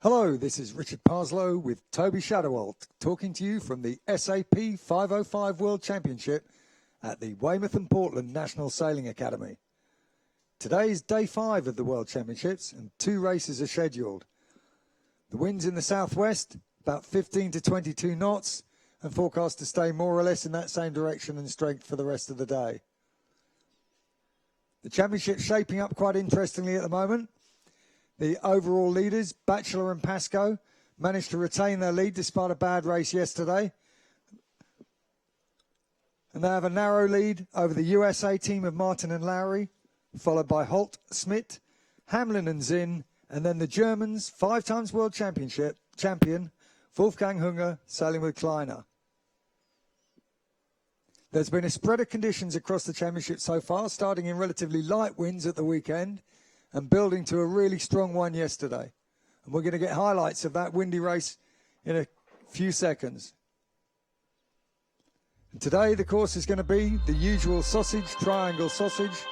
Hello, this is Richard Parslow with Toby Shadowalt, talking to you from the SAP 5O5 World Championship at the Weymouth and Portland National Sailing Academy. Today is day 5 of the World Championships and 2 races are scheduled. The winds in the southwest, about 15 to 22 knots, and forecast to stay more or less in that same direction and strength for the rest of the day. The championship's shaping up quite interestingly at the moment. The overall leaders, Batchelor and Pascoe, managed to retain their lead despite a bad race yesterday. And they have a narrow lead over the USA team of Martin and Lowry, followed by Holt, Smith, Hamlin and Zinn, and then the Germans, 5 times world championship champion, Wolfgang Hunger, sailing with Kleiner. There's been a spread of conditions across the championship so far, starting in relatively light winds at the weekend and building to a really strong one yesterday. And we're going to get highlights of that windy race in a few seconds. And today the course is going to be the usual sausage, triangle sausage.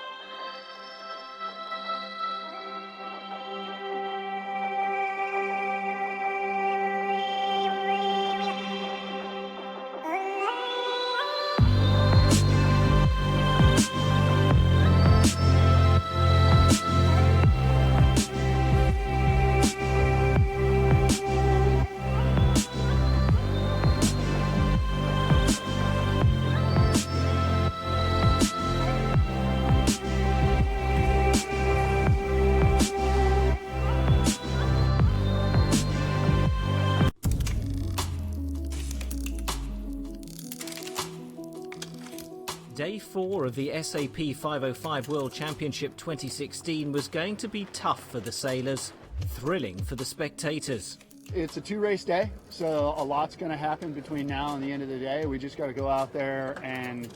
Day 4 of the SAP 5O5 World Championship 2016 was going to be tough for the sailors, thrilling for the spectators. It's a 2-race day, so a lot's going to happen between now and the end of the day. We just got to go out there and,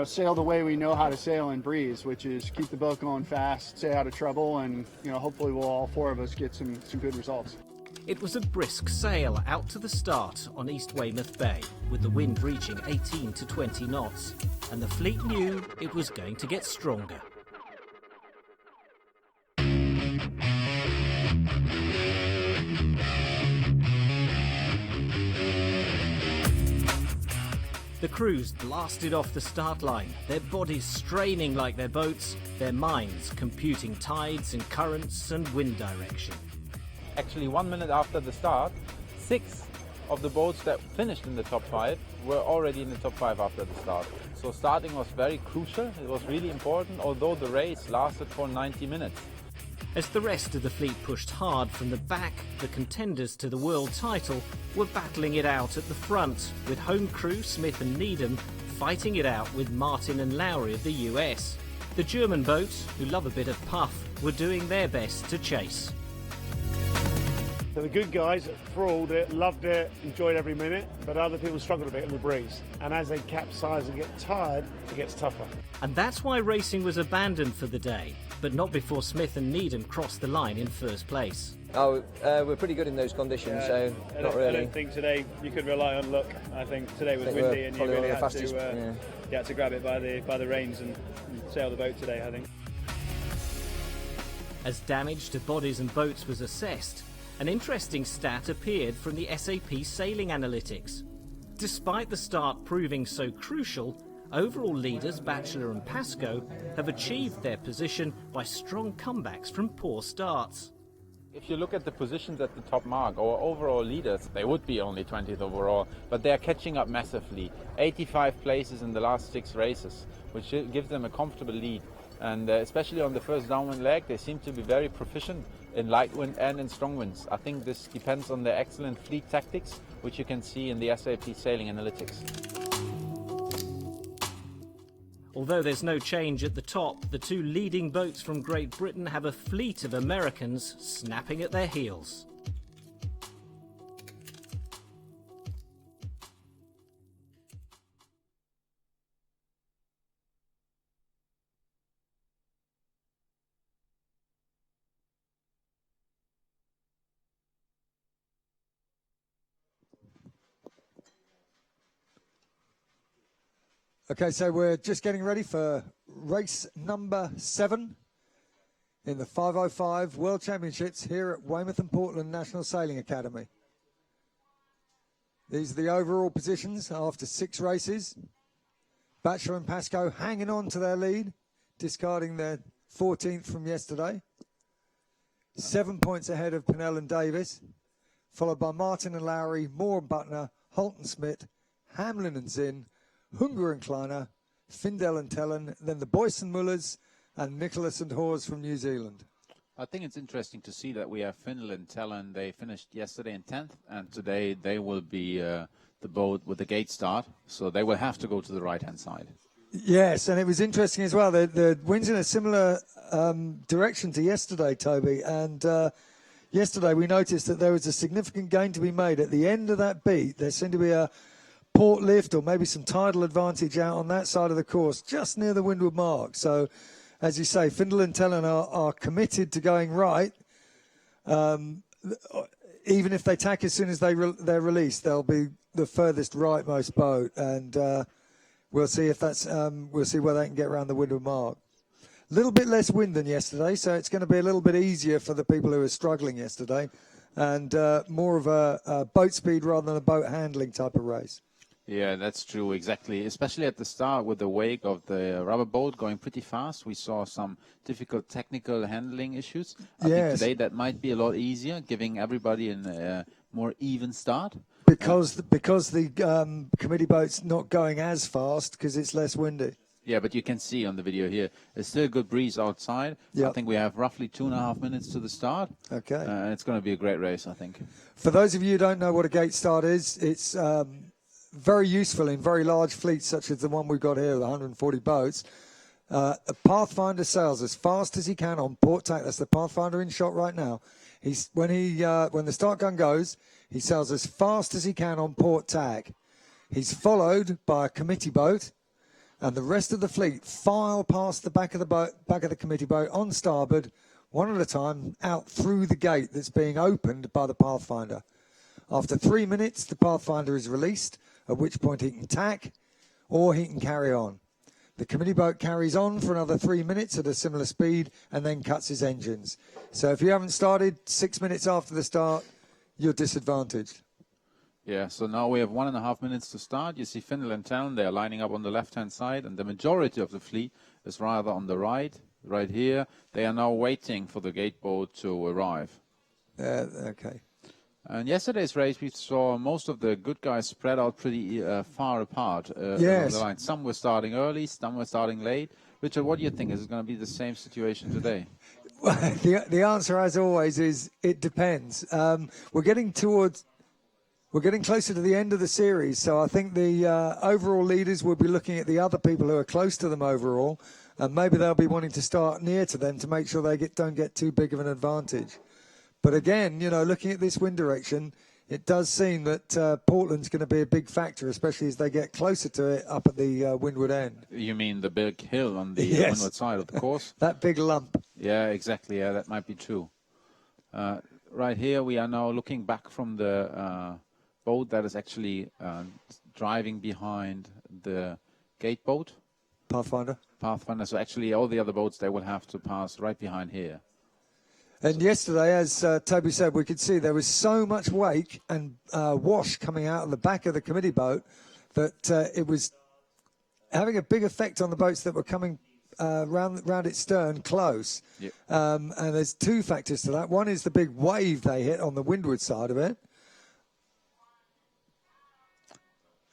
sail the way we know how to sail in breeze, which is keep the boat going fast, stay out of trouble, and, hopefully we'll all 4 of us get some good results. It was a brisk sail out to the start on East Weymouth Bay, with the wind reaching 18 to 20 knots, and the fleet knew it was going to get stronger. The crews blasted off the start line, their bodies straining like their boats, their minds computing tides and currents and wind direction. Actually, 1 minute after the start, 6 of the boats that finished in the top 5 were already in the top 5 after the start. So starting was very crucial, it was really important, although the race lasted for 90 minutes. As the rest of the fleet pushed hard from the back, the contenders to the world title were battling it out at the front, with home crew Smith and Needham fighting it out with Martin and Lowry of the US. The German boats, who love a bit of puff, were doing their best to chase. So the good guys thrilled it, loved it, enjoyed every minute, but other people struggled a bit in the breeze. And as they capsize and get tired, it gets tougher. And that's why racing was abandoned for the day, but not before Smith and Needham crossed the line in first place. Oh, we're pretty good in those conditions, so not really. I don't think today you could rely on luck. I think today was windy and you really had to grab it by the reins and sail the boat today, I think. As damage to bodies and boats was assessed, an interesting stat appeared from the SAP Sailing Analytics. Despite the start proving so crucial, overall leaders Batchelor and Pascoe have achieved their position by strong comebacks from poor starts. If you look at the positions at the top mark, our overall leaders, they would be only 20th overall, but they're catching up massively. 85 places in the last 6 races, which gives them a comfortable lead. And especially on the first downwind leg, they seem to be very proficient in light wind and in strong winds. I think this depends on their excellent fleet tactics, which you can see in the SAP Sailing Analytics. Although there's no change at the top, the 2 leading boats from Great Britain have a fleet of Americans snapping at their heels. Okay, so we're just getting ready for race number 7 in the 505 World Championships here at Weymouth and Portland National Sailing Academy. These are the overall positions after 6 races. Batchelor and Pascoe hanging on to their lead, discarding their 14th from yesterday. 7 points ahead of Pinnell and Davis, followed by Martin and Lowry, Moore and Butner, Holt and Smith, Hamlin and Zinn, Hunger and Kleiner, Findell and Tellen, then the Boyce and Mullers, and Nicholas and Hawes from New Zealand. I think it's interesting to see that we have Findell and Tellen. They finished yesterday in 10th, and today they will be the boat with the gate start, so they will have to go to the right-hand side. Yes, and it was interesting as well. The wind's in a similar direction to yesterday, Toby. And yesterday we noticed that there was a significant gain to be made at the end of that beat. There seemed to be a port lift or maybe some tidal advantage out on that side of the course, just near the windward mark. So, as you say, Findell and Tellen are committed to going right. Even if they tack as soon as they're released, they'll be the furthest rightmost boat, and we'll see if that's we'll see where they can get around the windward mark. A little bit less wind than yesterday, so it's going to be a little bit easier for the people who were struggling yesterday, and more of a boat speed rather than a boat handling type of race. Yeah, that's true, exactly. Especially at the start with the wake of the rubber boat going pretty fast, we saw some difficult technical handling issues. I think today that might be a lot easier, giving everybody a more even start. Because the committee boat's not going as fast because it's less windy. Yeah, but you can see on the video here, there's still a good breeze outside. Yep. I think we have roughly 2.5 minutes to the start. Okay. It's going to be a great race, I think. For those of you who don't know what a gate start is, it's very useful in very large fleets such as the one we've got here, the 140 boats. A Pathfinder sails as fast as he can on port tack. That's the Pathfinder in shot right now. When the start gun goes, he sails as fast as he can on port tack. He's followed by a committee boat, and the rest of the fleet file past the back of the committee boat on starboard, one at a time, out through the gate that's being opened by the Pathfinder. After 3 minutes, the Pathfinder is released, at which point he can tack or he can carry on. The committee boat carries on for another 3 minutes at a similar speed and then cuts his engines. So if you haven't started 6 minutes after the start, you're disadvantaged. Yeah, so now we have 1.5 minutes to start. You see Findell and Tellen, they are lining up on the left-hand side, and the majority of the fleet is rather on the right here. They are now waiting for the gate boat to arrive. Okay. And yesterday's race, we saw most of the good guys spread out pretty far apart along the line. Some were starting early, some were starting late. Richard, what do you think? Is it going to be the same situation today? Well, the answer, as always, is it depends. We're getting closer to the end of the series, so I think the overall leaders will be looking at the other people who are close to them overall, and maybe they'll be wanting to start near to them to make sure they don't get too big of an advantage. But again, looking at this wind direction, it does seem that Portland's going to be a big factor, especially as they get closer to it up at the windward end. You mean the big hill on the windward side of the course? That big lump. Yeah, exactly. Yeah, that might be true. Right here, we are now looking back from the boat that is actually driving behind the gate boat. Pathfinder. So actually, all the other boats, they will have to pass right behind here. And yesterday, as Toby said, we could see there was so much wake and wash coming out of the back of the committee boat that it was having a big effect on the boats that were coming round its stern close. Yep. And there's 2 factors to that. One is the big wave they hit on the windward side of it.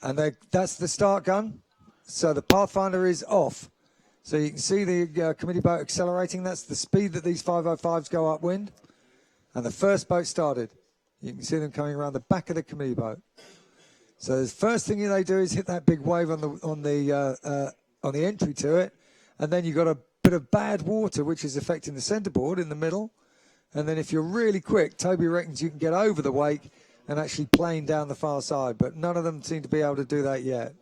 And that's the start gun. So the Pathfinder is off. So you can see the committee boat accelerating. That's the speed that these 505s go upwind. And the first boat started. You can see them coming around the back of the committee boat. So the first thing they do is hit that big wave on the entry to it. And then you've got a bit of bad water, which is affecting the centerboard in the middle. And then if you're really quick, Toby reckons you can get over the wake and actually plane down the far side. But none of them seem to be able to do that yet.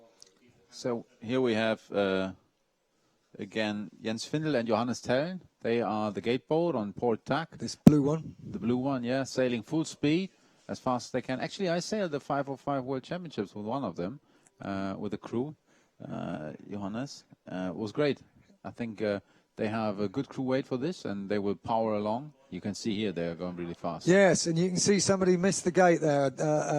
So here we have... again, Jens Findell and Johannes Tellen, they are the gate boat on port tack. This blue one? The blue one, yeah, sailing full speed as fast as they can. Actually, I sailed the 505 World Championships with one of them, with the crew, Johannes. It was great. I think They have a good crew weight for this, and they will power along. You can see here they're going really fast. Yes, and you can see somebody missed the gate there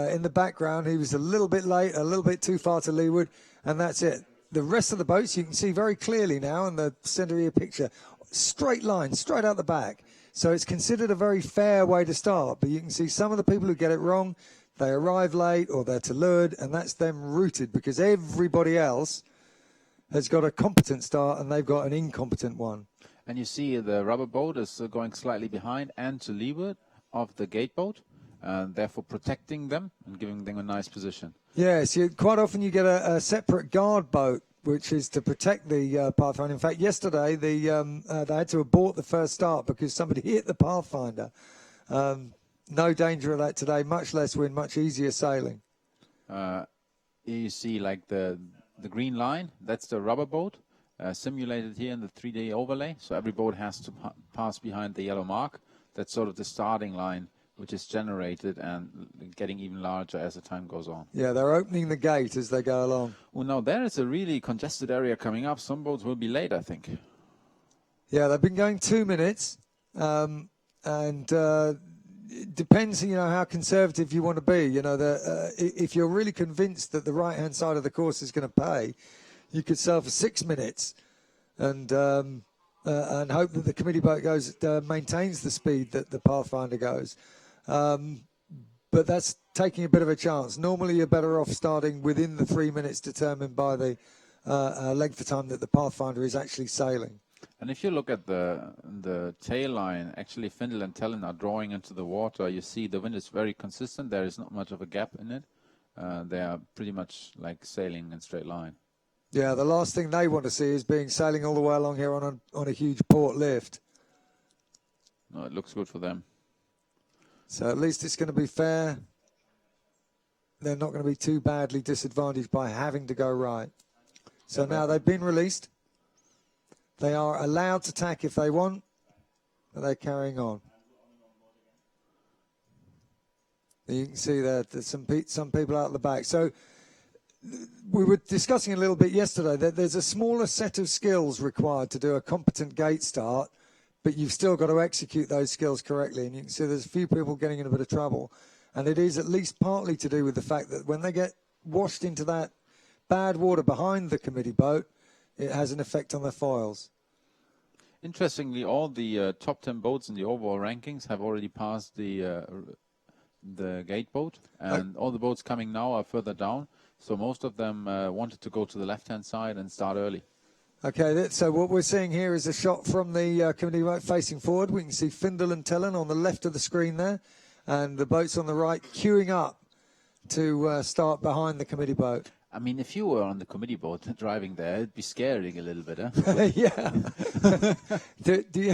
in the background. He was a little bit late, a little bit too far to leeward, and that's it. The rest of the boats you can see very clearly now in the center of your picture. Straight line, straight out the back. So it's considered a very fair way to start, but you can see some of the people who get it wrong, they arrive late or they're to leeward, and that's them rooted because everybody else has got a competent start and they've got an incompetent one. And you see the rubber boat is going slightly behind and to leeward of the gate boat, therefore protecting them and giving them a nice position. Yes, quite often you get a separate guard boat, which is to protect the Pathfinder. In fact, yesterday they had to abort the first start because somebody hit the Pathfinder. No danger of that today, much less wind, much easier sailing. You see like the green line, that's the rubber boat, simulated here in the 3D overlay. So every boat has to pass behind the yellow mark. That's sort of the starting line, which is generated and getting even larger as the time goes on. Yeah, they're opening the gate as they go along. Well, now there is a really congested area coming up. Some boats will be late, I think. Yeah, they've been going 2 minutes, and it depends, how conservative you want to be. If you're really convinced that the right-hand side of the course is going to pay, you could sail for 6 minutes and hope that the committee boat maintains the speed that the Pathfinder goes. But that's taking a bit of a chance. Normally, you're better off starting within the 3 minutes determined by the length of time that the Pathfinder is actually sailing. And if you look at the tail line, actually Findle and Tellen are drawing into the water. You see the wind is very consistent. There is not much of a gap in it. They are pretty much like sailing in straight line. Yeah, the last thing they want to see is sailing all the way along here on a huge port lift. No, it looks good for them. So at least it's going to be fair. They're not going to be too badly disadvantaged by having to go right. So now they've been released. They are allowed to tack if they want, but they're carrying on. You can see that there's some people out the back. So we were discussing a little bit yesterday that there's a smaller set of skills required to do a competent gate start, but you've still got to execute those skills correctly. And you can see there's a few people getting in a bit of trouble. And it is at least partly to do with the fact that when they get washed into that bad water behind the committee boat, it has an effect on their foils. Interestingly, all the top 10 boats in the overall rankings have already passed the gate boat, and all the boats coming now are further down. So most of them wanted to go to the left-hand side and start early. Okay, so what we're seeing here is a shot from the committee boat facing forward. We can see Findle and Tellen on the left of the screen there, and the boats on the right queuing up to start behind the committee boat. I mean, if you were on the committee boat driving there, it'd be scaring a little bit, huh? Yeah.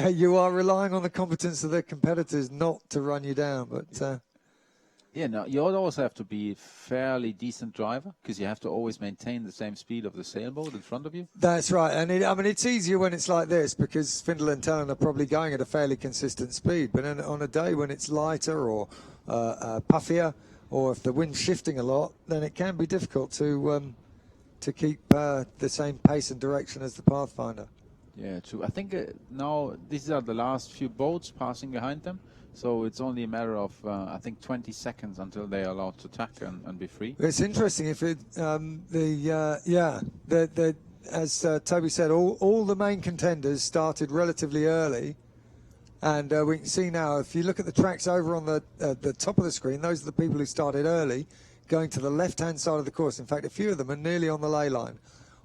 You are relying on the competence of the competitors not to run you down, but... Yeah, no, you also have to be a fairly decent driver because you have to always maintain the same speed of the sailboat in front of you. That's right. And it's easier when it's like this because Findle and Tellen are probably going at a fairly consistent speed. But on a day when it's lighter or puffier, or if the wind's shifting a lot, then it can be difficult to keep the same pace and direction as the Pathfinder. Yeah, true. I think now these are the last few boats passing behind them. So it's only a matter of, I think, 20 seconds until they are allowed to tack and be free. It's interesting if it, as Toby said, all the main contenders started relatively early. And we can see now, if you look at the tracks over on the top of the screen, those are the people who started early, going to the left-hand side of the course. In fact, a few of them are nearly on the ley line.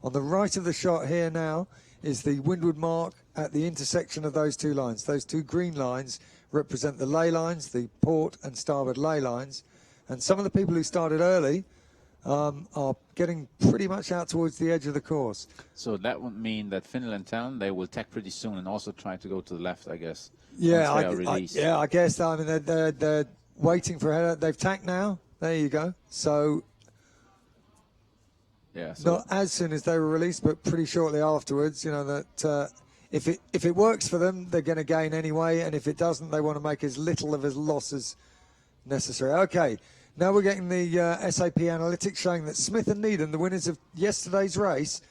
On the right of the shot here now is the windward mark at the intersection of those two lines. Those two green lines represent the ley lines, the port and starboard ley lines. And some of the people who started early are getting pretty much out towards the edge of the course. So that would mean that Findle and Tellen, they will tack pretty soon and also try to go to the left, I guess. Yeah, I guess. I mean, they're waiting for a header. They've tacked now. There you go. So, yeah, so not as soon as they were released, but pretty shortly afterwards. You know that if it works for them, they're going to gain anyway, and if it doesn't, they want to make as little of a loss as necessary. Okay, now we're getting the SAP analytics showing that Smith and Needham, the winners of yesterday's race,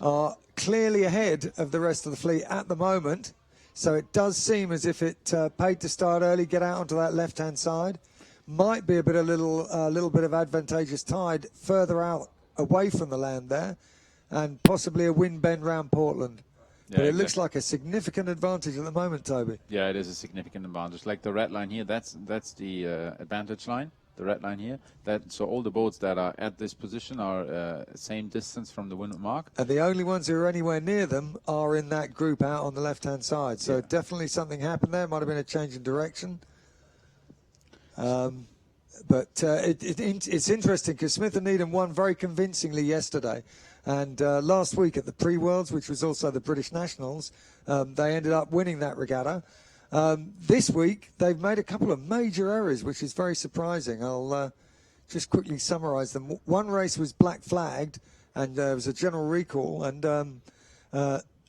are clearly ahead of the rest of the fleet at the moment. So it does seem as if it paid to start early, get out onto that left-hand side. Might be a little bit of advantageous tide further out away from the land there, and possibly a wind bend round Portland. But it looks like a significant advantage at the moment, Toby. Yeah, it is a significant advantage. Like the red line here, that's the advantage line. The red line here. So all the boats that are at this position are same distance from the wind mark. And the only ones who are anywhere near them are in that group out on the left-hand side. So definitely something happened there. Might have been a change in direction. But it's interesting because Smith and Needham won very convincingly yesterday. And last week at the Pre-Worlds, which was also the British Nationals, they ended up winning that regatta. This week, they've made a couple of major errors, which is very surprising. I'll just quickly summarise them. One race was black flagged, and there was a general recall, and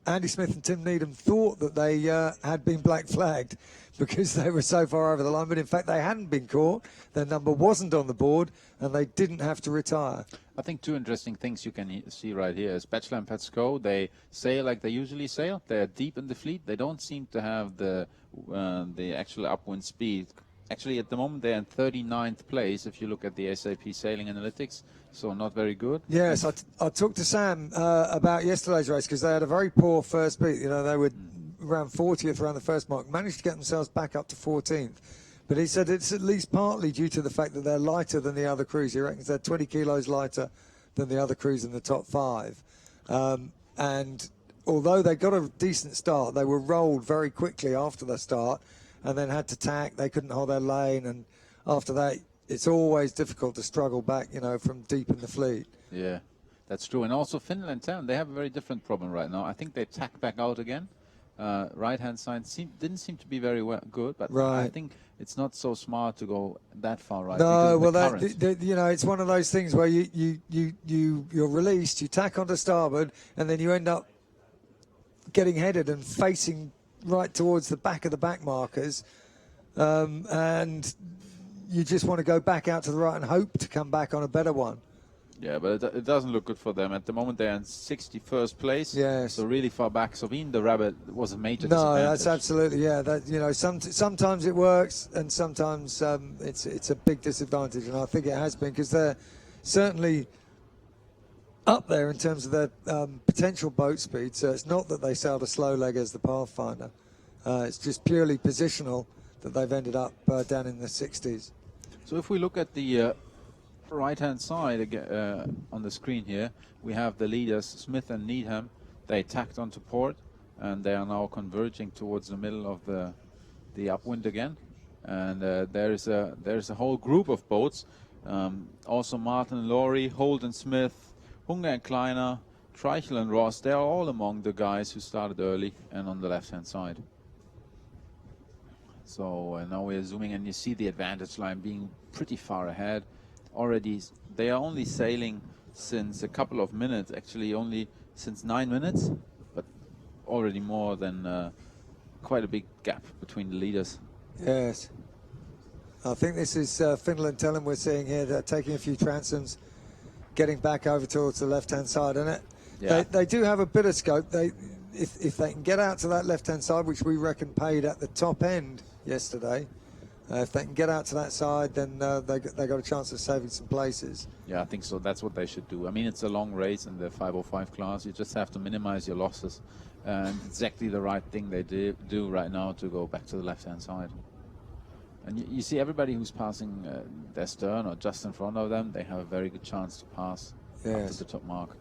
Andy Smith and Tim Needham thought that they had been black flagged because they were so far over the line, but in fact they hadn't been caught. Their number wasn't on the board, and they didn't have to retire. I think two interesting things you can see right here is Batchelor and Pascoe. They sail like they usually sail. They're deep in the fleet. They don't seem to have the actual upwind speed. Actually, at the moment, they're in 39th place if you look at the SAP Sailing Analytics, so not very good. Yes, I talked to Sam about yesterday's race because they had a very poor first beat. You know, they were around 40th around the first mark, managed to get themselves back up to 14th. But he said it's at least partly due to the fact that they're lighter than the other crews. He reckons they're 20 kilos lighter than the other crews in the top five. And although they got a decent start, they were rolled very quickly after the start and then had to tack. They couldn't hold their lane. And after that, it's always difficult to struggle back, you know, from deep in the fleet. Yeah, that's true. And also Finland Town, they have a very different problem right now. I think they tack back out again. Right-hand side didn't seem to be very good, but I think it's not so smart to go that far right. No, well, you know, it's one of those things where you're released, you tack onto starboard, and then you end up getting headed and facing right towards the back of the back markers, and you just want to go back out to the right and hope to come back on a better one. Yeah, but it doesn't look good for them. At the moment, they're in 61st place. Yes. So really far back. So being the rabbit was a major disadvantage. No, that's absolutely, yeah. That, you know, sometimes it works and sometimes it's a big disadvantage. And I think it has been because they're certainly up there in terms of their potential boat speed. So it's not that they sailed a slow leg as the Pathfinder. It's just purely positional that they've ended up down in the 60s. So if we look at the right-hand side on the screen here, we have the leaders Smith and Needham. They tacked onto port, and they are now converging towards the middle of the upwind again. And there's a whole group of boats. Also Martin and Laurie, Holt and Smith, Hunger and Kleiner, Treichel and Ross. They are all among the guys who started early and on the left-hand side. So now we're zooming, and you see the advantage line being pretty far ahead. Already, they are only sailing since a couple of minutes, actually only since 9 minutes, but already more than quite a big gap between the leaders. Yes. I think this is Finland Tellem we're seeing here. They're taking a few transoms, getting back over towards the left-hand side, isn't it? Yeah. They do have a bit of scope. If they can get out to that left-hand side, which we reckon paid at the top end yesterday, if they can get out to that side, then they got a chance of saving some places. Yeah, I think so. That's what they should do. I mean, it's a long race in the 505 class. You just have to minimize your losses. And exactly the right thing they do right now to go back to the left-hand side. And you see everybody who's passing their stern or just in front of them, they have a very good chance to pass up to the top mark.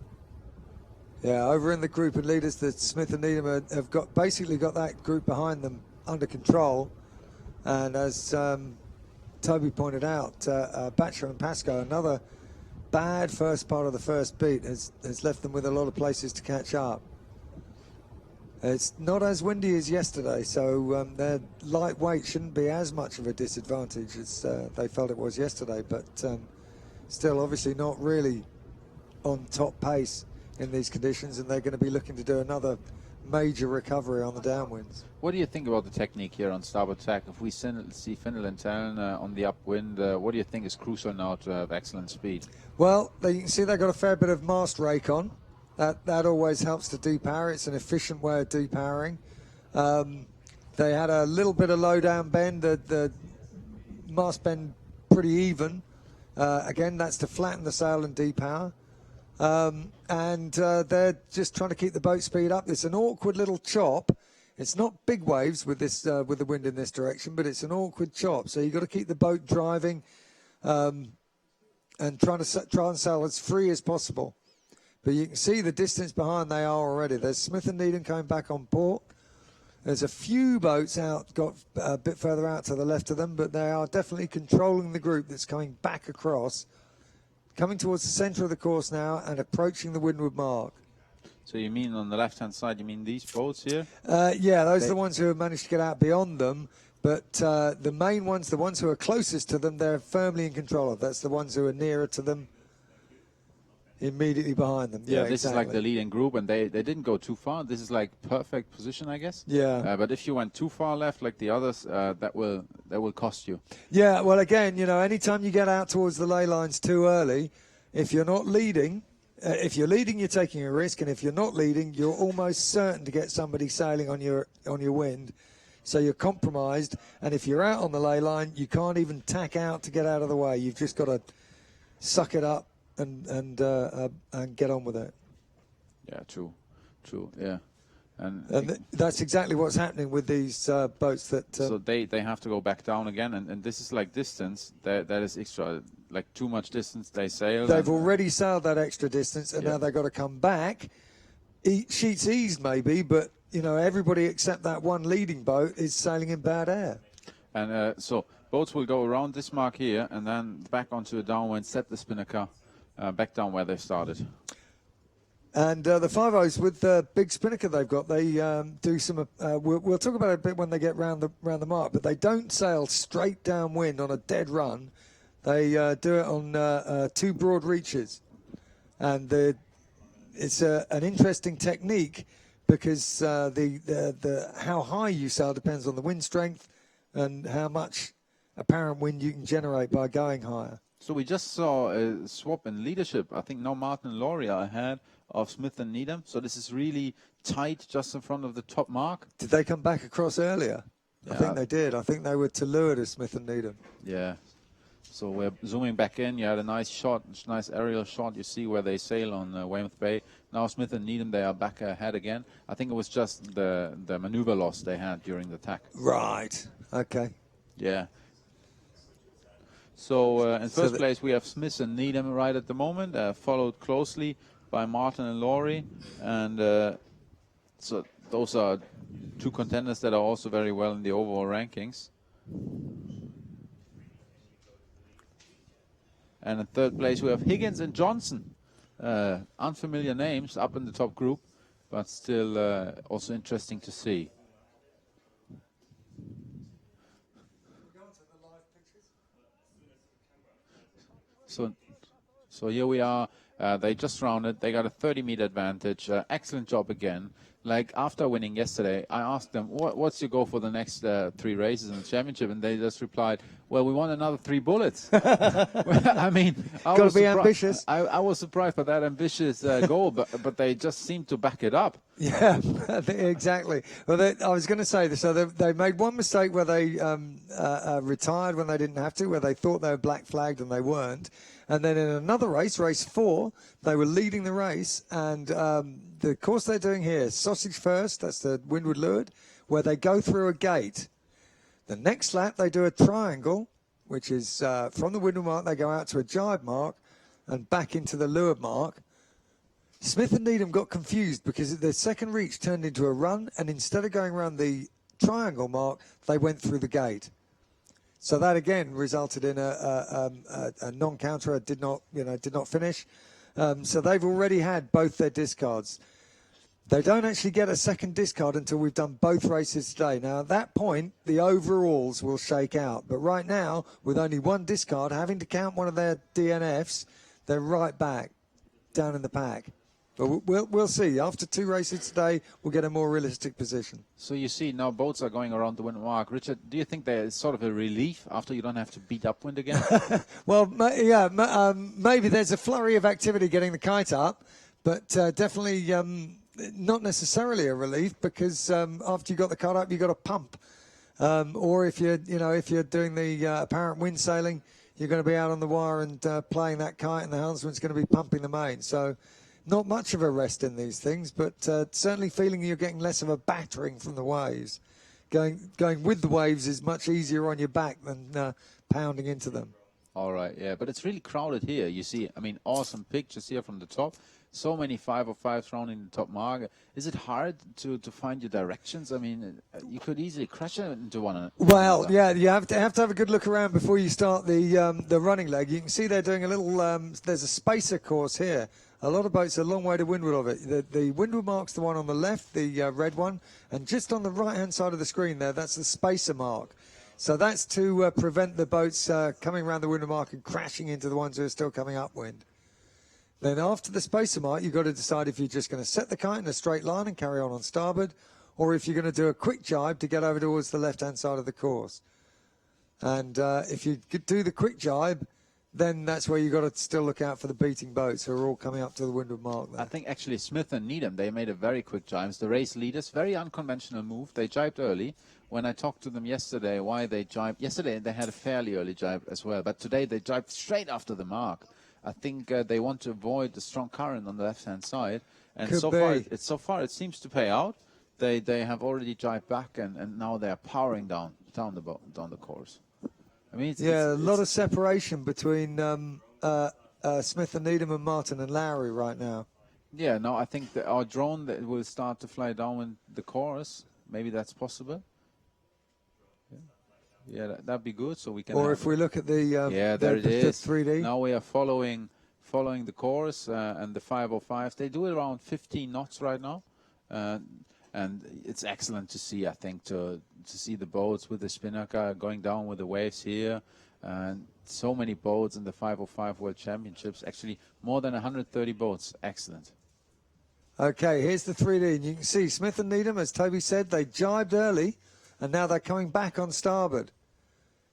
Yeah, over in the group of leaders, the Smith and Needham have basically got that group behind them under control. And as Toby pointed out, Batchelor and Pascoe, another bad first part of the first beat has left them with a lot of places to catch up. It's not as windy as yesterday, so their lightweight shouldn't be as much of a disadvantage as they felt it was yesterday, but still obviously not really on top pace in these conditions, and they're going to be looking to do another major recovery on the downwinds. What do you think about the technique here on starboard tack? If we see Finland Town on the upwind, what do you think is crucial now to have excellent speed? Well, you can see they've got a fair bit of mast rake on, That always helps to depower. It's an efficient way of depowering. They had a little bit of low down bend. The mast bend pretty even. Again, that's to flatten the sail and depower. And they're just trying to keep the boat speed up. It's an awkward little chop. It's not big waves with this with the wind in this direction, but it's an awkward chop. So you've got to keep the boat driving and try and sail as free as possible. But you can see the distance behind they are already. There's Smith and Needham coming back on port. There's a few boats got a bit further out to the left of them, but they are definitely controlling the group that's coming back across, coming towards the centre of the course now and approaching the windward mark. So you mean on the left-hand side, you mean these boats here? Yeah, those are the ones who have managed to get out beyond them. But the main ones, the ones who are closest to them, they're firmly in control of. That's the ones who are nearer to them, immediately behind them. Yeah, this exactly. is like the leading group, and they didn't go too far. This is like perfect position, I guess. Yeah. But if you went too far left, like the others, that will cost you. Yeah. Well, again, you know, anytime you get out towards the ley lines too early, if you're not leading, if you're leading, you're taking a risk, and if you're not leading, you're almost certain to get somebody sailing on your wind. So you're compromised, and if you're out on the ley line, you can't even tack out to get out of the way. You've just got to suck it up and get on with it. Yeah, true, yeah. And that's exactly what's happening with these boats. So they have to go back down again, and this is like distance that is extra, like too much distance. They sail. They've already sailed that extra distance, and now they've got to come back. Sheets eased maybe, but you know everybody except that one leading boat is sailing in bad air. And so boats will go around this mark here, and then back onto a downwind, set the spinnaker back down where they started. And the 5Os with the big spinnaker they've got, they do some. We'll talk about it a bit when they get round the mark, but they don't sail straight downwind on a dead run. They do it on two broad reaches, and it's an interesting technique because the how high you sail depends on the wind strength and how much apparent wind you can generate by going higher. So we just saw a swap in leadership. I think now Martin and Laurie are ahead of Smith and Needham. So this is really tight just in front of the top mark. Did they come back across earlier? Yeah. I think they did. I think they were to leeward of Smith and Needham. Yeah. So we're zooming back in. You had a nice shot, nice aerial shot. You see where they sail on Weymouth Bay. Now Smith and Needham, they are back ahead again. I think it was just the maneuver loss they had during the attack. Right. Okay. Yeah. So in first place, we have Smith and Needham right at the moment, followed closely by Martin and Laurie. And so those are two contenders that are also very well in the overall rankings. And in third place, we have Higgins and Johnson. Unfamiliar names up in the top group, but still also interesting to see. So here we are. They just rounded. They got a 30-meter advantage. Excellent job again. Like after winning yesterday, I asked them, what's your goal for the next 3 races in the championship? And they just replied, well, we want another 3 bullets. I mean, got to be ambitious. I was surprised by that ambitious goal, but they just seemed to back it up. Yeah, exactly. Well, I was going to say this. So they made one mistake where they retired when they didn't have to, where they thought they were black flagged and they weren't. And then in another race, race 4, they were leading the race. And the course they're doing here, Sausage First, that's the windward leeward, where they go through a gate. The next lap, they do a triangle, which is from the windward mark, they go out to a jibe mark and back into the leeward mark. Smith and Needham got confused because the second reach turned into a run, and instead of going around the triangle mark, they went through the gate. So that again resulted in a non-counter. Did not finish. So they've already had both their discards. They don't actually get a second discard until we've done both races today. Now at that point, the overalls will shake out. But right now, with only one discard, having to count one of their DNFs, they're right back down in the pack. But we'll see. After 2 races today, we'll get a more realistic position. So you see now boats are going around the wind mark. Richard, do you think there's sort of a relief after you don't have to beat up wind again? Well, yeah, maybe there's a flurry of activity getting the kite up, But definitely not necessarily a relief, because after you got the cut up, you got to pump. Or if you're doing the apparent wind sailing, you're going to be out on the wire and playing that kite, and the helmsman's going to be pumping the main. So not much of a rest in these things, but certainly feeling you're getting less of a battering from the waves. Going with the waves is much easier on your back than pounding into them. All right, yeah, but it's really crowded here. You see, I mean, awesome pictures here from the top. So many 505s rounding the top mark. Is it hard to find your directions? I mean, you could easily crash into one another. Well, yeah, you have to have a good look around before you start the running leg. You can see they're doing a little. There's a spacer course here. A lot of boats are a long way to windward of it. The windward mark's the one on the left, the red one, and just on the right-hand side of the screen there, that's the spacer mark. So that's to prevent the boats coming around the windward mark and crashing into the ones who are still coming upwind. Then after the spacer mark, you've got to decide if you're just going to set the kite in a straight line and carry on starboard, or if you're going to do a quick jibe to get over towards the left-hand side of the course. And if you do the quick jibe, then that's where you've got to still look out for the beating boats who are all coming up to the windward mark there. I think actually Smith and Needham, they made a very quick jibe. The race leaders, very unconventional move. They jibed early. When I talked to them yesterday, why they jibed, yesterday they had a fairly early jibe as well, but today they jibed straight after the mark. I think they want to avoid the strong current on the left-hand side, and so far it seems to pay out. They have already jibed back, and now they are powering down the course. I mean, a lot of separation between Smith and Needham and Martin and Lowry right now. Yeah, no, I think that our drone that will start to fly down the course. Maybe that's possible. Yeah, that'd be good. So we can. Or if we look at the there it is. 3D. Now we are following the course and the 505s. They do it around 15 knots right now, and it's excellent to see. I think to see the boats with the spinnaker going down with the waves here, and so many boats in the 505 World Championships. Actually, more than 130 boats. Excellent. Okay, here's the 3D, and you can see Smith and Needham, as Toby said, they jibed early, and now they're coming back on starboard.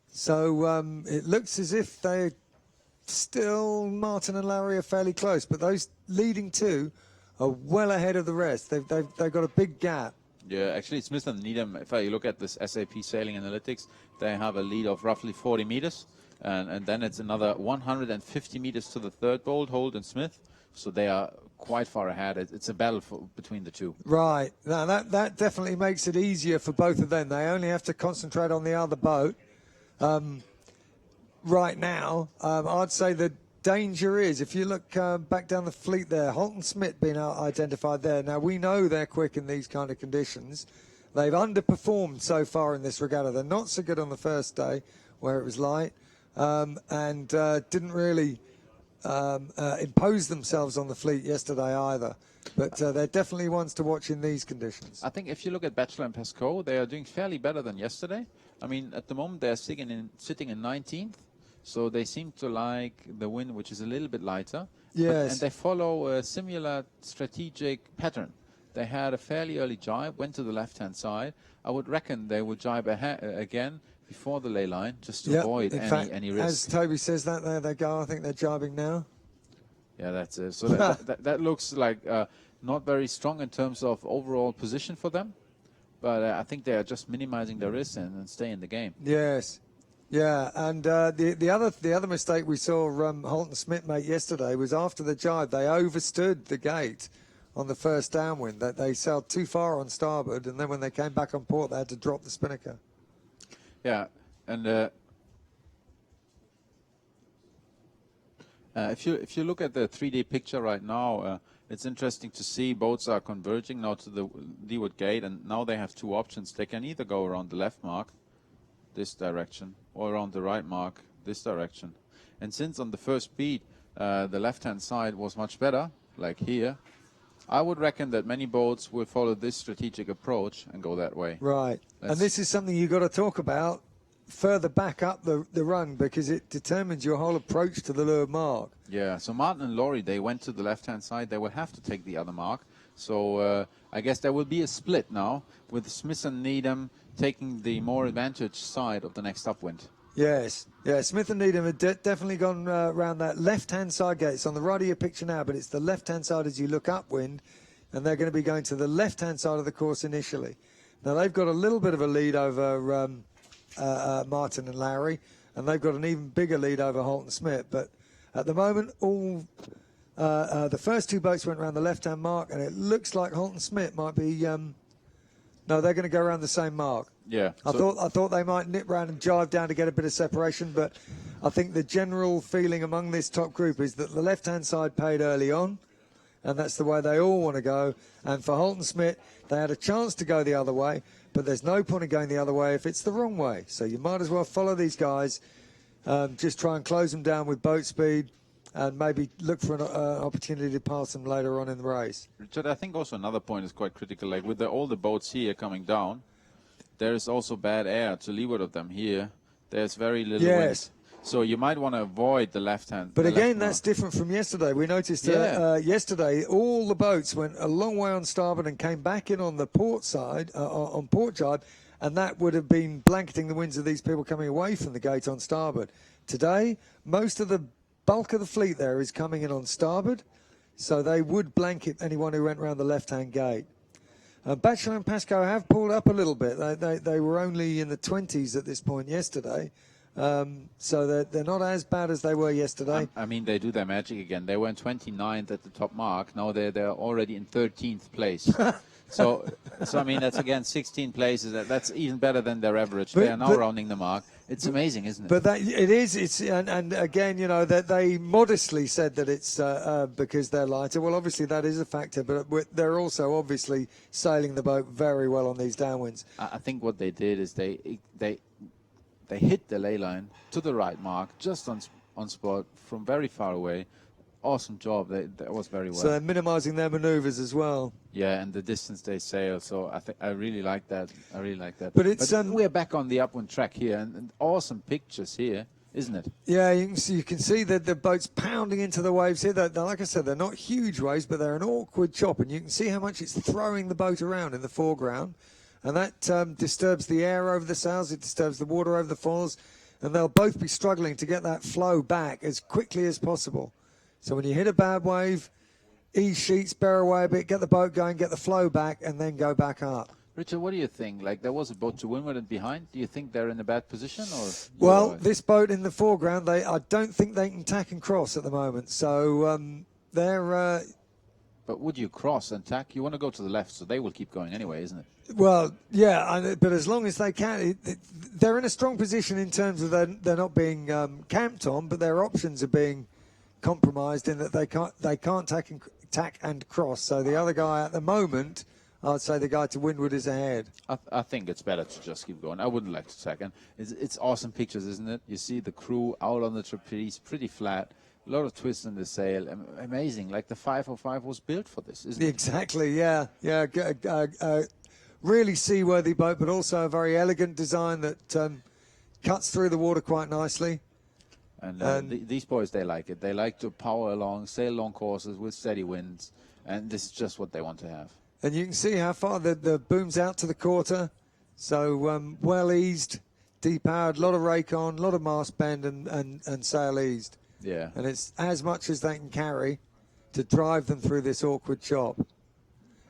So it looks as if they still, Martin and Lowry are fairly close, but those leading two are well ahead of the rest. They've got a big gap. Yeah, actually Smith and Needham, if you look at this SAP Sailing Analytics, they have a lead of roughly 40 meters, and then it's another 150 meters to the third boat, Holt and Smith. So they are quite far ahead. It's a battle between the two. Right. Now that definitely makes it easier for both of them. They only have to concentrate on the other boat. Right now, I'd say the danger is, if you look back down the fleet there, Holt and Smith being identified there. Now, we know they're quick in these kind of conditions. They've underperformed so far in this regatta. They're not so good on the first day where it was light, and didn't really impose themselves on the fleet yesterday either. But they're definitely ones to watch in these conditions. I think if you look at Batchelor and Pascoe, they are doing fairly better than yesterday. I mean, at the moment they're sitting in 19th, so they seem to like the wind, which is a little bit lighter. Yes. And they follow a similar strategic pattern. They had a fairly early jibe, went to the left-hand side. I would reckon they would jibe again before the ley line, just to avoid any risk. As Toby says that, there they go. I think they're jibing now. Yeah, that's it. So that looks like not very strong in terms of overall position for them. But I think they are just minimizing the risk and stay in the game. Yes. Yeah, and the other mistake we saw Holt and Smith make yesterday was after the jibe, they overstood the gate on the first downwind. That they sailed too far on starboard, and then when they came back on port, they had to drop the spinnaker. Yeah, and if you look at the 3D picture right now, it's interesting to see boats are converging now to the leeward gate, and now they have two options. They can either go around the left mark, this direction, or around the right mark, this direction. And since on the first beat, the left-hand side was much better, like here, I would reckon that many boats will follow this strategic approach and go that way. Right. And this is something you've got to talk about further back up the run, because it determines your whole approach to the leeward mark. Yeah, so Martin and Laurie, they went to the left-hand side. They will have to take the other mark. So I guess there will be a split now, with Smith and Needham taking the more advantaged side of the next upwind. Yes, yeah. Smith and Needham have definitely gone around that left-hand side gate. It's on the right of your picture now, but it's the left-hand side as you look upwind, and they're going to be going to the left-hand side of the course initially. Now they've got a little bit of a lead over Martin and Larry, and they've got an even bigger lead over Holt and Smith. But at the moment, all the first two boats went around the left-hand mark, and it looks like Holt and Smith might be. No, they're going to go around the same mark. Yeah. I thought they might nip round and jive down to get a bit of separation, but I think the general feeling among this top group is that the left-hand side paid early on, and that's the way they all want to go. And for Holt and Smith, they had a chance to go the other way, but there's no point in going the other way if it's the wrong way. So you might as well follow these guys, just try and close them down with boat speed, and maybe look for an opportunity to pass them later on in the race. Richard, I think also another point is quite critical. Like with all the boats here coming down, there is also bad air to leeward of them here. There's very little wind. So you might want to avoid the left hand. But again, that's different from yesterday. We noticed yesterday all the boats went a long way on starboard and came back in on the port side, on port side, and that would have been blanketing the winds of these people coming away from the gate on starboard. Today, most of the bulk of the fleet there is coming in on starboard, so they would blanket anyone who went around the left-hand gate. Batchelor and Pascoe have pulled up a little bit. They were only in the 20s at this point yesterday, so they're not as bad as they were yesterday. I mean, they do their magic again. They were in 29th at the top mark. Now they're already in 13th place. So I mean, that's again 16 places. That's even better than their average. They are now rounding the mark. It's amazing, isn't it? But it is. And again, you know, that they modestly said that it's because they're lighter. Well, obviously that is a factor, but they're also obviously sailing the boat very well on these downwinds. I think what they did is they hit the ley line to the right mark, just on spot from very far away. Awesome job. That was very well. So they're minimising their manoeuvres as well. Yeah, and the distance they sail. So I really like that. I really like that. But it's we're back on the upwind track here, and awesome pictures here, isn't it? Yeah, you can see that the boat's pounding into the waves here. Like I said, they're not huge waves, but they're an awkward chop, and you can see how much it's throwing the boat around in the foreground, and that disturbs the air over the sails. It disturbs the water over the falls, and they'll both be struggling to get that flow back as quickly as possible. So when you hit a bad wave, ease sheets, bear away a bit, get the boat going, get the flow back, and then go back up. Richard, what do you think? Like, there was a boat to windward and behind. Do you think they're in a bad position? Or well, this boat in the foreground, I don't think they can tack and cross at the moment. So they're... But would you cross and tack? You want to go to the left, so they will keep going anyway, isn't it? Well, yeah, but as long as they can, they're in a strong position in terms of they're not being camped on, but their options are being compromised in that they can't tack and cross. So the other guy at the moment, I'd say the guy to windward is ahead. I think it's better to just keep going. I wouldn't like to tack. And it's awesome pictures, isn't it? You see the crew out on the trapeze, pretty flat. A lot of twists in the sail. Amazing. Like the 505 was built for this, isn't it? Exactly, yeah. Really seaworthy boat, but also a very elegant design that cuts through the water quite nicely. And these boys, they like it. They like to power along, sail long courses with steady winds, and this is just what they want to have. And you can see how far the boom's out to the quarter. So well eased, depowered, a lot of rake on, a lot of mast bend and sail eased. Yeah. And it's as much as they can carry to drive them through this awkward chop.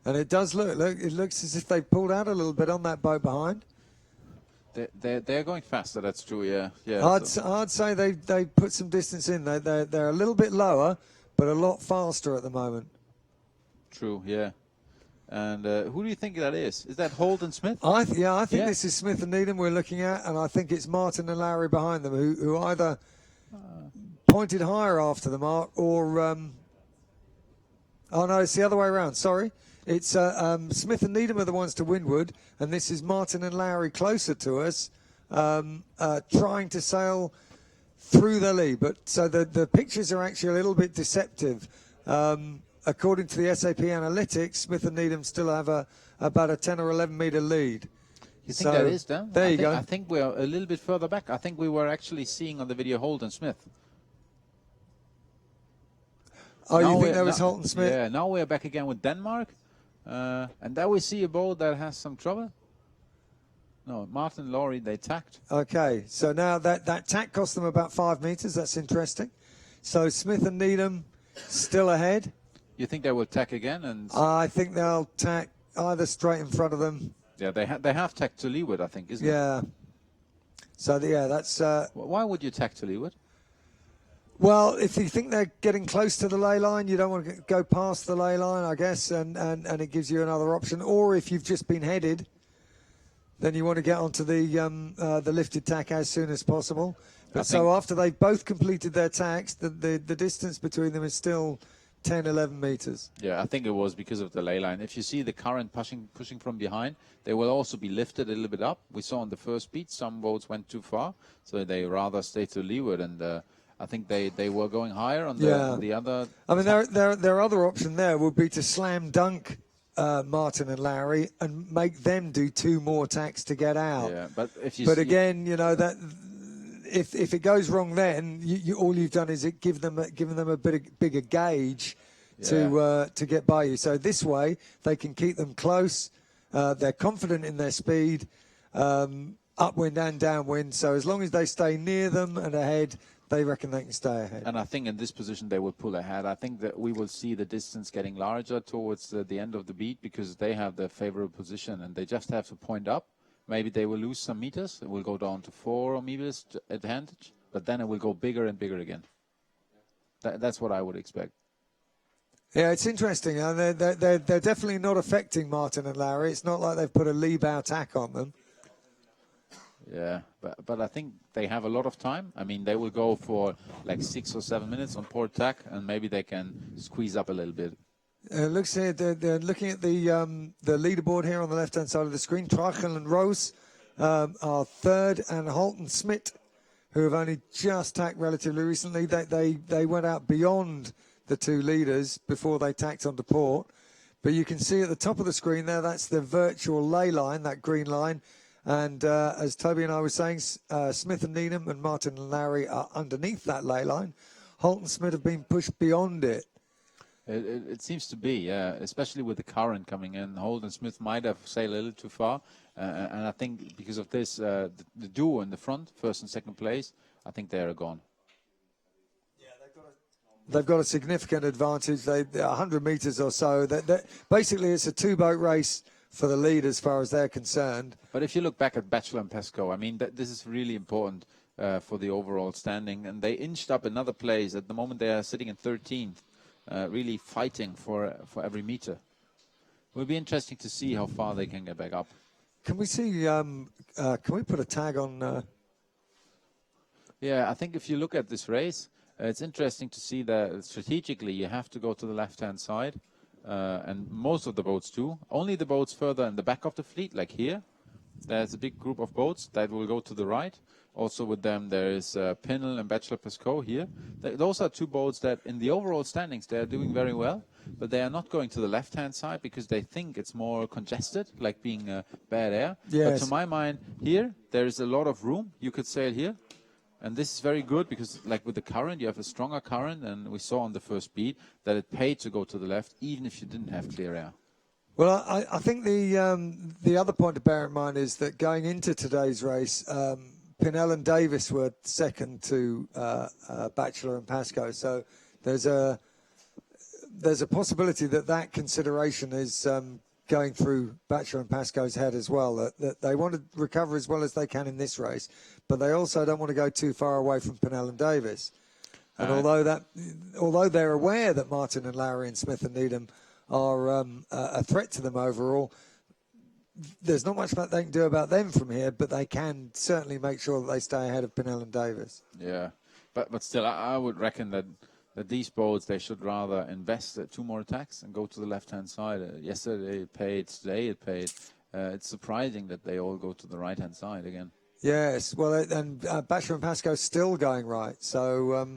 And it does look, it looks as if they've pulled out a little bit on that boat behind. They're going faster, that's true, yeah. I'd say they put some distance in. They're a little bit lower, but a lot faster at the moment. True, yeah. And who do you think that is? Is that Holt and Smith? I think this is Smith and Needham we're looking at, and I think it's Martin and Larry behind them who either pointed higher after the mark or... oh, no, it's the other way around, sorry. It's Smith and Needham are the ones to windward, and this is Martin and Larry closer to us, trying to sail through the lee. But so the pictures are actually a little bit deceptive. According to the SAP analytics, Smith and Needham still have about a 10 or 11 meter lead. You think that is, Dan? There you go. I think we're a little bit further back. I think we were actually seeing on the video Holt and Smith. Oh, you think that was Holt and Smith? Yeah, now we're back again with Denmark. And there we see a boat that has some trouble. No, Martin and Laurie, they tacked. Okay, so now that tack cost them about 5 meters. That's interesting. So Smith and Needham still ahead. You think they will tack again? And I think they'll tack either straight in front of them. yeah, they have tacked to leeward, I think, isn't it? Yeah. So that's. Why would you tack to leeward? Well, if you think they're getting close to the ley line, you don't want to go past the ley line, I guess, and it gives you another option. Or if you've just been headed, then you want to get onto the lifted tack as soon as possible. But so after they've both completed their tacks, the distance between them is still 10, 11 meters. Yeah, I think it was because of the ley line. If you see the current pushing from behind, they will also be lifted a little bit up. We saw on the first beat some boats went too far, so they rather stayed to leeward, and I think they were going higher on the other. I mean, their other option there would be to slam dunk Martin and Larry and make them do 2 more tacks to get out. Yeah, but again, you know that if it goes wrong, then all you've done is given them a bigger gauge to get by you. So this way they can keep them close. They're confident in their speed, upwind and downwind. So as long as they stay near them and ahead, they reckon they can stay ahead. And I think in this position they will pull ahead. I think that we will see the distance getting larger towards the end of the beat because they have the favorable position and they just have to point up. Maybe they will lose some meters. It will go down to 4 meters advantage, but then it will go bigger and bigger again. That's what I would expect. Yeah, it's interesting. They're definitely not affecting Martin and Larry. It's not like they've put a lee bow tack on them. Yeah, but I think they have a lot of time. I mean, they will go for like 6 or 7 minutes on port tack, and maybe they can squeeze up a little bit. Looks here, they're looking at the leaderboard here on the left-hand side of the screen. Trachel and Rose are third, and Holt and Smith, who have only just tacked relatively recently, they went out beyond the 2 leaders before they tacked onto port. But you can see at the top of the screen there, that's the virtual ley line, that green line. And as Toby and I were saying, Smith and Needham and Martin and Larry are underneath that ley line. Holt and Smith have been pushed beyond it. It seems to be, especially with the current coming in. Holt and Smith might have sailed a little too far. And I think because of this, the duo in the front, first and second place, I think they are gone. Yeah, they've got a significant advantage. They're 100 meters or so. Basically, it's a 2-boat race for the lead as far as they're concerned. But if you look back at Batchelor and Pesco, I mean, this is really important for the overall standing. And they inched up another place. At the moment, they are sitting in 13th. Really fighting for every meter. It will be interesting to see how far they can get back up. Can we see? Can we put a tag on? Yeah, I think if you look at this race, it's interesting to see that strategically you have to go to the left-hand side, and most of the boats do. Only the boats further in the back of the fleet, like here, there's a big group of boats that will go to the right. Also with them, there is Pinnell and Batchelor Pesco here. Those are 2 boats that in the overall standings, they are doing very well, but they are not going to the left-hand side because they think it's more congested, like being bad air. Yes. But to my mind, here, there is a lot of room. You could sail here. And this is very good because, like with the current, you have a stronger current. And we saw on the first beat that it paid to go to the left, even if you didn't have clear air. Well, I think the other point to bear in mind is that going into today's race, Pinnell and Davis were second to Batchelor and Pascoe. So there's a possibility that consideration is going through Batchelor and Pascoe's head as well, that they want to recover as well as they can in this race, but they also don't want to go too far away from Pinnell and Davis. And although they're aware that Martin and Larry and Smith and Needham are a threat to them overall, there's not much they can do about them from here, but they can certainly make sure that they stay ahead of Pinnell and Davis. Yeah, but still, I would reckon that these boats, they should rather invest 2 more attacks and go to the left-hand side. Yesterday it paid, today it paid. It's surprising that they all go to the right-hand side again. Yes, well, and Batchelor and Pascoe still going right, so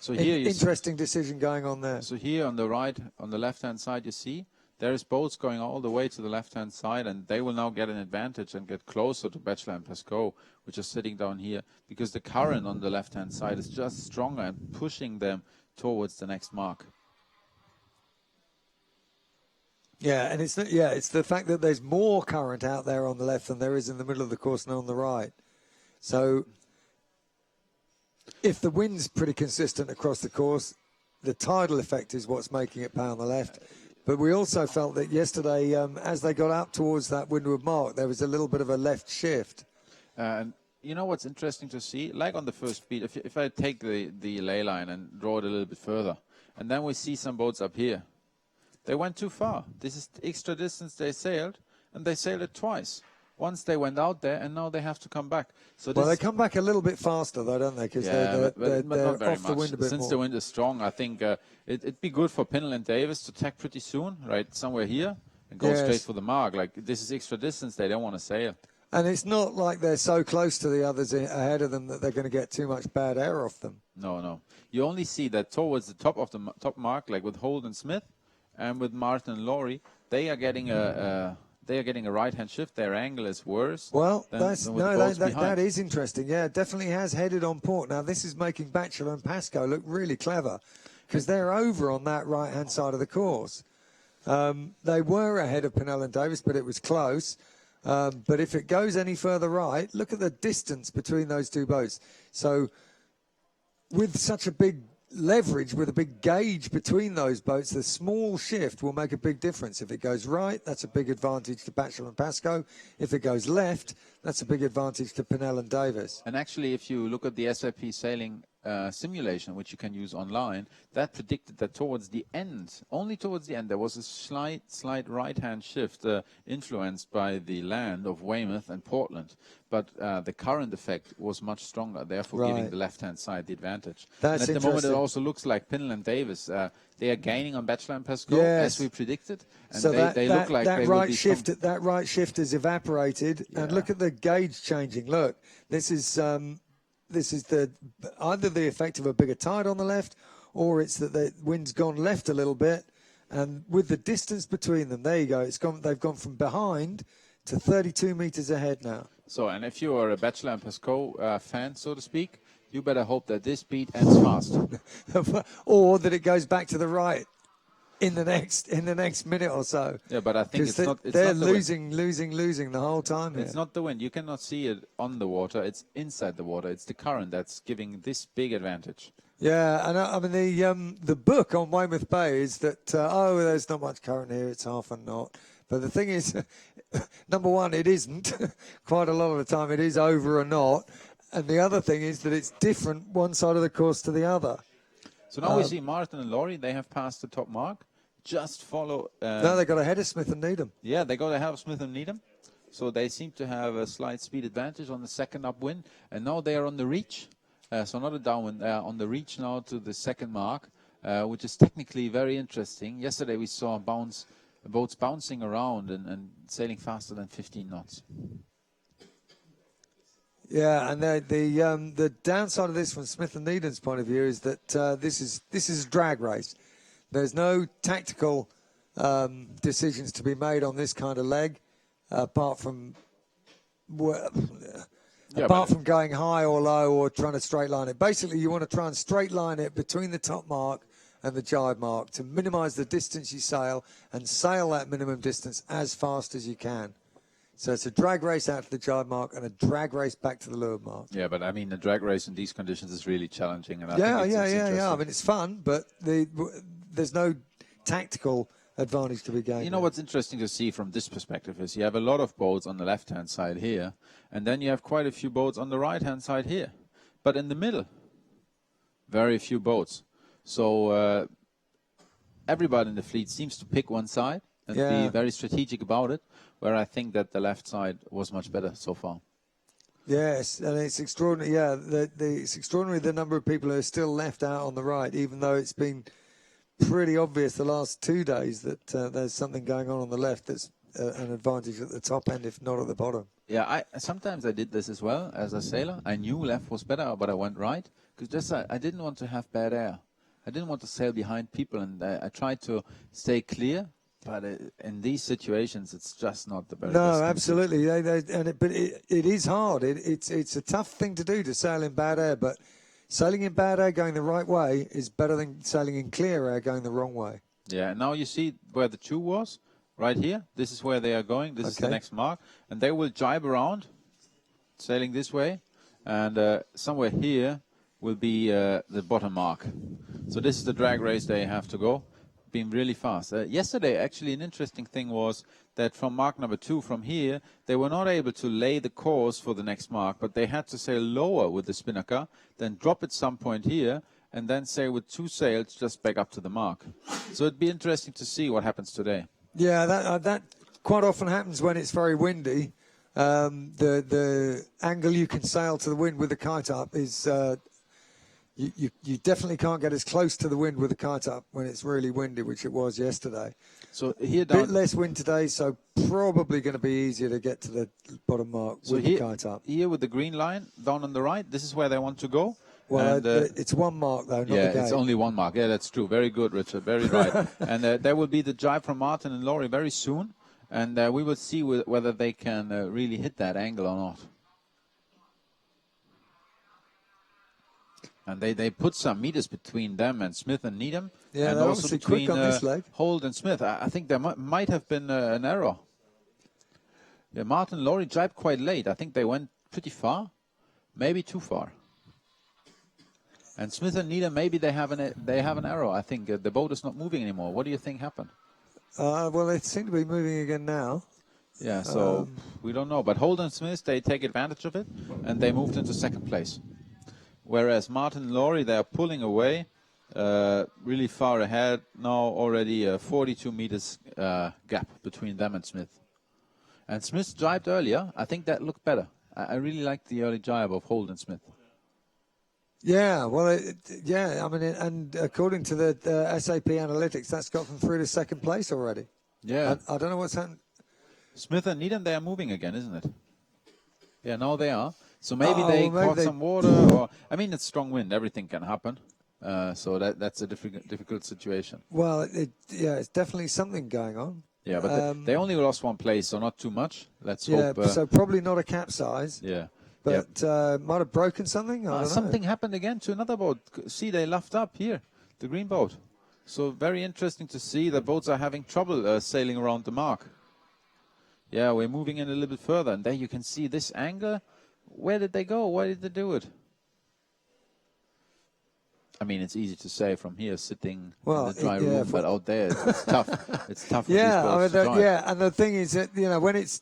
here interesting decision going on there. So here on the right, on the left-hand side, you see there's boats going all the way to the left-hand side, and they will now get an advantage and get closer to Batchelor and Pesco, which are sitting down here, because the current on the left-hand side is just stronger and pushing them towards the next mark. Yeah, and it's the fact that there's more current out there on the left than there is in the middle of the course and on the right. So if the wind's pretty consistent across the course, the tidal effect is what's making it pay on the left. But we also felt that yesterday, as they got up towards that windward mark, there was a little bit of a left shift. And you know what's interesting to see? Like on the first beat, if I take the ley line and draw it a little bit further, and then we see some boats up here. They went too far. This is the extra distance they sailed, and they sailed it twice. Once they went out there, and now they have to come back. So Well, they come back a little bit faster, though, don't they? Because they're not very off the wind a bit Since more. the wind is strong, I think it'd be good for Pinnell and Davis to tack pretty soon, right, somewhere here, and go straight for the mark. Like, this is extra distance. They don't want to sail. And it's not like they're so close to the others ahead of them that they're going to get too much bad air off them. No. You only see that towards the top of the top mark, like with Holt and Smith, and with Martin and Laurie, they are getting a right-hand shift. Their angle is worse. Well, than that is interesting. Yeah, definitely has headed on port. Now, this is making Batchelor and Pascoe look really clever because they're over on that right-hand side of the course. They were ahead of Pinnell and Davis, but it was close. But if it goes any further right, look at the distance between those two boats. So with such a big leverage, with a big gauge between those boats, the small shift will make a big difference. If it goes right, that's a big advantage to Batchelor and Pascoe. If it goes left, that's a big advantage to Pinnell and Davis. And actually, if you look at the SAP sailing simulation, which you can use online, that predicted that towards the end, only towards the end, there was a slight right-hand shift influenced by the land of Weymouth and Portland. But the current effect was much stronger, therefore giving the left-hand side the advantage. That's and at the moment, it also looks like Pinnell and Davis, they are gaining on Batchelor and Pascoe, as we predicted. And so they look like that they right will be shift, that right shift has evaporated. Yeah. And look at the gauge changing. Look, this is either the effect of a bigger tide on the left, or it's that the wind's gone left a little bit, and with the distance between them, there you go. They've gone from behind to 32 meters ahead now. So, and if you are a Batchelor and Pascoe fan, so to speak, you better hope that this beat ends fast, or that it goes back to the right in the next minute or so. Yeah, but I think they're losing the whole time here. It's not the wind. You cannot see it on the water. It's inside the water. It's the current that's giving this big advantage. Yeah, and I mean the book on Weymouth Bay is that there's not much current here. It's half a knot. But the thing is, number one, it isn't. Quite a lot of the time, it is over a knot. And the other thing is that it's different one side of the course to the other. So now we see Martin and Laurie. They have passed the top mark. Just follow. No, they got ahead of Smith and Needham. Yeah, they got ahead of Smith and Needham. So they seem to have a slight speed advantage on the second upwind. And now they are on the reach. So not a downwind. They are on the reach now to the second mark, which is technically very interesting. Yesterday we saw boats bouncing around and sailing faster than 15 knots. Yeah, and the downside of this from Smith and Needham's point of view is that this is a drag race. There's no tactical decisions to be made on this kind of leg, apart from going high or low or trying to straight line it. Basically, you want to try and straight line it between the top mark and the jibe mark to minimise the distance you sail and sail that minimum distance as fast as you can. So it's a drag race out to the jibe mark and a drag race back to the leeward mark. Yeah, but I mean, the drag race in these conditions is really challenging. And I think it's interesting. I mean, it's fun, but there's no tactical advantage to be gained. You know what's interesting to see from this perspective is you have a lot of boats on the left-hand side here, and then you have quite a few boats on the right-hand side here. But in the middle, very few boats. So everybody in the fleet seems to pick one side and be very strategic about it, where I think that the left side was much better so far. Yes, and it's extraordinary. Yeah, it's extraordinary the number of people who are still left out on the right, even though it's been pretty obvious the last 2 days that there's something going on the left that's an advantage at the top end, if not at the bottom. Yeah, sometimes I did this as well as a sailor. I knew left was better, but I went right because I didn't want to have bad air. I didn't want to sail behind people, and I tried to stay clear. But in these situations, it's just not the best. No, absolutely. But it is hard. It's a tough thing to do to sail in bad air. But sailing in bad air going the right way is better than sailing in clear air going the wrong way. Yeah. Now you see where the two was, right here. This is where they are going. This is the next mark. And they will jibe around, sailing this way. And somewhere here will be the bottom mark. So this is the drag race they have to go. Been really fast. Yesterday, actually, an interesting thing was that from mark number 2, from here, they were not able to lay the course for the next mark, but they had to sail lower with the spinnaker, then drop at some point here, and then sail with 2 sails just back up to the mark. So it'd be interesting to see what happens today. Yeah, that quite often happens when it's very windy. The angle you can sail to the wind with the kite up is you definitely can't get as close to the wind with the kite up when it's really windy, which it was yesterday. So here down, a bit less wind today, so probably going to be easier to get to the bottom mark with the kite up. Here with the green line down on the right, this is where they want to go. Well, and, it's 1 mark though, not the gate. It's only 1 mark. Yeah, that's true. Very good, Richard. Very right. And there will be the jibe from Martin and Laurie very soon, and we will see whether they can really hit that angle or not. And they put some meters between them and Smith and Needham. Yeah, and they're also obviously between quick on this leg. Holt and Smith. I think there might have been an error. Yeah, Martin and Laurie jibed quite late. I think they went pretty far, maybe too far. And Smith and Needham, maybe they have an error. I think the boat is not moving anymore. What do you think happened? Well, they seem to be moving again now. Yeah, so we don't know. But Holt and Smith, they take advantage of it, and they moved into 2nd place. Whereas Martin and Laurie, they are pulling away really far ahead now, already 42 meters gap between them and Smith. And Smith jibed earlier. I think that looked better. I really liked the early jibe of Holt and Smith. Yeah, well, I mean, and according to the SAP analytics, that's got them through to 2nd place already. Yeah. I don't know what's happened. Smith and Needham, they are moving again, isn't it? Yeah, now they are. So maybe they caught some water, or I mean, it's strong wind. Everything can happen. So that's a difficult situation. Well, it's definitely something going on. Yeah, but they only lost 1 place, so not too much. Let's hope. Yeah, so probably not a capsize. Yeah. But might have broken something. I don't know. Something happened again to another boat. See, they luffed up here, the green boat. So very interesting to see the boats are having trouble sailing around the mark. Yeah, we're moving in a little bit further, and there you can see this angle. Where did they go? Why did they do it? I mean, it's easy to say from here, sitting in the dry room, but out there, it's tough. It's tough for these boats to drive. Yeah, and the thing is that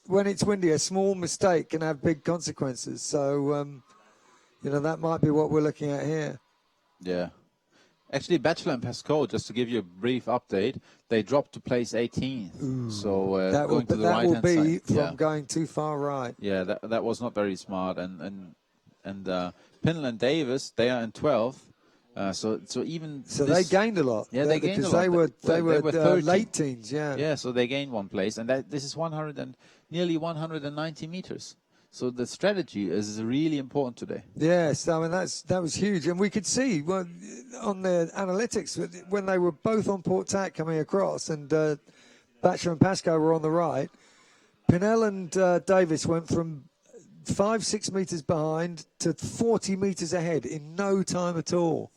when it's windy, a small mistake can have big consequences. So, that might be what we're looking at here. Yeah. Actually, Batchelor and Pascoe, just to give you a brief update, they dropped to place 18th. Ooh, so that going to the right-hand side. That will be from going too far right. Yeah, that was not very smart. And Pinnell and Davis, they are in 12th. So they gained a lot. Yeah, they gained a lot. They were late late teens. Yeah. Yeah, so they gained 1 place, and this is nearly 190 meters. So the strategy is really important today. Yes, I mean that was huge, and we could see on the analytics when they were both on port tack coming across, and Batchelor and Pascoe were on the right. Pinnell and Davis went from 5-6 meters behind to 40 meters ahead in no time at all.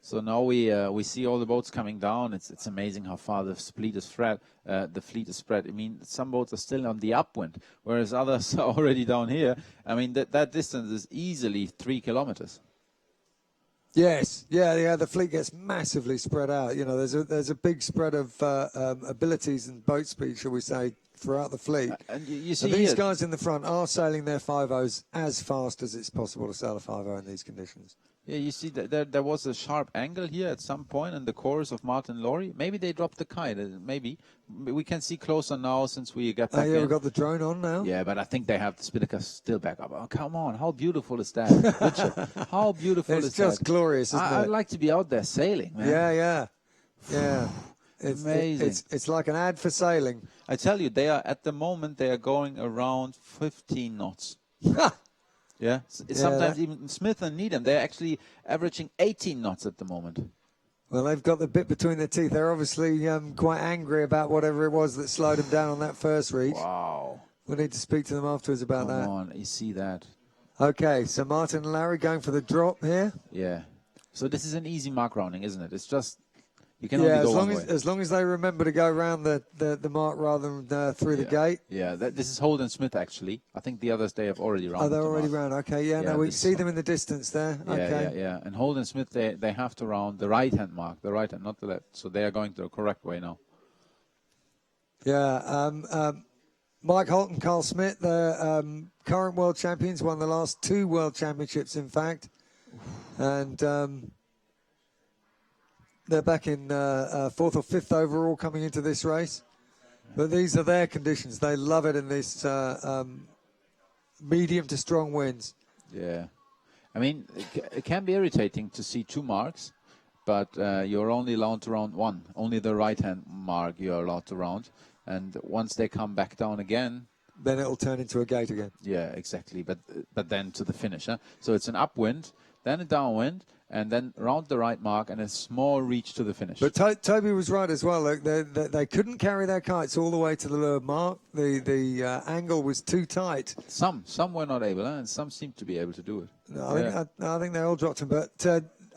So now we see all the boats coming down. It's amazing how far the fleet is spread. I mean, some boats are still on the upwind, whereas others are already down here. I mean, that distance is easily 3 kilometers. Yes, yeah. The fleet gets massively spread out. There's a big spread of abilities and boat speed, shall we say, throughout the fleet. And you see these guys in the front are sailing their 5.0s as fast as it's possible to sail a 5.0 in these conditions. Yeah, you see that there was a sharp angle here at some point in the chorus of Martin and Laurie. Maybe they dropped the kite. Maybe we can see closer now since we got back in. We've got the drone on now. Yeah, but I think they have the spinnaker still back up. Oh, come on. How beautiful is that, Richard? How beautiful is that? It's just glorious, isn't it? I'd like to be out there sailing, man. Yeah. It's amazing. It's like an ad for sailing. I tell you, at the moment, they are going around 15 knots. Yeah, sometimes even Smith and Needham, they're actually averaging 18 knots at the moment. Well, they've got the bit between their teeth. They're obviously quite angry about whatever it was that slowed them down on that first reach. Wow. We'll need to speak to them afterwards about that. Come on, you see that. Okay, so Martin and Larry going for the drop here. Yeah. So this is an easy mark rounding, isn't it? It's just You can only go one way. As long as they remember to go around the mark rather than through the gate. Yeah, this is Holden Smith, actually. I think the others, they have already rounded. Oh, they're the already mark. round. Okay, no, we see them in the distance there. Okay. Yeah. And Holden Smith, they have to round the right-hand mark, the right hand, not the left. So they are going the correct way now. Yeah, Mike Holt and Carl Smith, the current world champions, won the last 2 world championships, in fact. And they're back in 4th or 5th overall coming into this race. But these are their conditions. They love it in this medium to strong winds. Yeah. I mean, it can be irritating to see 2 marks, but you're only allowed to round 1. Only the right-hand mark you're allowed to round. And once they come back down again... Then it'll turn into a gate again. Yeah, exactly. But then to the finish. Huh? So it's an upwind, then a downwind, and then round the right mark and a small reach to the finish. But Toby was right as well. Look, they couldn't carry their kites all the way to the leeward mark. The angle was too tight. Some were not able, and some seemed to be able to do it. No, I think they all dropped them. But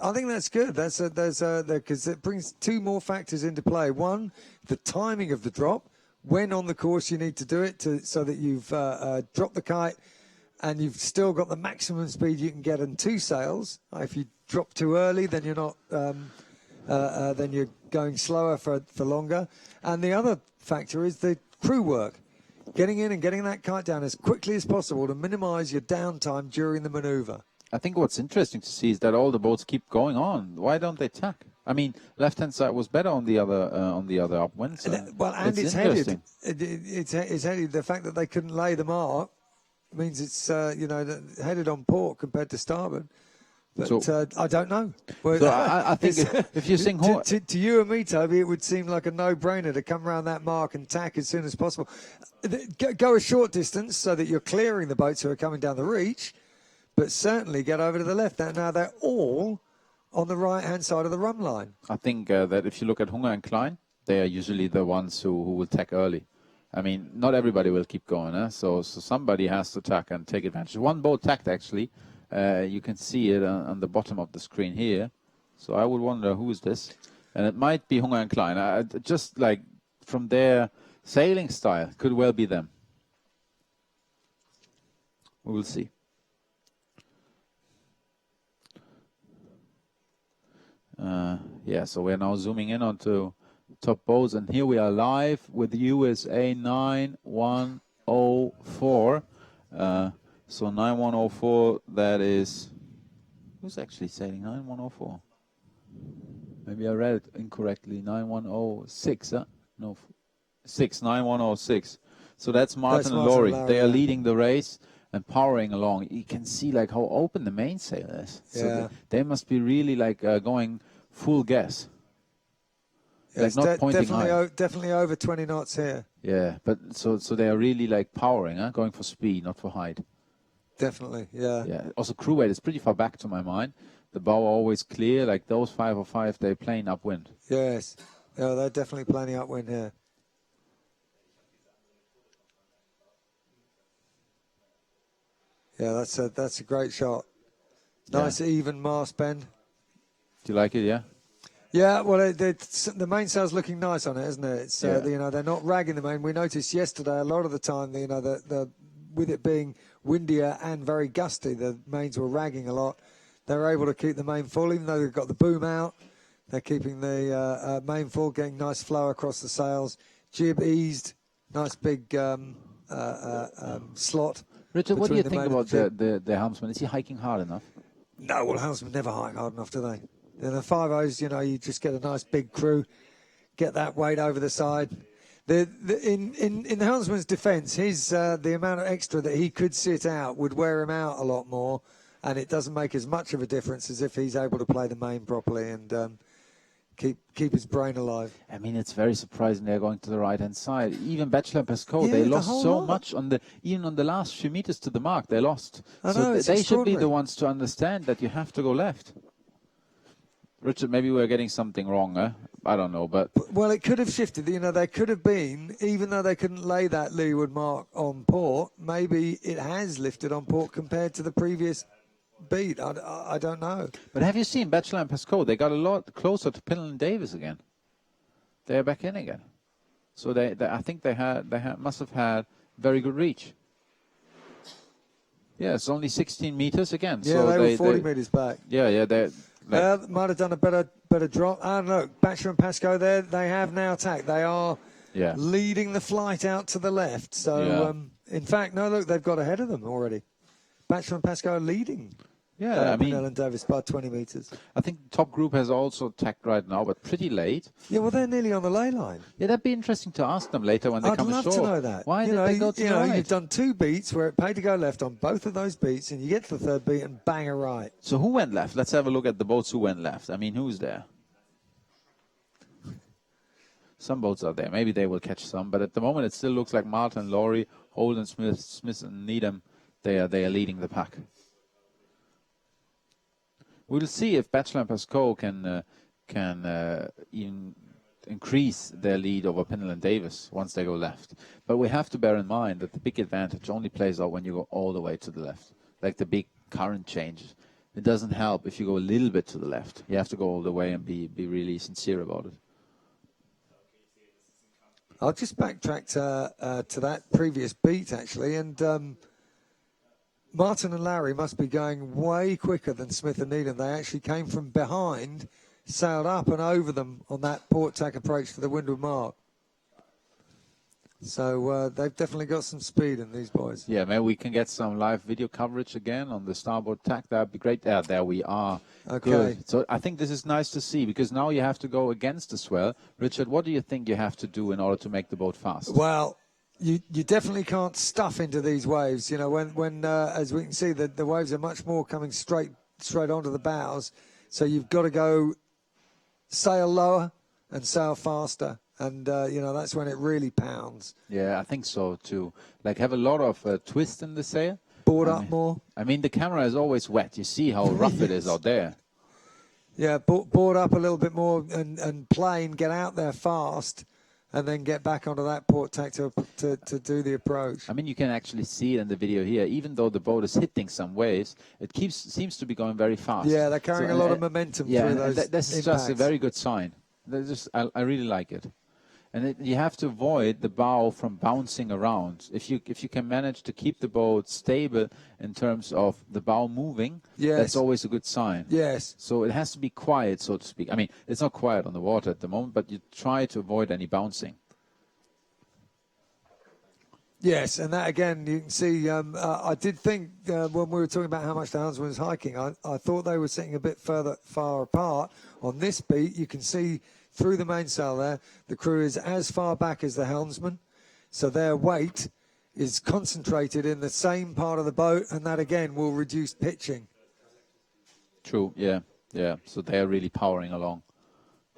I think that's good. Because it brings 2 more factors into play. One, the timing of the drop. When on the course you need to do it so that you've dropped the kite and you've still got the maximum speed you can get in 2 sails. If you drop too early, then you're not. Then you're going slower for longer. And the other factor is the crew work, getting in and getting that kite down as quickly as possible to minimise your downtime during the manoeuvre. I think what's interesting to see is that all the boats keep going on. Why don't they tack? I mean, left-hand side was better on the other upwind. So it's headed. It's headed. The fact that they couldn't lay the mark means it's headed on port compared to starboard. But I don't know. Well, so I think if you sing to you and me, Toby, it would seem like a no-brainer to come around that mark and tack as soon as possible. Go a short distance so that you're clearing the boats who are coming down the reach, but certainly get over to the left. Now they're all on the right-hand side of the rum line. I think that if you look at Hunger and Klein, they are usually the ones who will tack early. I mean, not everybody will keep going, so somebody has to tack and take advantage. One boat tacked, actually. You can see it on the bottom of the screen here. So I would wonder, who is this? And it might be Hunger and Klein. Just like from their sailing style, could well be them. We will see. So we're now zooming in onto top bows, and here we are live with USA 9104. So 9104, that is, who's actually sailing 9104? Maybe I read it incorrectly. 9106, no, 9106. So that's Martin and Laurie. They are leading the race and powering along. You can see like how open the mainsail is. So they must be really like going full gas. Like not pointing high. Definitely over 20 knots here. Yeah, but so they are really like powering, going for speed, not for height. Definitely, yeah. Yeah. Also, crew weight is pretty far back to my mind. The bow are always clear. Like those 505, they're playing upwind. Yes. Yeah, they're definitely playing upwind here. Yeah, that's a great shot. Nice even mast bend. Do you like it? Yeah. Yeah, well, the mainsail's looking nice on it, isn't it? It's they're not ragging the main. We noticed yesterday a lot of the time, with it being windier and very gusty, the mains were ragging a lot. They're able to keep the main full, even though they've got the boom out. They're keeping the main full, getting nice flow across the sails. Jib eased, nice big slot. Richard, what do you think about the helmsman? Is he hiking hard enough? No, well, helmsmen never hike hard enough, do they? In the 5Os, you just get a nice big crew, get that weight over the side. In the helmsman's defence, the amount of extra that he could sit out would wear him out a lot more, and it doesn't make as much of a difference as if he's able to play the main properly and keep his brain alive. I mean, it's very surprising they're going to the right-hand side. Even Bachelor and Pesco, they lost so much even on the last few meters to the mark. They lost. They should be the ones to understand that you have to go left. Richard, maybe we're getting something wrong, I don't know, but... Well, it could have shifted. They could have been, even though they couldn't lay that leeward mark on port, maybe it has lifted on port compared to the previous beat. I don't know. But have you seen Bachelor and Pesco? They got a lot closer to Pinel and Davis again. they're back in again. So I think they must have had very good reach. Yeah, it's only 16 meters again. Yeah, so they were 40 meters back. Yeah, they might have done a better drop. I don't know. Batchelor and Pascoe there, they have now attacked. They are leading the flight out to the left. So, in fact, no, look, they've got ahead of them already. Batchelor and Pascoe are leading. Yeah, I mean, Pinnell and Davis by 20 meters. I think the top group has also attacked right now, but pretty late. Yeah, well, they're nearly on the ley line. Yeah, that'd be interesting to ask them later when they come ashore. I'd love to know that. Why did they go to the right? You've done 2 beats where it paid to go left on both of those beats, and you get to the 3rd beat and bang a right. So who went left? Let's have a look at the boats who went left. I mean, who's there? Some boats are there. Maybe they will catch some, but at the moment it still looks like Martin, Laurie, Holden, Smith, and Needham. They are leading the pack. We'll see if Batchelor and Pascoe can even increase their lead over Pinnell and Davis once they go left. But we have to bear in mind that the big advantage only plays out when you go all the way to the left, like the big current changes. It doesn't help if you go a little bit to the left. You have to go all the way and be really sincere about it. I'll just backtrack to that previous beat, actually, and Martin and Larry must be going way quicker than Smith and Needham. They actually came from behind, sailed up and over them on that port tack approach to the windward mark. So they've definitely got some speed in these boys. Yeah, maybe we can get some live video coverage again on the starboard tack. That'd be great. There we are. Okay. Good. So I think this is nice to see because now you have to go against the swell. Richard, what do you think you have to do in order to make the boat fast? Well, you definitely can't stuff into these waves. You know, when as we can see, the waves are much more coming straight onto the bows. So you've got to go sail lower and sail faster. And, that's when it really pounds. Yeah, I think so, too. Like, have a lot of twist in the sail. Board up more. I mean, the camera is always wet. You see how rough it is out there. Yeah, board up a little bit more and plane, get out there fast, and then get back onto that port tack to do the approach. I mean, you can actually see it in the video here. Even though the boat is hitting some waves, it seems to be going very fast. Yeah, they're carrying a lot of momentum through those this is just a very good sign. I really like it. And you have to avoid the bow from bouncing around. If you can manage to keep the boat stable in terms of the bow moving, that's always a good sign. Yes. So it has to be quiet, so to speak. I mean, it's not quiet on the water at the moment, but you try to avoid any bouncing. Yes, and that again, you can see, I did think when we were talking about how much the helmsman was hiking, I thought they were sitting a bit far apart. On this beat, you can see through the mainsail there, the crew is as far back as the helmsman. So their weight is concentrated in the same part of the boat, and that again will reduce pitching. True, yeah. So they're really powering along.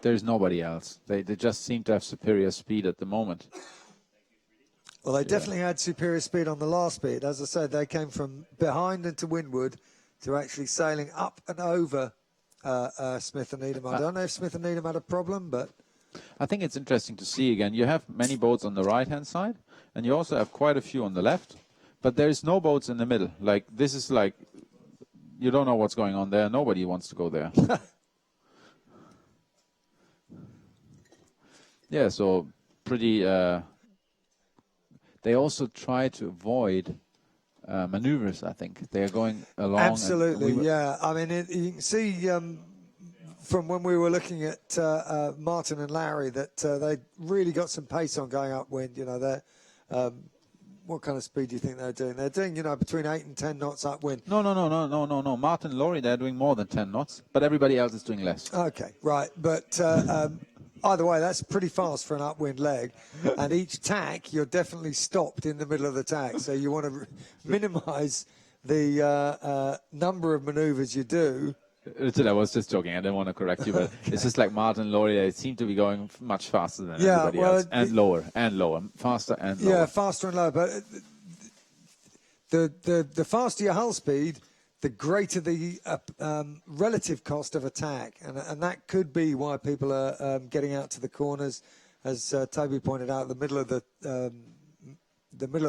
There's nobody else. They just seem to have superior speed at the moment. Well, they definitely had superior speed on the last beat. As I said, they came from behind and to windward to actually sailing up and over Smith and Needham. I don't know if Smith and Needham had a problem, but I think it's interesting to see again. You have many boats on the right-hand side, and you also have quite a few on the left, but there's no boats in the middle. Like, this is like, you don't know what's going on there. Nobody wants to go there. Yeah, so pretty... they also try to avoid maneuvers, I think. They are going along. Absolutely, yeah. I mean, you can see from when we were looking at Martin and Larry that they really got some pace on going upwind. You know, they're, what kind of speed do you think they're doing? They're doing, between 8 and 10 knots upwind. No. Martin and Laurie, they're doing more than 10 knots, but everybody else is doing less. Okay, right. But either way, that's pretty fast for an upwind leg. And each tack, you're definitely stopped in the middle of the tack. So you want to minimize the number of maneuvers you do. Richard, I was just joking. I didn't want to correct you, but it's just like Martin and Laurie, they seem to be going much faster than everybody else. And lower, faster and lower. Yeah, faster and lower. But the faster your hull speed, the greater the relative cost of attack. And that could be why people are getting out to the corners. As Toby pointed out, the middle of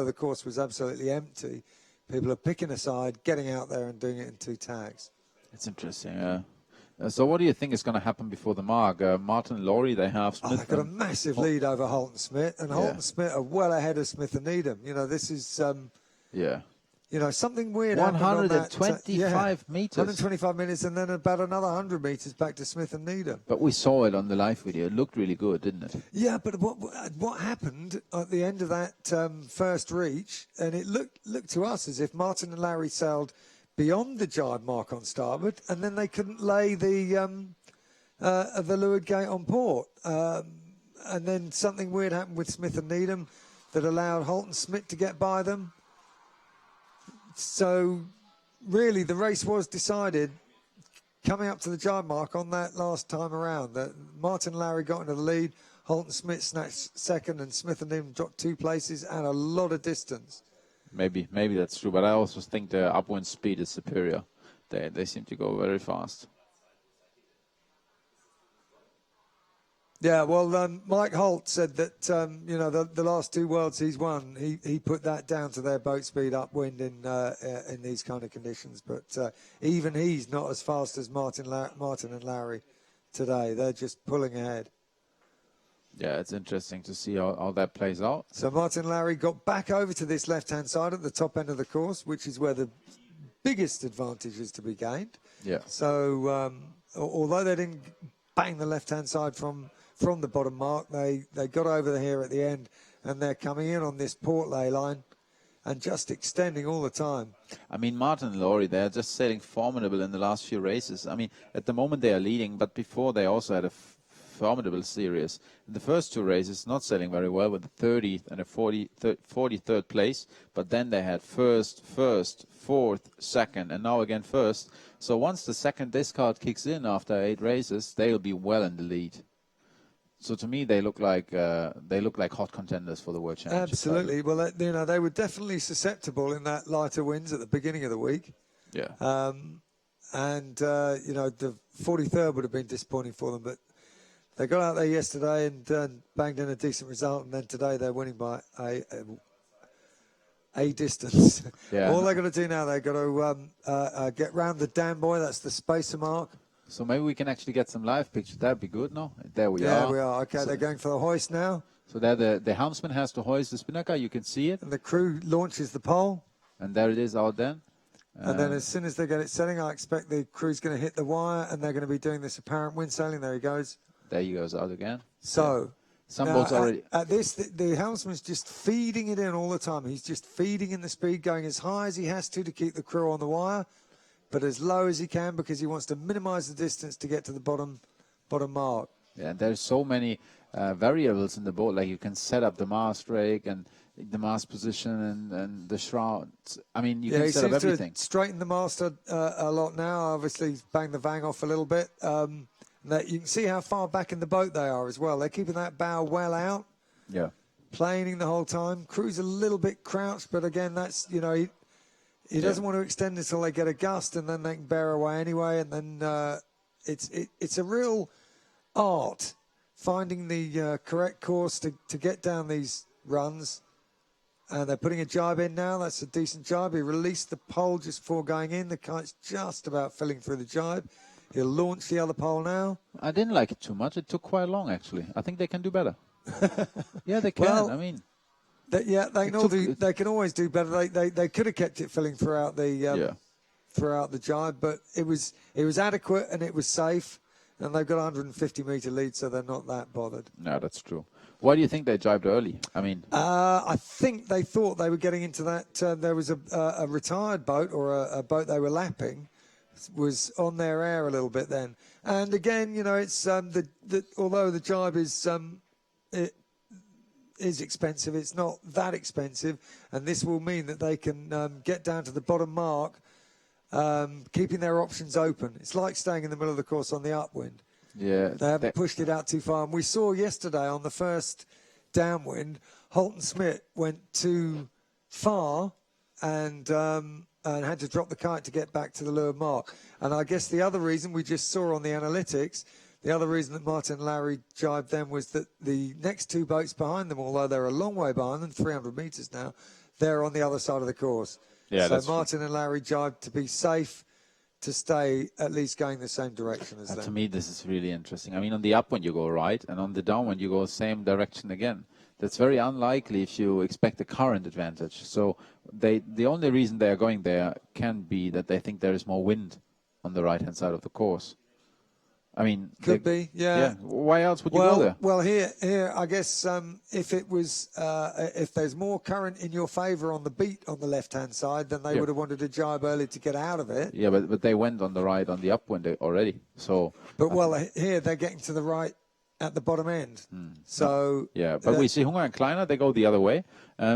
the course was absolutely empty. People are picking a side, getting out there and doing it in 2 tags. It's interesting, yeah. So what do you think is going to happen before the mark? Martin and Laurie, they have Smith. They've got a massive lead over Holt and Smith, and Holt and Smith are well ahead of Smith and Needham. You know, this is you know, something weird happened on that. 125 meters. 125 minutes, and then about another 100 meters back to Smith and Needham. But we saw it on the live video. It looked really good, didn't it? Yeah, but what happened at the end of that first reach, and it looked to us as if Martin and Larry sailed beyond the jibe mark on starboard, and then they couldn't lay the leeward gate on port. And then something weird happened with Smith and Needham that allowed Holt and Smith to get by them. So, really, the race was decided coming up to the jibe mark on that last time around. That Martin and Larry got into the lead, Holt and Smith snatched second, and Smith and Needham dropped 2 places and a lot of distance. Maybe that's true, but I also think the upwind speed is superior. They seem to go very fast. Yeah, well, Mike Holt said that, you know, the last 2 worlds he's won, he put that down to their boat speed upwind in these kind of conditions. But even he's not as fast as Martin and Larry today. They're just pulling ahead. Yeah, it's interesting to see how that plays out. So Martin and Larry got back over to this left-hand side at the top end of the course, which is where the biggest advantage is to be gained. Yeah. So although they didn't bang the left-hand side from the bottom mark, they got over here at the end, and they're coming in on this port lay line and just extending all the time. I mean, Martin and Laurie, they're just sailing formidable in the last few races. I mean, at the moment they are leading, but before they also had a formidable series. In the first 2 races, not sailing very well with the 30th and a 43rd place, but then they had first, fourth, second, and now again first. So once the second discard kicks in after 8 races, they'll be well in the lead. So to me, they look like hot contenders for the World Championship. Absolutely. Well, you know, they were definitely susceptible in that lighter winds at the beginning of the week. Yeah. And you know, the 43rd would have been disappointing for them, but they got out there yesterday and banged in a decent result, and then today they're winning by a distance. Yeah. All they've got to do now, they've got to get round the dam buoy. That's the spacer mark. So maybe we can actually get some live pictures. That'd be good, no? There we are. Yeah, we are. Okay, so they're going for the hoist now. So there the helmsman has to hoist the spinnaker. You can see it. And the crew launches the pole. And there it is out then. And then as soon as they get it setting, I expect the crew's going to hit the wire, and they're going to be doing this apparent wind sailing. There he goes. There he goes out again. So, some boats already. At this, the helmsman's just feeding it in all the time. He's just feeding in the speed, going as high as he has to keep the crew on the wire, but as low as he can because he wants to minimize the distance to get to the bottom mark. Yeah, and there's so many variables in the boat. Like you can set up the mast rake and the mast position and the shrouds. I mean, you can set up everything. He seems to straighten the mast a lot now. Obviously, he's banged the vang off a little bit. That you can see how far back in the boat they are as well. They're keeping that bow well out. Yeah. Planing the whole time. Crew's a little bit crouched, but again, that's, you know, he doesn't want to extend until they get a gust, and then they can bear away anyway. And then it's a real art finding the correct course to get down these runs. And they're putting a jibe in now. That's a decent jibe. He released the pole just before going in. The kite's just about filling through the jibe. He'll launch the other pole now. I didn't like it too much. It took quite long, actually. I think they can do better. Yeah, they can. Well, I mean, they can always do better. They could have kept it filling throughout the jibe, but it was adequate and it was safe. And they've got a 150-meter lead, so they're not that bothered. No, that's true. Why do you think they jibed early? I mean, I think they thought they were getting into that. There was a retired boat or a boat they were lapping. Was on their air a little bit then, and again, you know, it's although the jibe is expensive, it's not that expensive, and this will mean that they can get down to the bottom mark, keeping their options open. It's like staying in the middle of the course on the upwind. Yeah, they haven't pushed it out too far. And we saw yesterday on the first downwind, Holt and Smith went too far and had to drop the kite to get back to the leeward mark. And I guess the other reason we just saw on the analytics, the other reason that Martin and Larry jibed them was that the next 2 boats behind them, although they're a long way behind them, 300 metres now, they're on the other side of the course. Yeah, so Martin and Larry jibed to be safe, to stay at least going the same direction as them. To me, this is really interesting. I mean, on the up when you go right, and on the down when you go same direction again. That's very unlikely if you expect a current advantage. So the only reason they are going there can be that they think there is more wind on the right-hand side of the course. I mean, could be, yeah. Why else would you go there? Well, here, I guess if it was, if there's more current in your favour on the beat on the left-hand side, then they would have wanted to jibe early to get out of it. Yeah, but they went on the right on the upwind already. So, but here they're getting to the right at the bottom end. So yeah, but we see Hunger and Kleiner, they go the other way.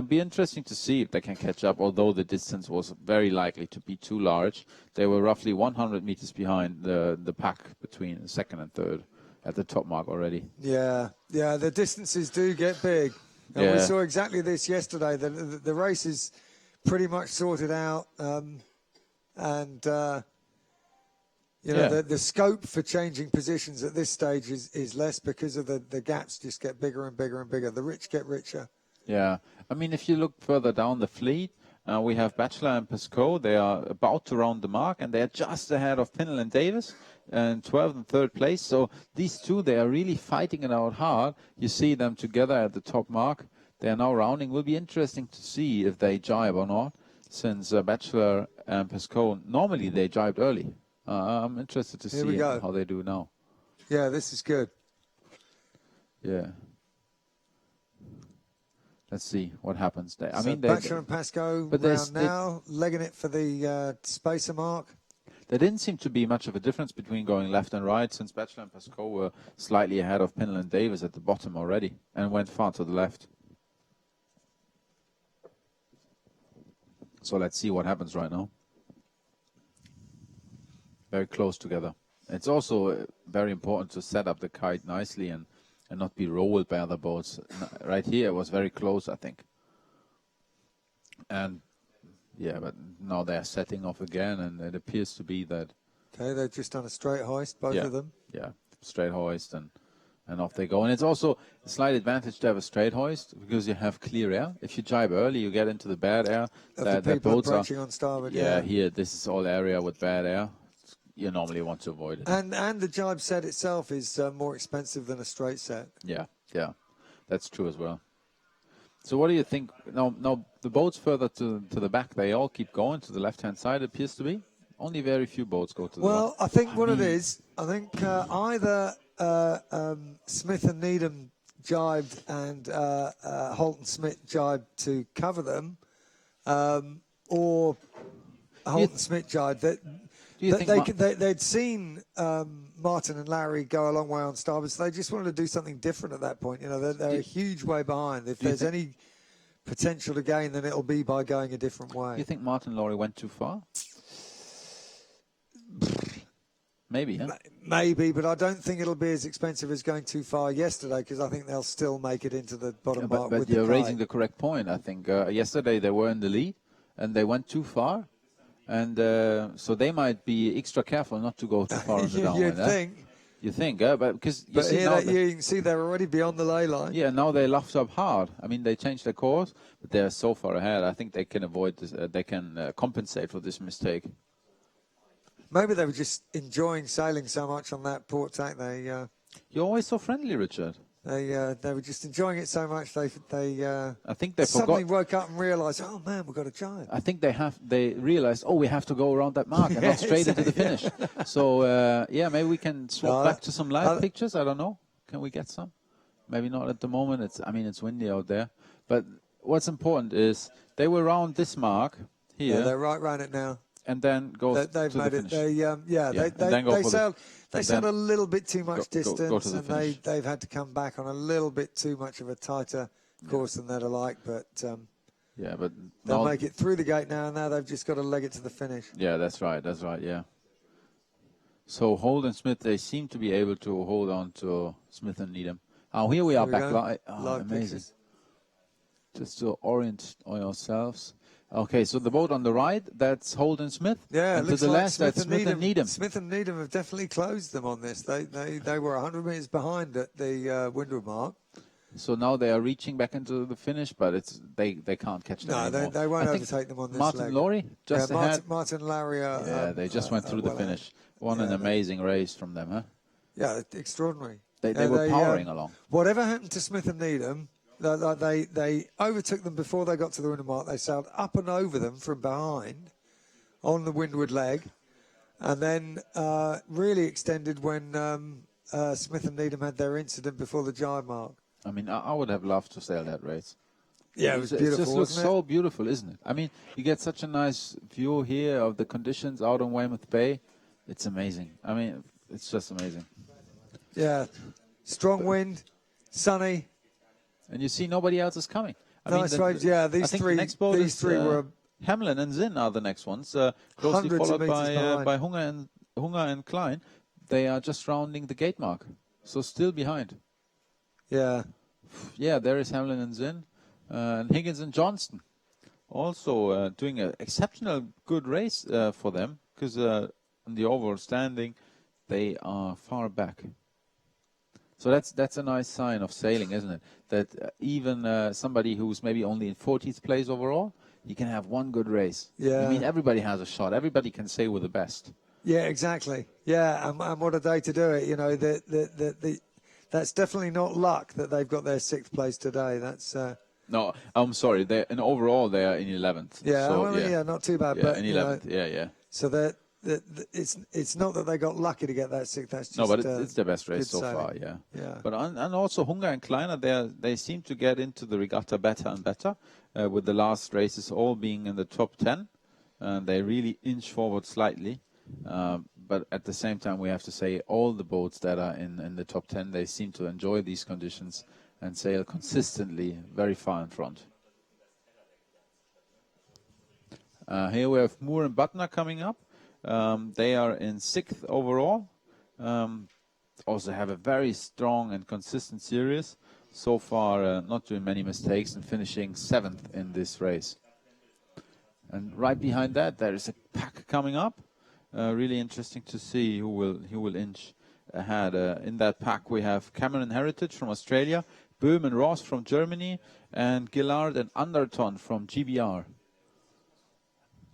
Be interesting to see if they can catch up, although the distance was very likely to be too large. They were roughly 100 meters behind the pack between second and third at the top mark already. Yeah, the distances do get big. And we saw exactly this yesterday. The race is pretty much sorted out, you know, the scope for changing positions at this stage is less because of the gaps just get bigger and bigger and bigger. The rich get richer. Yeah. I mean, if you look further down the fleet, we have Batchelor and Pescoe. They are about to round the mark, and they're just ahead of Pinnell and Davis in 12th and 3rd place. So these two, they are really fighting it out hard. You see them together at the top mark. They are now rounding. Will be interesting to see if they jibe or not, since Batchelor and Pescoe, normally they jibed early. I'm interested to see how they do now. Yeah, this is good. Yeah. Let's see what happens there. I mean, Batchelor and Pescoe round now, legging it for the spacer mark. There didn't seem to be much of a difference between going left and right, since Batchelor and Pescoe were slightly ahead of Pinnell and Davis at the bottom already and went far to the left. So let's see what happens right now. Very close together. It's also very important to set up the kite nicely and not be rolled by other boats. Right here it was very close, I think. And yeah, but now they're setting off again, and it appears to be that. Okay, they've just done a straight hoist, both of them. Yeah, straight hoist, and off they go. And it's also a slight advantage to have a straight hoist because you have clear air. If you jibe early, you get into the bad air. The people approaching on starboard. Yeah, here this is all area with bad air. You normally want to avoid it. And the jibe set itself is more expensive than a straight set. Yeah, that's true as well. So what do you think? Now the boats further to the back, they all keep going to the left-hand side, it appears to be. Only very few boats go to the Well, left. I think it is, I think either Smith and Needham jibed and Holt and Smith jibed to cover them, or Holt and Smith jibed. They'd seen Martin and Larry go a long way on starboard, so they just wanted to do something different at that point. You know, they're a huge way behind. If there's any potential to gain, then it'll be by going a different way. Do you think Martin and Laurie went too far? Maybe, huh? Maybe, but I don't think it'll be as expensive as going too far yesterday, because I think they'll still make it into the bottom mark with the kite. But you're raising the correct point, I think. Yesterday they were in the lead, and they went too far. And so they might be extra careful not to go too far in the downwind. You think, but because you can see they're already beyond the ley line. Yeah, now they luffed up hard. I mean, they changed their course, but they're so far ahead. I think they can avoid this. They can compensate for this mistake. Maybe they were just enjoying sailing so much on that port tack. You're always so friendly, Richard. They were just enjoying it so much I think they suddenly woke up and realised, oh man, we've got a giant. I think they realised, we have to go around that mark and not straight into the finish. So maybe we can swap back to some live pictures. I don't know. Can we get some? Maybe not at the moment. It's windy out there. But what's important is they were around this mark here. Yeah, they're right around it now. And then go to the finish. They sailed a little bit too much distance, and they've had to come back on a little bit too much of a tighter course than they'd like. But but they'll make it through the gate now. Now they've just got to leg it to the finish. Yeah, that's right. Yeah. So Holt and Smith, they seem to be able to hold on to Smith and Needham. Oh, here we are back live. Oh, amazing! Pictures. Just to orient ourselves. Okay, so the boat on the right, that's Holt and Smith. Yeah, and to the left, that's Smith and Needham. Smith and Needham have definitely closed them on this. They were 100 metres behind at the windward mark. So now they are reaching back into the finish, but they can't catch them anymore. They won't overtake them on this Martin leg. Lowry just ahead. Martin Lowry. They just went through the finish. What an amazing race from them, huh? Yeah, extraordinary. They were powering along. Whatever happened to Smith and Needham, they overtook them before they got to the windward mark. They sailed up and over them from behind on the windward leg, and then really extended when Smith and Needham had their incident before the jibe mark. I mean, I would have loved to sail that race. Yeah, it was beautiful. It just looks so beautiful, isn't it? I mean, you get such a nice view here of the conditions out on Weymouth Bay. It's amazing. I mean, it's just amazing. Yeah, strong wind, sunny. And you see nobody else is coming. These three were... Hamlin and Zinn are the next ones, closely followed by Hunger and Klein. They are just rounding the gate mark, so still behind. Yeah. Yeah, there is Hamlin and Zinn. And Higgins and Johnston also doing an exceptional good race for them, because in the overall standing, they are far back. So that's a nice sign of sailing, isn't it? That even somebody who's maybe only in 40th place overall, you can have one good race. Yeah. I mean, everybody has a shot. Everybody can sail with the best. Yeah, exactly. Yeah, and what a day to do it. You know, that's definitely not luck that they've got their 6th place today. That's no, I'm sorry. In overall, they are in 11th. Yeah, so, yeah, not too bad. Yeah, but in 11th. Yeah. So it's not that they got lucky to get that 6th. That's just, no, but it's their best race so sailing. far. Yeah. Yeah. But and also Hunger and Kleiner, they seem to get into the regatta better and better, with the last races all being in the top 10, and they really inch forward slightly. But at the same time, we have to say all the boats that are in the top 10, they seem to enjoy these conditions and sail consistently very far in front. Here we have Moore and Butner coming up. They are in 6th overall. Also have a very strong and consistent series. So far, not doing many mistakes and finishing 7th in this race. And right behind that, there is a pack coming up. Really interesting to see who will inch ahead. In that pack, we have Cameron Heritage from Australia, Böhm and Ross from Germany, and Gillard and Underton from GBR.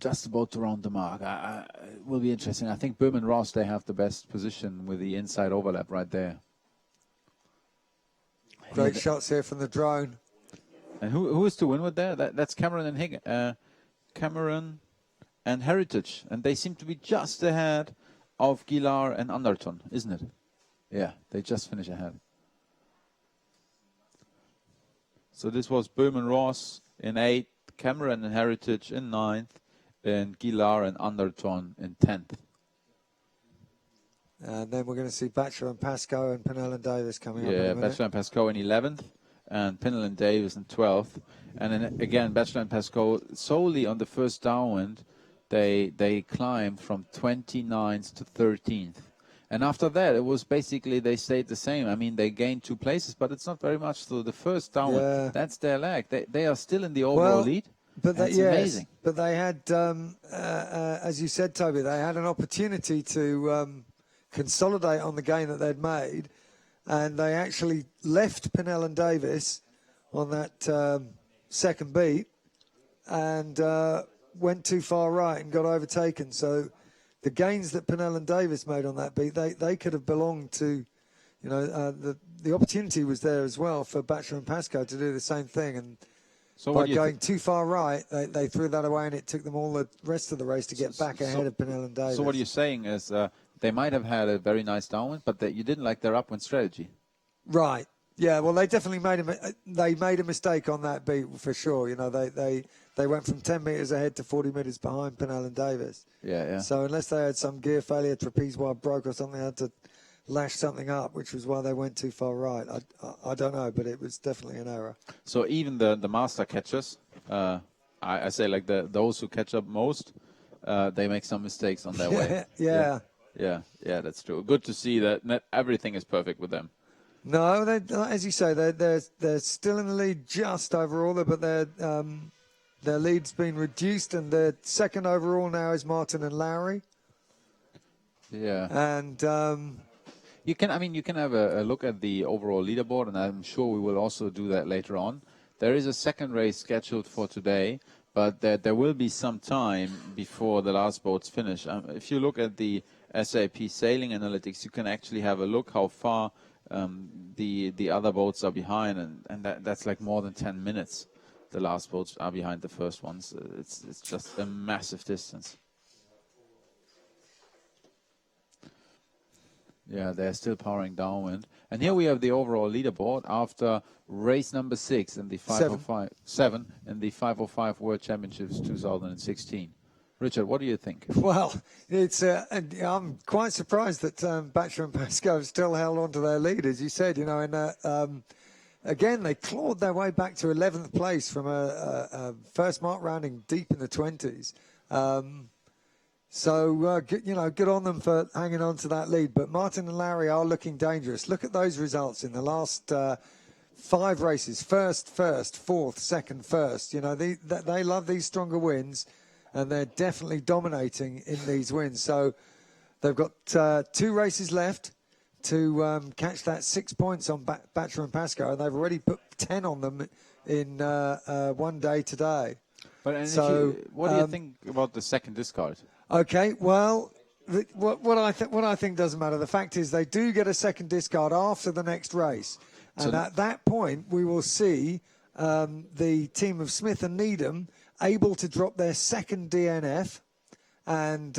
Just about to round the mark. It will be interesting. I think Böhm and Ross, they have the best position with the inside overlap right there. Great shots here from the drone. And who is to windward there? That's Cameron and Cameron and Heritage. And they seem to be just ahead of Gillard and Underton, isn't it? Yeah, they just finished ahead. So this was Böhm and Ross in 8th, Cameron and Heritage in 9th, and Gillard and Underton in 10th. And then we're going to see Batchelor and Pascoe and Pinnell and Davis coming up. Yeah, Batchelor and Pascoe in 11th, and Pinnell and Davis in 12th. And then again, Batchelor and Pascoe solely on the first downwind, they climbed from 29th to 13th. And after that, it was basically they stayed the same. I mean, they gained 2 places, but it's not very much. So the first downwind, that's their leg. They are still in the overall lead. But it's amazing. But they had, as you said, Toby, they had an opportunity to consolidate on the gain that they'd made, and they actually left Pinnell and Davis on that second beat and went too far right and got overtaken. So the gains that Pinnell and Davis made on that beat, they could have belonged to, the opportunity was there as well for Batchelor and Pascoe to do the same thing. And so by going too far right, they threw that away, and it took them all the rest of the race to get back ahead of Pinnell and Davis. So what you're saying is they might have had a very nice downwind, but you didn't like their upwind strategy. Right. Yeah, well, they definitely made a mistake on that beat for sure. They went from 10 metres ahead to 40 metres behind Pinnell and Davis. Yeah. So unless they had some gear failure, trapeze wire broke or something, they had to lash something up, which was why they went too far right. I don't know, but it was definitely an error. So even the master catchers, I say like those who catch up most, they make some mistakes on their way. Yeah, that's true. Good to see that not everything is perfect with them. No, as you say, they're still in the lead just overall, but their lead's been reduced, and their second overall now is Martin and Lowry. Yeah. And You can, I mean, you can have a look at the overall leaderboard, and I'm sure we will also do that later on. There is a second race scheduled for today, but there will be some time before the last boats finish. If you look at the SAP Sailing Analytics, you can actually have a look how far the other boats are behind, and that's like more than 10 minutes. The last boats are behind the first ones. It's just a massive distance. Yeah, they're still powering downwind. And here we have the overall leaderboard after race number 6 in the 7 in the 505 World Championships 2016. Richard, what do you think? Well, it's I'm quite surprised that Batcher and Pascoe have still held on to their lead, as you said. You know, and again, they clawed their way back to 11th place from a first mark rounding deep in the 20s. So, good on them for hanging on to that lead. But Martin and Larry are looking dangerous. Look at those results in the last 5 races. First, fourth, second, first. You know, they love these stronger wins, and they're definitely dominating in these wins. So they've got 2 races left to catch that 6 points on Batcher and Pascoe, and they've already put 10 on them in one day today. But so, what do you think about the second discard? Okay, well, what I think doesn't matter. The fact is they do get a second discard after the next race. And so at that point, we will see the team of Smith and Needham able to drop their second DNF, and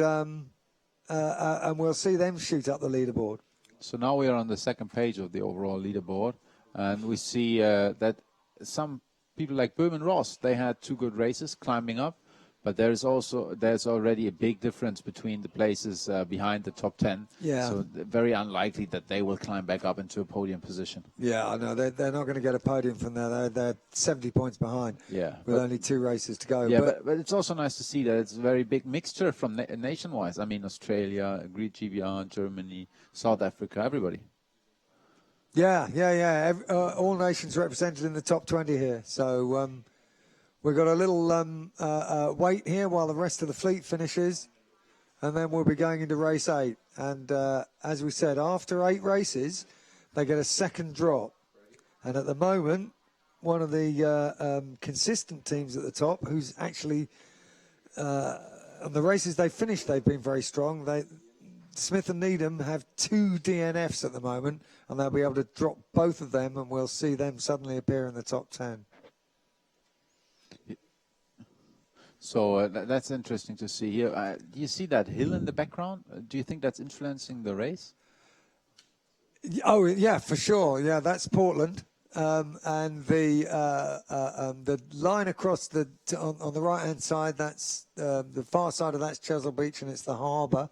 we'll see them shoot up the leaderboard. So now we are on the second page of the overall leaderboard, and we see that some people like Böhm and Ross, they had 2 good races climbing up. But there's already a big difference between the places behind the top 10. Yeah. So very unlikely that they will climb back up into a podium position. Yeah, I know. They're not going to get a podium from there. They're 70 points behind. Yeah. With only 2 races to go. Yeah, but it's also nice to see that it's a very big mixture from nation-wise. I mean, Australia, GBR, Germany, South Africa, everybody. Yeah. All nations represented in the top 20 here. So we've got a little wait here while the rest of the fleet finishes, and then we'll be going into race 8. And as we said, after 8 races, they get a second drop. And at the moment, one of the consistent teams at the top, who's actually, on the races they've finished, they've been very strong. Smith and Needham have 2 DNFs at the moment, and they'll be able to drop both of them, and we'll see them suddenly appear in the top 10. So that's interesting to see here. Do you see that hill in the background? Do you think that's influencing the race? Oh, yeah, for sure. Yeah, that's Portland. And the line across on the right-hand side, that's the far side of that's Chesil Beach, and it's the harbour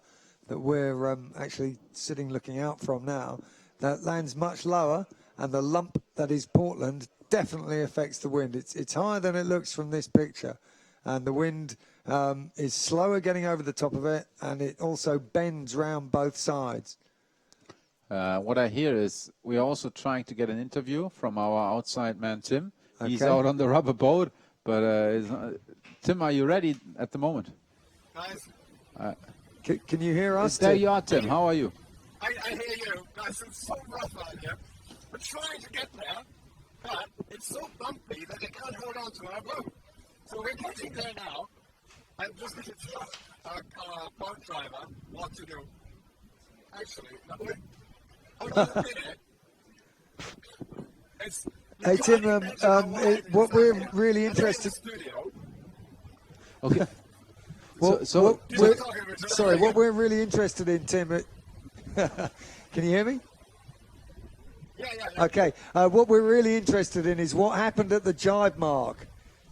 that we're actually sitting looking out from now. That land's much lower, and the lump that is Portland definitely affects the wind. It's higher than it looks from this picture. And the wind is slower getting over the top of it, and it also bends round both sides. What I hear is we're also trying to get an interview from our outside man, Tim. Okay. He's out on the rubber boat, but Tim, are you ready at the moment? Guys? Can you hear us? There you are, Tim. How are you? I hear you. Guys, it's so rough out here. We're trying to get there, but it's so bumpy that they can't hold on to our boat. So we're getting there now. I'm just going to tell our boat driver what to do. Actually, hold on a minute. Hey Tim, what we're really interested. Okay. What we're really interested in, Tim. Can you hear me? Yeah. Okay. What we're really interested in is what happened at the jibe mark.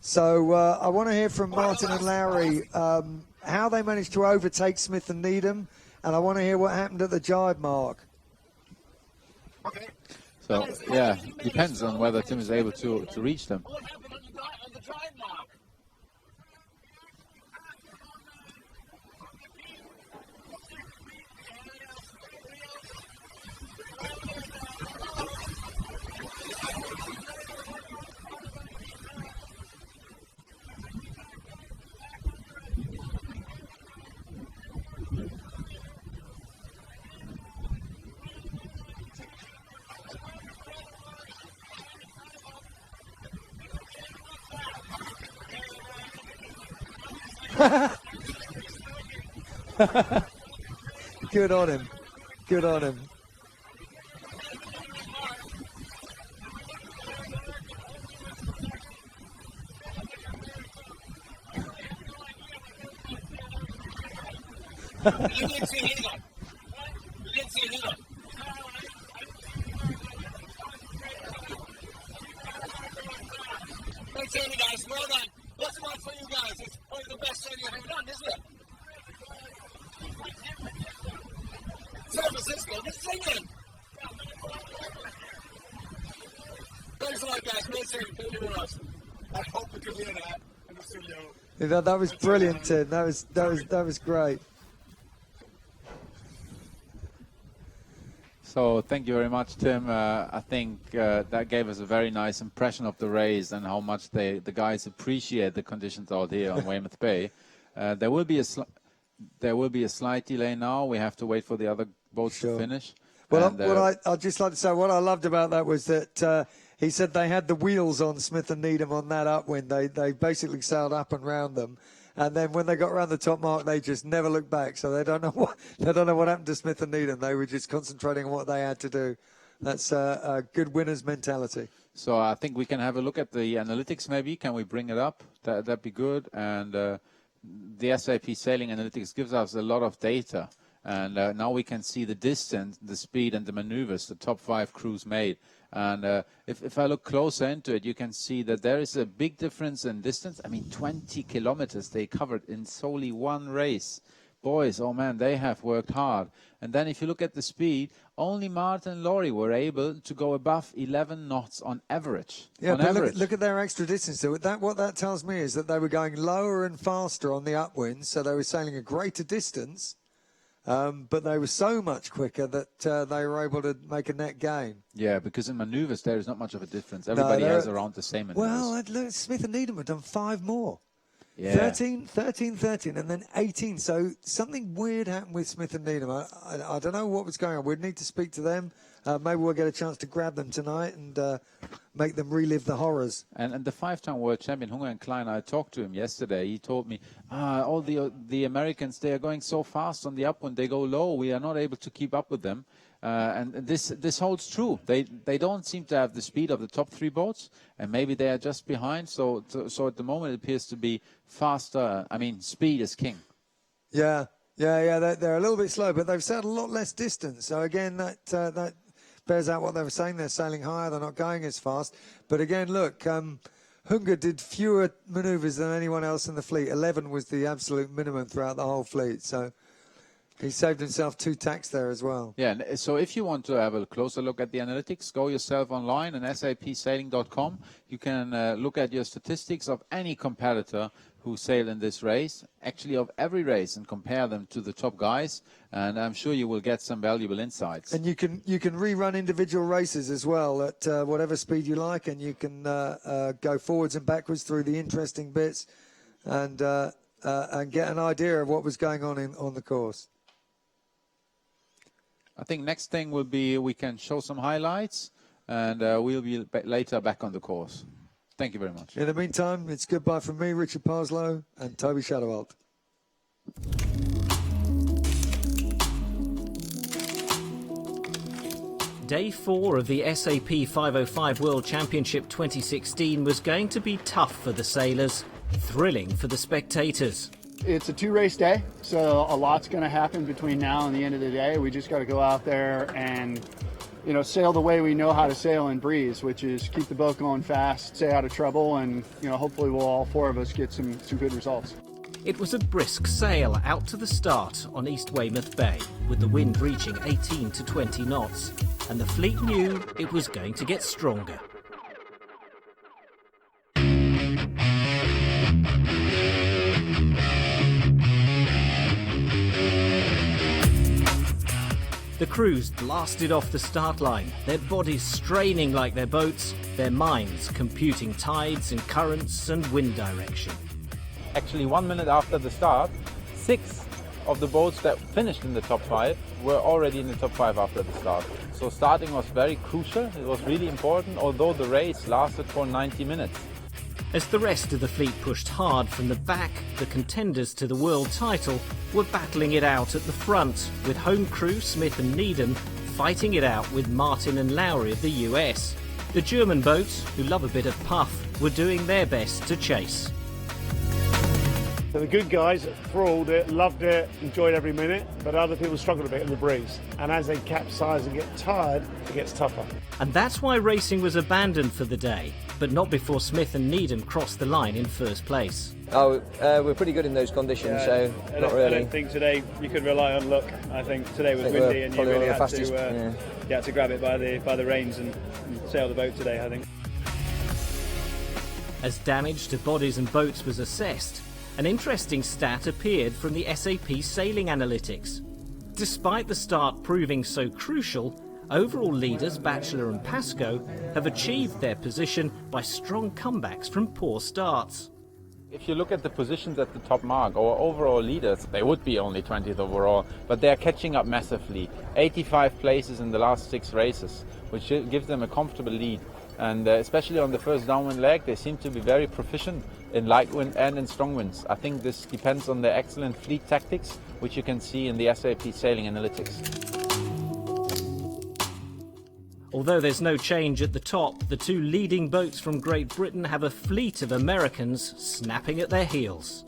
So I want to hear from Martin and Larry how they managed to overtake Smith and Needham, and I want to hear what happened at the jibe mark. Okay. So, yeah, depends on whether Tim is able to reach them. What happened on the jibe mark? Good on him. Good on him. You didn't see either. You didn't see either. Thanks, Andy, guys. Well done. What's it like for you guys? It's probably the best thing you've ever done, isn't it? San Francisco, this is England. Thanks a lot, guys. Great seeing you. Thank you very much. I hope you can hear that in the studio. That was brilliant, Tim. That was great. So thank you very much, Tim. I think that gave us a very nice impression of the race and how much the guys appreciate the conditions out here on Weymouth Bay. There will be a slight delay now. We have to wait for the other boats to finish. Well, I'd just like to say what I loved about that was that he said they had the wheels on Smith and Needham on that upwind. They basically sailed up and round them. And then when they got around the top mark, they just never looked back. So they don't know what happened to Smith and Needham. They were just concentrating on what they had to do. That's a good winner's mentality. So I think we can have a look at the analytics. Maybe can we bring it up? That'd be good. And the SAP Sailing Analytics gives us a lot of data. And now we can see the distance, the speed, and the maneuvers the top 5 crews made. And if I look closer into it, you can see that there is a big difference in distance. I mean, 20 kilometers they covered in solely one race. Boys, oh man, they have worked hard. And then if you look at the speed, only Martin and Laurie were able to go above 11 knots on average. Yeah, but look at their extra distance. So what that tells me is that they were going lower and faster on the upwind, so they were sailing a greater distance. But they were so much quicker that they were able to make a net gain. Yeah, because in maneuvers there is not much of a difference. Everybody has around the same maneuvers. Well, look, Smith and Needham have done 5 more. Yeah. 13, and then 18. So something weird happened with Smith and Needham. I don't know what was going on. We'd need to speak to them. Maybe we'll get a chance to grab them tonight and make them relive the horrors. And the 5-time world champion, Hunger and Klein, I talked to him yesterday. He told me, all the Americans, they are going so fast on the upwind. They go low. We are not able to keep up with them. And this holds true. They don't seem to have the speed of the top 3 boats, and maybe they are just behind. So at the moment it appears to be faster. I mean, speed is king. Yeah. They're a little bit slow, but they've sailed a lot less distance. So again, that bears out what they were saying. They're sailing higher. They're not going as fast. But again, look, Hunger did fewer manoeuvres than anyone else in the fleet. 11 was the absolute minimum throughout the whole fleet. So he saved himself 2 tacks there as well. Yeah, so if you want to have a closer look at the analytics, go yourself online on sapsailing.com. You can look at your statistics of any competitor who sailed in this race, actually of every race, and compare them to the top guys. And I'm sure you will get some valuable insights. And you can rerun individual races as well at whatever speed you like, and you can go forwards and backwards through the interesting bits and get an idea of what was going on the course. I think next thing will be we can show some highlights, and we'll be later back on the course. Thank you very much. In the meantime, it's goodbye from me, Richard Parslow, and Toby Shadowalt. Day 4 of the SAP 5O5 World Championship 2016 was going to be tough for the sailors, thrilling for the spectators. It's a 2-race day, so a lot's going to happen between now and the end of the day. We just got to go out there and, sail the way we know how to sail in breeze, which is keep the boat going fast, stay out of trouble, and, hopefully we'll all 4 of us get some good results. It was a brisk sail out to the start on East Weymouth Bay, with the wind reaching 18 to 20 knots, and the fleet knew it was going to get stronger. The crews blasted off the start line, their bodies straining like their boats, their minds computing tides and currents and wind direction. Actually, 1 minute after the start, 6 of the boats that finished in the top 5 were already in the top 5 after the start. So starting was very crucial. It was really important, although the race lasted for 90 minutes. As the rest of the fleet pushed hard from the back, the contenders to the world title were battling it out at the front, with home crew Smith and Needham fighting it out with Martin and Lowry of the US. The German boats, who love a bit of puff, were doing their best to chase. So the good guys trawled it, loved it, enjoyed every minute, but other people struggled a bit in the breeze. And as they capsize and get tired, it gets tougher. And that's why racing was abandoned for the day, but not before Smith and Needham crossed the line in first place. Oh, we're pretty good in those conditions, so not really. I don't think today you could rely on luck. I think today was windy and you really had to grab it by the reins and sail the boat today, I think. As damage to bodies and boats was assessed, an interesting stat appeared from the SAP sailing analytics. Despite the start proving so crucial, overall leaders Batchelor and Pascoe have achieved their position by strong comebacks from poor starts. If you look at the positions at the top mark, our overall leaders, they would be only 20th overall, but they're catching up massively. 85 places in the last 6 races, which gives them a comfortable lead. And especially on the first downwind leg, they seem to be very proficient in light wind and in strong winds. I think this depends on their excellent fleet tactics, which you can see in the SAP sailing analytics. Although there's no change at the top, the 2 leading boats from Great Britain have a fleet of Americans snapping at their heels.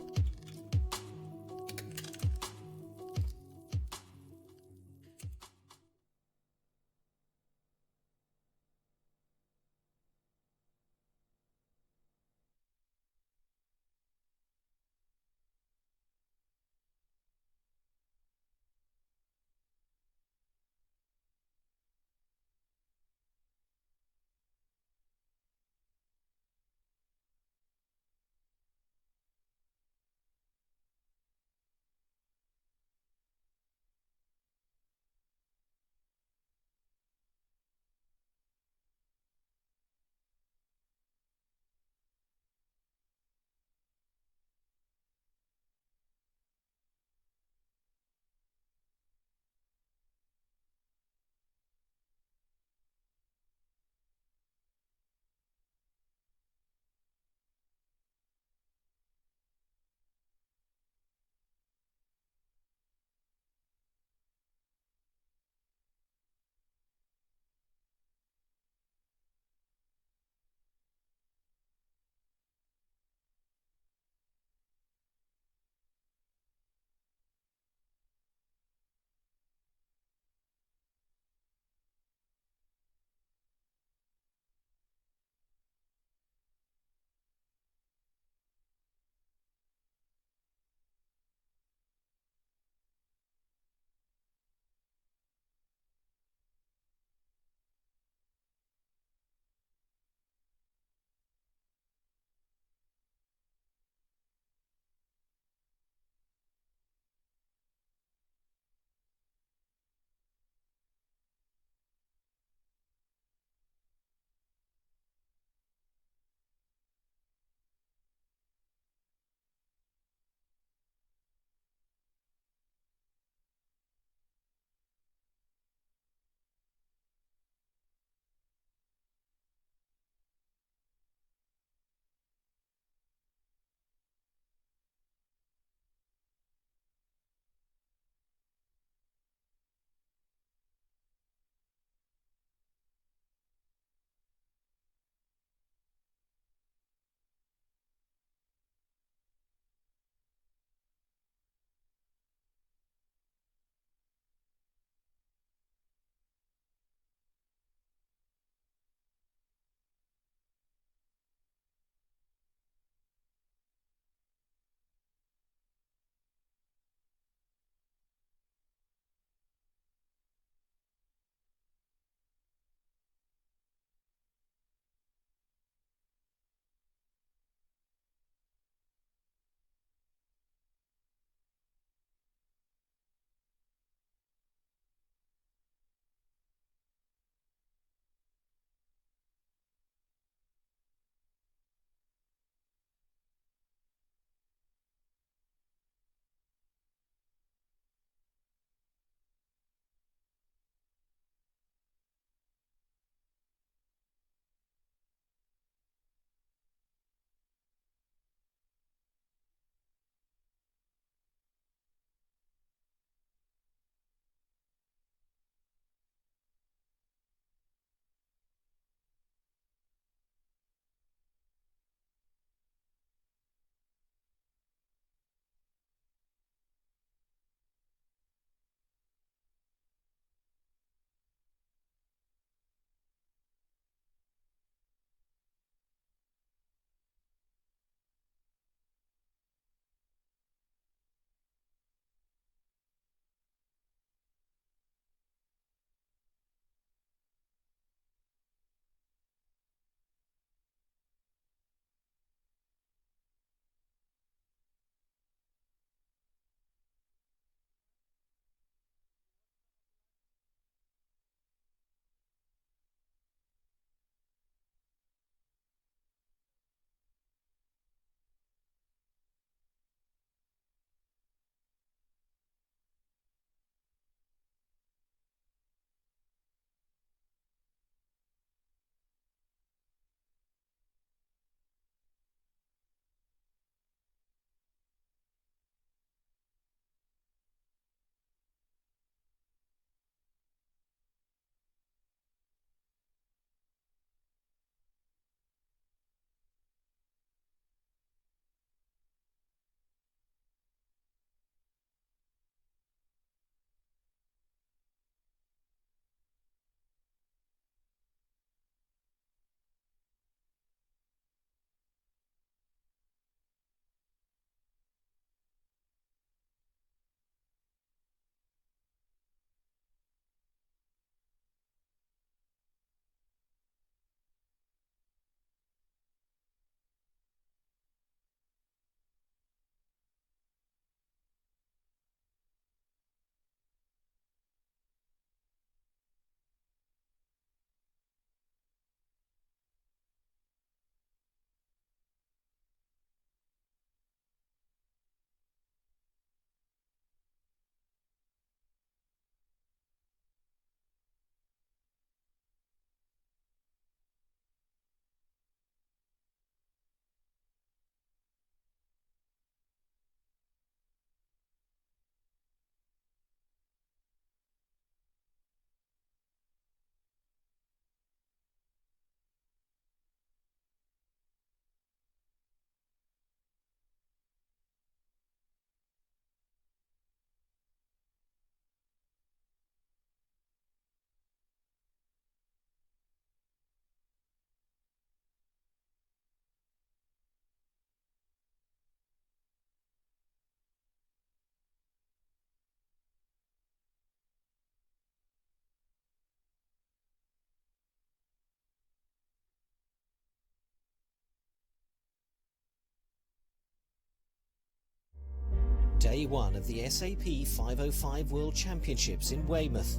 day one of the SAP 505 World Championships in Weymouth.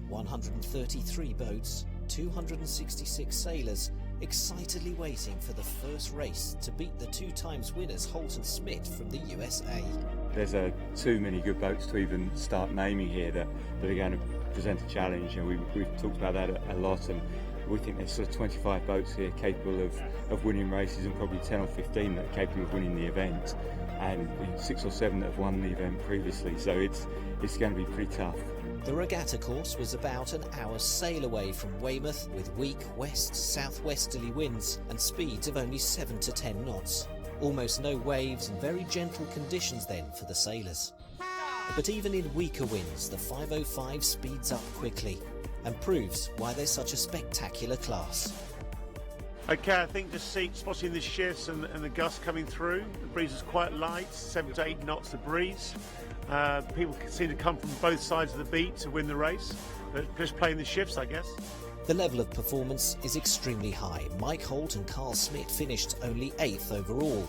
133 boats, 266 sailors, excitedly waiting for the first race to beat the 2 times winners Holt and Smith from the USA. There's too many good boats to even start naming here that are going to present a challenge, and we've talked about that a lot, and we think there's sort of 25 boats here capable of winning races, and probably 10 or 15 that are capable of winning the event, and 6 or 7 that have won the event previously, so it's going to be pretty tough. The regatta course was about an hour's sail away from Weymouth, with weak west-southwesterly winds and speeds of only 7 to 10 knots. Almost no waves and very gentle conditions then for the sailors. But even in weaker winds, the 505 speeds up quickly and proves why they're such a spectacular class. Okay, I think just spotting the shifts and the gusts coming through. The breeze is quite light, 7 to 8 knots the breeze. People seem to come from both sides of the beat to win the race, but just playing the shifts, I guess. The level of performance is extremely high. Mike Holt and Carl Smith finished only 8th overall,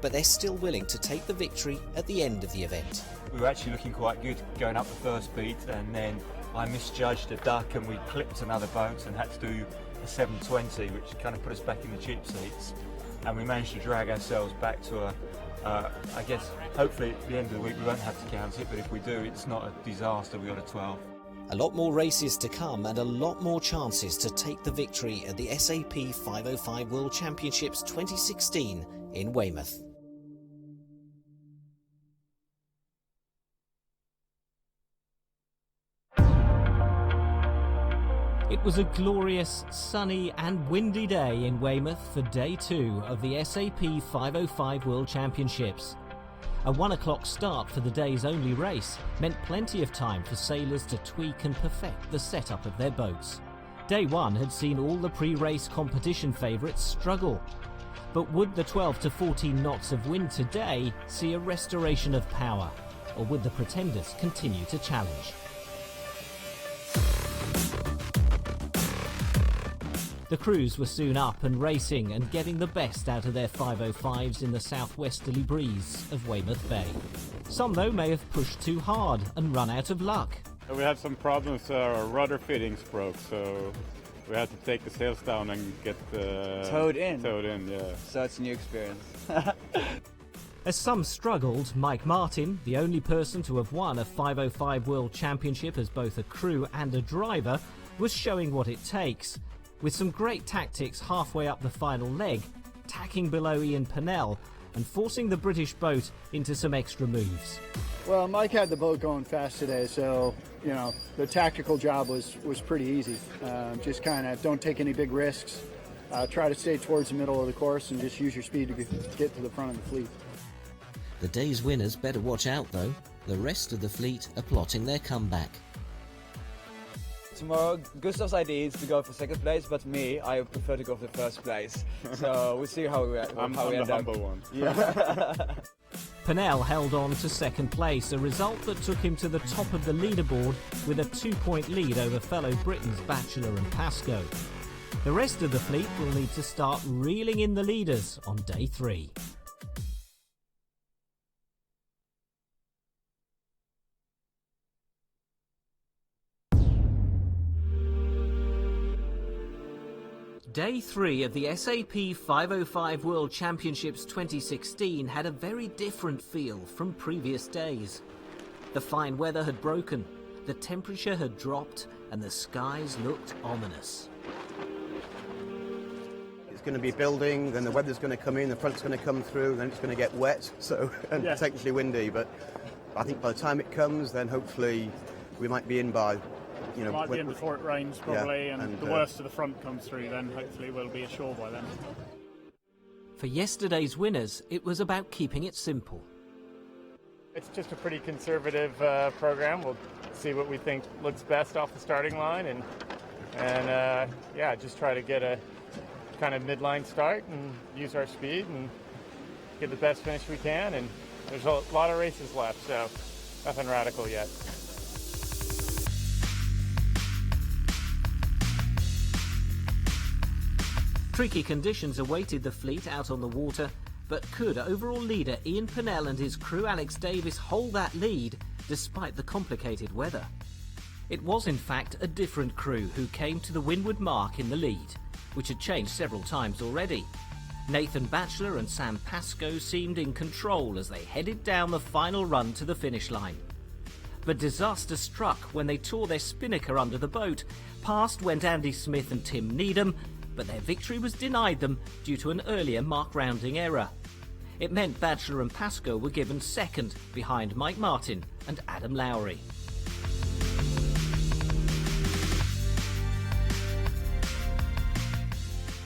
but they're still willing to take the victory at the end of the event. We were actually looking quite good going up the first beat, and then I misjudged a duck and we clipped another boat and had to do a 720, which kind of put us back in the cheap seats, and we managed to drag ourselves back to I guess hopefully at the end of the week we won't have to count it, but if we do, it's not a disaster. We got a 12. A lot more races to come and a lot more chances to take the victory at the SAP 505 World Championships 2016 in Weymouth. It was a glorious, sunny and windy day in Weymouth for day 2 of the SAP 505 World Championships. A 1 o'clock start for the day's only race meant plenty of time for sailors to tweak and perfect the setup of their boats. Day 1 had seen all the pre-race competition favourites struggle. But would the 12 to 14 knots of wind today see a restoration of power, or would the pretenders continue to challenge? The crews were soon up and racing and getting the best out of their 505s in the southwesterly breeze of Weymouth Bay. Some, though, may have pushed too hard and run out of luck. We had some problems, our rudder fittings broke, so we had to take the sails down and get towed in, yeah. So it's a new experience. As some struggled, Mike Martin, the only person to have won a 505 World Championship as both a crew and a driver, was showing what it takes. With some great tactics halfway up the final leg, tacking below Ian Pennell and forcing the British boat into some extra moves. Well, Mike had the boat going fast today, so, you know, the tactical job was pretty easy. Just kind of don't take any big risks, try to stay towards the middle of the course and just use your speed to get to the front of the fleet. The day's winners better watch out, though. The rest of the fleet are plotting their comeback. Tomorrow, Gustav's idea is to go for second place, but me, I prefer to go for the first place. So we'll see how we end up. I'm the humble one. Yeah. Pennell held on to second place, a result that took him to the top of the leaderboard with a 2-point lead over fellow Britons Batchelor and Pascoe. The rest of the fleet will need to start reeling in the leaders on day 3. Day 3 of the SAP 505 World Championships 2016 had a very different feel from previous days. The fine weather had broken, the temperature had dropped, and the skies looked ominous. It's going to be building, then the weather's going to come in, the front's going to come through, then it's going to get wet, so and potentially windy. But I think by the time it comes, then hopefully we might be in by. You know, might be in before it rains probably, and the worst of the front comes through, then hopefully we'll be ashore by then. For yesterday's winners, it was about keeping it simple. It's just a pretty conservative program. We'll see what we think looks best off the starting line, and yeah, just try to get a kind of midline start and use our speed and get the best finish we can. And there's a lot of races left, so nothing radical yet. Tricky conditions awaited the fleet out on the water, But could overall leader Ian Pennell and his crew Alex Davis hold that lead despite the complicated weather? It was in fact a different crew who came to the windward mark in the lead, which had changed several times already. Nathan Batchelor and Sam Pascoe seemed in control as they headed down the final run to the finish line. But disaster struck when they tore their spinnaker under the boat. Past went Andy Smith and Tim Needham, but their victory was denied them due to an earlier mark rounding error. It meant Batchelor and Pascoe were given second behind Mike Martin and Adam Lowry.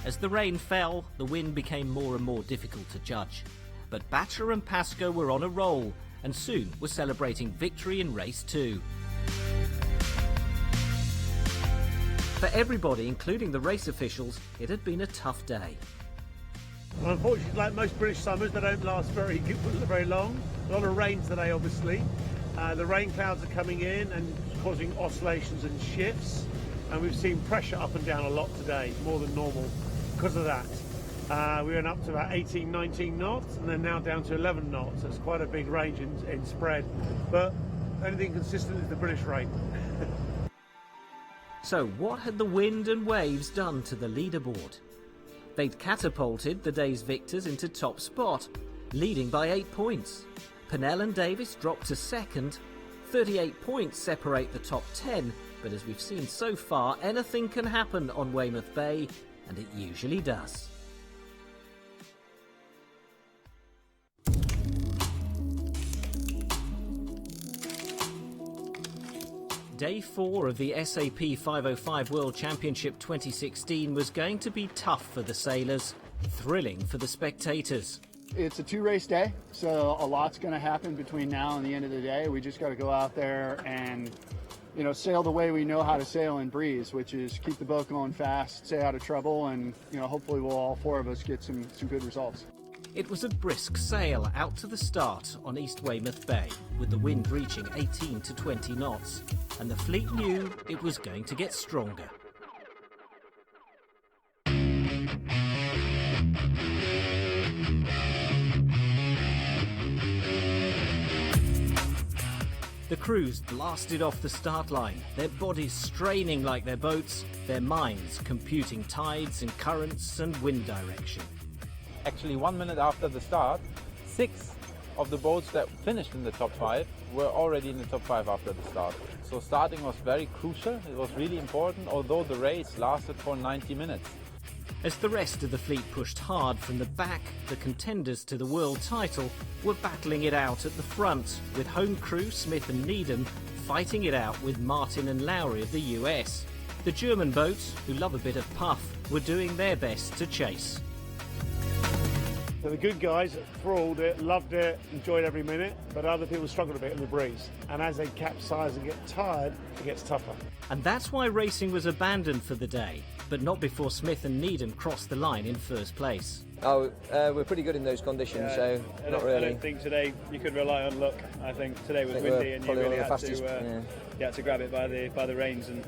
As the rain fell, the wind became more and more difficult to judge. But Batchelor and Pascoe were on a roll and soon were celebrating victory in race 2. For everybody, including the race officials, it had been a tough day. Well, unfortunately, like most British summers, they don't last very long. A lot of rain today, obviously. The rain clouds are coming in and causing oscillations and shifts. And we've seen pressure up and down a lot today, more than normal, because of that. We went up to about 18, 19 knots, and then now down to 11 knots. So it's quite a big range in spread. But anything consistent is the British rain. So what had the wind and waves done to the leaderboard? They'd catapulted the day's victors into top spot, leading by 8 points. Pennell and Davis dropped to second. 38 points separate the top 10, but as we've seen so far, anything can happen on Weymouth Bay, and it usually does. Day 4 of the SAP 5O5 World Championship 2016 was going to be tough for the sailors, thrilling for the spectators. It's a 2-race day, so a lot's going to happen between now and the end of the day. We just got to go out there and, sail the way we know how to sail in breeze, which is keep the boat going fast, stay out of trouble, and, hopefully we'll all 4 of us get some good results. It was a brisk sail out to the start on East Weymouth Bay, with the wind reaching 18 to 20 knots, and the fleet knew it was going to get stronger. The crews blasted off the start line, their bodies straining like their boats, their minds computing tides and currents and wind direction. Actually, 1 minute after the start, 6 of the boats that finished in the top 5 were already in the top 5 after the start. So starting was very crucial, it was really important, although the race lasted for 90 minutes. As the rest of the fleet pushed hard from the back, the contenders to the world title were battling it out at the front, with home crew Smith and Needham fighting it out with Martin and Lowry of the US. The German boats, who love a bit of puff, were doing their best to chase. So the good guys thrilled it, loved it, enjoyed every minute, but other people struggled a bit in the breeze. And as they capsize and get tired, it gets tougher. And that's why racing was abandoned for the day, but not before Smith and Needham crossed the line in first place. We're pretty good in those conditions, so not really. I don't think today you could rely on luck. I think today was windy and you really had to grab it by the reins and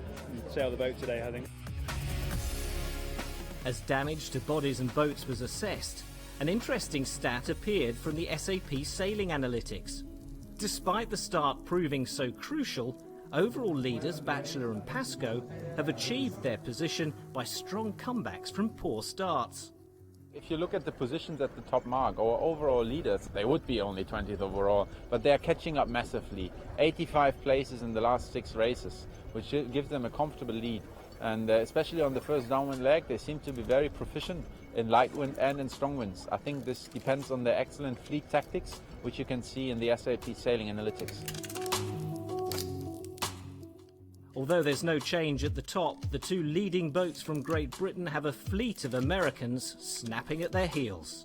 sail the boat today, I think. As damage to bodies and boats was assessed, an interesting stat appeared from the SAP sailing analytics. Despite the start proving so crucial, overall leaders Batchelor and Pascoe have achieved their position by strong comebacks from poor starts. If you look at the positions at the top mark, our overall leaders, they would be only 20th overall, but they're catching up massively. 85 places in the last 6 races, which gives them a comfortable lead. And especially on the first downwind leg, they seem to be very proficient in light wind and in strong winds. I think this depends on their excellent fleet tactics, which you can see in the SAP sailing analytics. Although there's no change at the top, the 2 leading boats from Great Britain have a fleet of Americans snapping at their heels.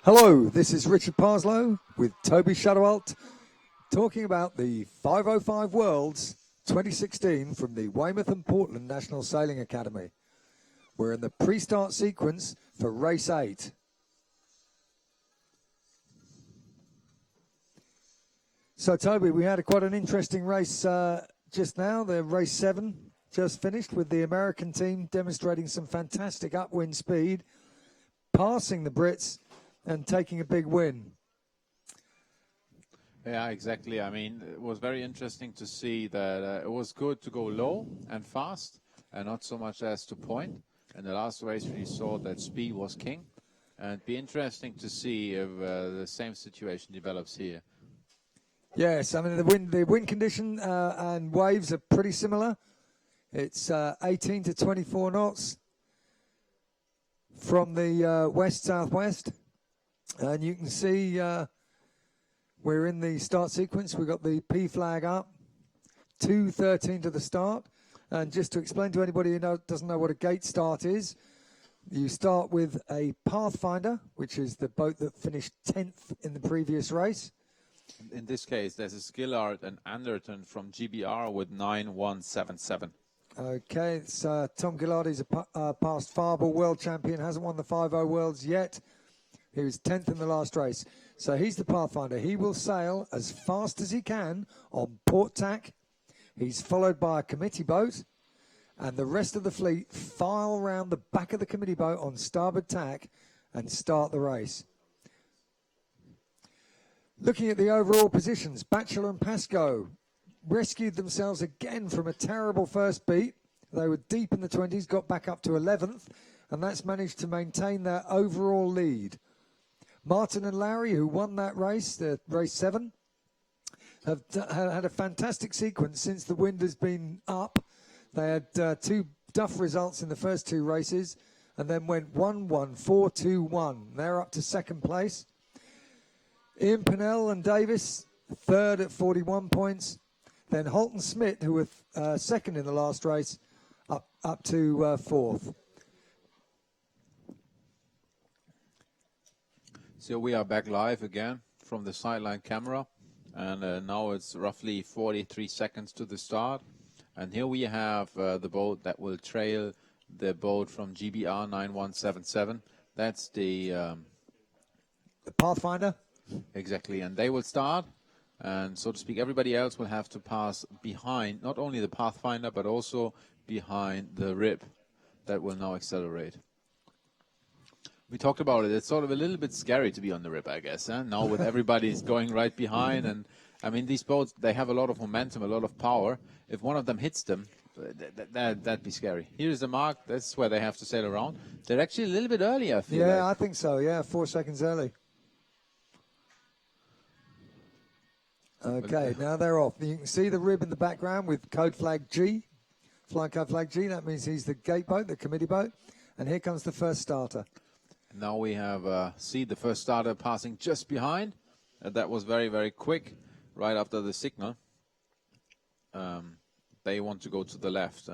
Hello, this is Richard Parslow with Toby Shadowalt talking about the 505 Worlds 2016 from the Weymouth and Portland National Sailing Academy. We're in the pre-start sequence for race 8. So Toby, we had quite an interesting race just now. The race 7 just finished with the American team demonstrating some fantastic upwind speed, passing the Brits and taking a big win. Yeah, exactly. I mean, it was very interesting to see that it was good to go low and fast and not so much as to point. In the last race, we saw that speed was king. And it'd be interesting to see if the same situation develops here. Yes, I mean, the wind condition and waves are pretty similar. It's 18 to 24 knots from the west-southwest. And you can see we're in the start sequence. We've got the P flag up, 2:13 to the start. And just to explain to anybody who doesn't know what a gate start is, you start with a Pathfinder, which is the boat that finished 10th in the previous race. In this case, there's a Skillard and Anderton from GBR with 9177. Okay, it's Tom Gillardi's a past fireball world champion, hasn't won the 5-0 Worlds yet. He was 10th in the last race. So he's the Pathfinder. He will sail as fast as he can on port tack. He's followed by a committee boat, and the rest of the fleet file round the back of the committee boat on starboard tack and start the race. Looking at the overall positions, Batchelor and Pascoe rescued themselves again from a terrible first beat. They were deep in the 20s, got back up to 11th, and that's managed to maintain their overall lead. Martin and Larry, who won that race, race 7, have had a fantastic sequence since the wind has been up. They had 2 duff results in the first 2 races and then went 1-1, 4-2-1. They're up to second place. Ian Pennell and Davis, third at 41 points. Then Holt and Smith, who were second in the last race, up to fourth. So we are back live again from the sideline camera. And now it's roughly 43 seconds to the start. And here we have the boat that will trail the boat from GBR 9177. That's the Pathfinder. Exactly. And they will start. And so to speak, everybody else will have to pass behind, not only the Pathfinder, but also behind the rib that will now accelerate. We talked about it. It's sort of a little bit scary to be on the rib, I guess. Now with everybody's going right behind. And, I mean, these boats, they have a lot of momentum, a lot of power. If one of them hits them, that'd be scary. Here's the mark. That's where they have to sail around. They're actually a little bit early, I feel Yeah, like. I think so. Yeah, 4 seconds early. Okay, now they're off. You can see the rib in the background with code flag G, flying code flag G. That means he's the gate boat, the committee boat. And here comes the first starter. Now we have see the first starter passing just behind. That was very, very quick, right after the signal. They want to go to the left,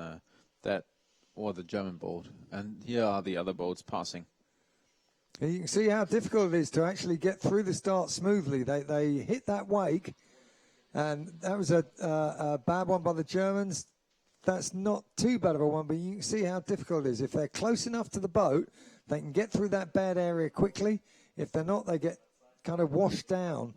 or the German boat. And here are the other boats passing. And you can see how difficult it is to actually get through the start smoothly. They hit that wake, and that was a bad one by the Germans. That's not too bad of a one, but you can see how difficult it is. If they're close enough to the boat, they can get through that bad area quickly. If they're not, they get kind of washed down.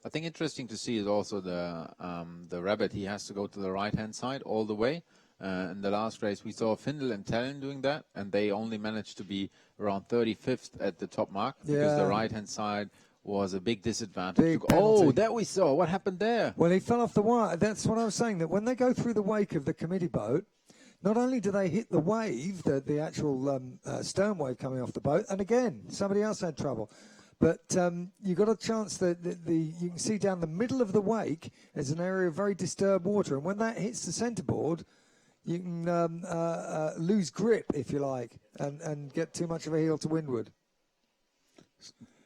I think interesting to see is also the rabbit. He has to go to the right-hand side all the way. In the last race, we saw Findel and Tallinn doing that, and they only managed to be around 35th at the top mark because the right-hand side was a big disadvantage. Oh, that we saw. What happened there? Well, he fell off the wire. That's what I was saying, that when they go through the wake of the committee boat, not only do they hit the wave, the actual stern wave coming off the boat, and again, somebody else had trouble. But you got a chance that you can see down the middle of the wake is an area of very disturbed water, and when that hits the centerboard, you can lose grip, if you like, and get too much of a heel to windward.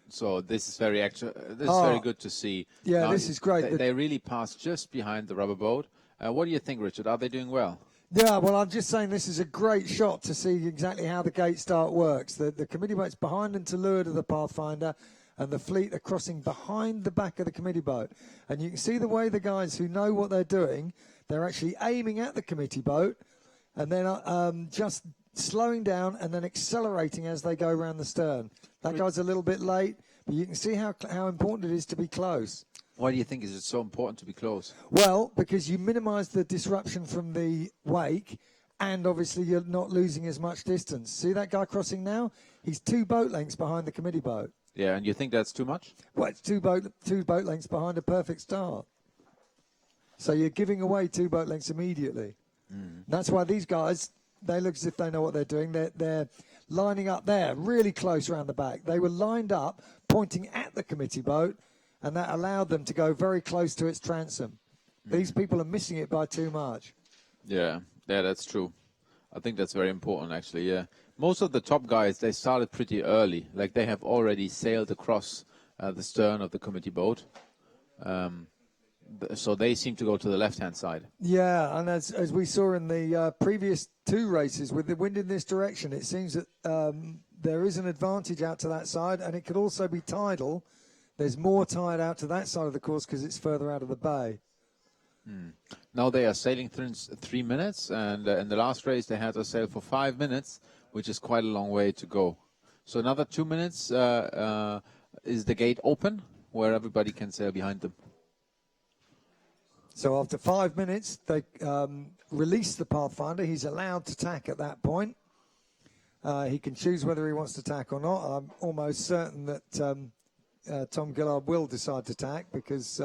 So this is very very good to see. Yeah, now, this is great. They really passed just behind the rubber boat. What do you think, Richard? Are they doing well? Yeah, well, I'm just saying this is a great shot to see exactly how the gate start works. The committee boat's behind and to leeward of the Pathfinder, and the fleet are crossing behind the back of the committee boat. And you can see the way the guys who know what they're doing, they're actually aiming at the committee boat and then just slowing down and then accelerating as they go around the stern. That guy's a little bit late, but you can see how important it is to be close. Why do you think is it so important to be close? Well, because you minimise the disruption from the wake, and obviously you're not losing as much distance. See that guy crossing now? He's 2 boat lengths behind the committee boat. Yeah, and you think that's too much? Well, it's two boat lengths behind a perfect start. So you're giving away 2 boat lengths immediately. That's why these guys, they look as if they know what they're doing. They're lining up there, really close around the back. They were lined up, pointing at the committee boat, and that allowed them to go very close to its transom. These people are missing it by too much. Yeah, that's true. I think that's very important, actually, yeah. Most of the top guys, they started pretty early. Like, they have already sailed across the stern of the committee boat. So they seem to go to the left-hand side. Yeah, and as we saw in the previous 2 races, with the wind in this direction, it seems that there is an advantage out to that side, and it could also be tidal. There's more tide out to that side of the course because it's further out of the bay. Now they are sailing 3 minutes, and in the last race they had to sail for 5 minutes, which is quite a long way to go. So another 2 minutes, is the gate open where everybody can sail behind them? So after 5 minutes, they release the Pathfinder. He's allowed to tack at that point. He can choose whether he wants to tack or not. I'm almost certain that Tom Gillard will decide to tack because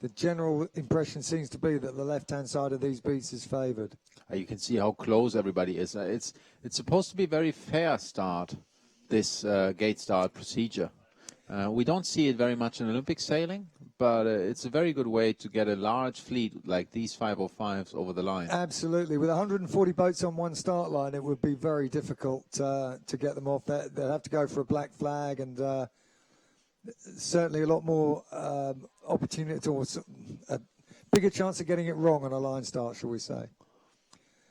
the general impression seems to be that the left-hand side of these beats is favoured. You can see how close everybody is. It's supposed to be a very fair start, this gate start procedure. We don't see it very much in Olympic sailing, but it's a very good way to get a large fleet like these 505s over the line. Absolutely. With 140 boats on one start line, it would be very difficult to get them off. They'd have to go for a black flag and certainly a lot more opportunity or a bigger chance of getting it wrong on a line start, shall we say.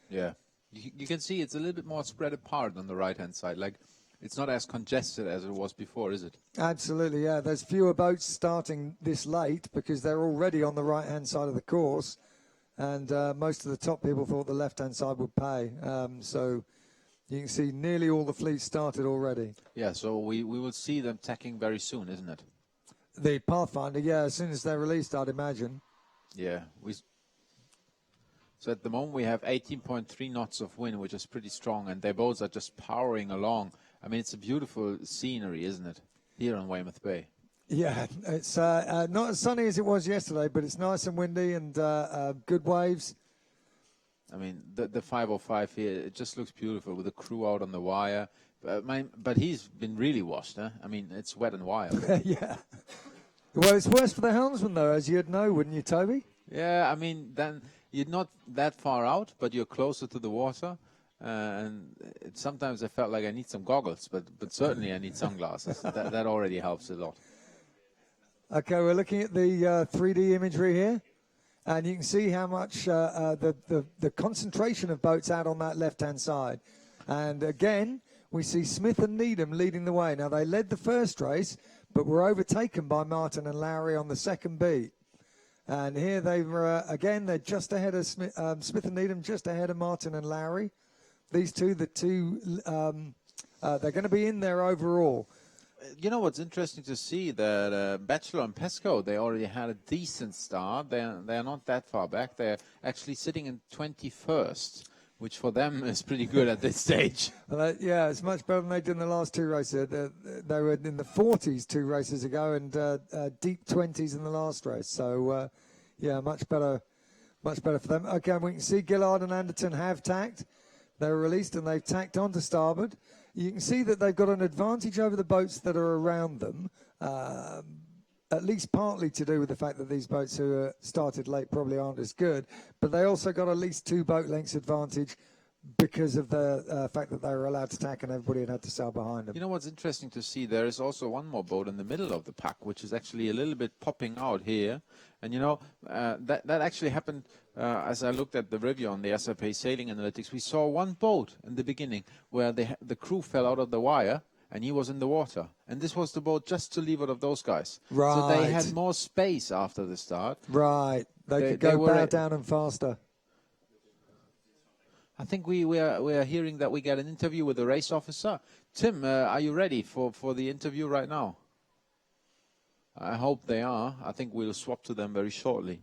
Yeah. You can see it's a little bit more spread apart on the right-hand side. Like, it's not as congested as it was before, is it? Absolutely, yeah. There's fewer boats starting this late because they're already on the right-hand side of the course. And most of the top people thought the left-hand side would pay. So you can see nearly all the fleet started already. Yeah, so we will see them tacking very soon, isn't it? The Pathfinder, yeah, as soon as they're released, I'd imagine. Yeah. So at the moment we have 18.3 knots of wind, which is pretty strong, and their boats are just powering along. I mean, it's a beautiful scenery, isn't it, here on Weymouth Bay? Yeah, it's not as sunny as it was yesterday, but it's nice and windy and good waves. I mean, the 505 here, it just looks beautiful with the crew out on the wire. But he's been really washed, huh? I mean, it's wet and wild. Yeah. Well, it's worse for the helmsman, though, as you'd know, wouldn't you, Toby? Yeah, I mean, then you're not that far out, but you're closer to the water. And sometimes I felt like I need some goggles, but certainly I need sunglasses. that already helps a lot. Okay, we're looking at the 3D imagery here, and you can see how much the concentration of boats out on that left-hand side. And again, we see Smith and Needham leading the way. Now, they led the first race, but were overtaken by Martin and Lowry on the second beat. And here they were, again, they're just ahead of Smith and Needham, just ahead of Martin and Lowry. These two, they're going to be in there overall. You know what's interesting to see that Batchelor and Pesco, they already had a decent start. They're not that far back. They're actually sitting in 21st, which for them is pretty good at this stage. Well, yeah, it's much better than they did in the last 2 races. They were in the 40s 2 races ago and deep 20s in the last race. So, yeah, much better for them. Okay, we can see Gillard and Anderton have tacked. They were released and they've tacked onto starboard. You can see that they've got an advantage over the boats that are around them, at least partly to do with the fact that these boats who are started late probably aren't as good, but they also got at least 2 boat lengths advantage because of the fact that they were allowed to tack and everybody had to sail behind them. You know what's interesting to see? There is also one more boat in the middle of the pack, which is actually a little bit popping out here. And, you know, that actually happened as I looked at the review on the SAP Sailing Analytics. We saw one boat in the beginning where the crew fell out of the wire and he was in the water. And this was the boat just to leeward of those guys. Right. So they had more space after the start. Right. They could go bow down and faster. I think we are hearing that we get an interview with the race officer. Tim, are you ready for the interview right now? I hope they are. I think we'll swap to them very shortly.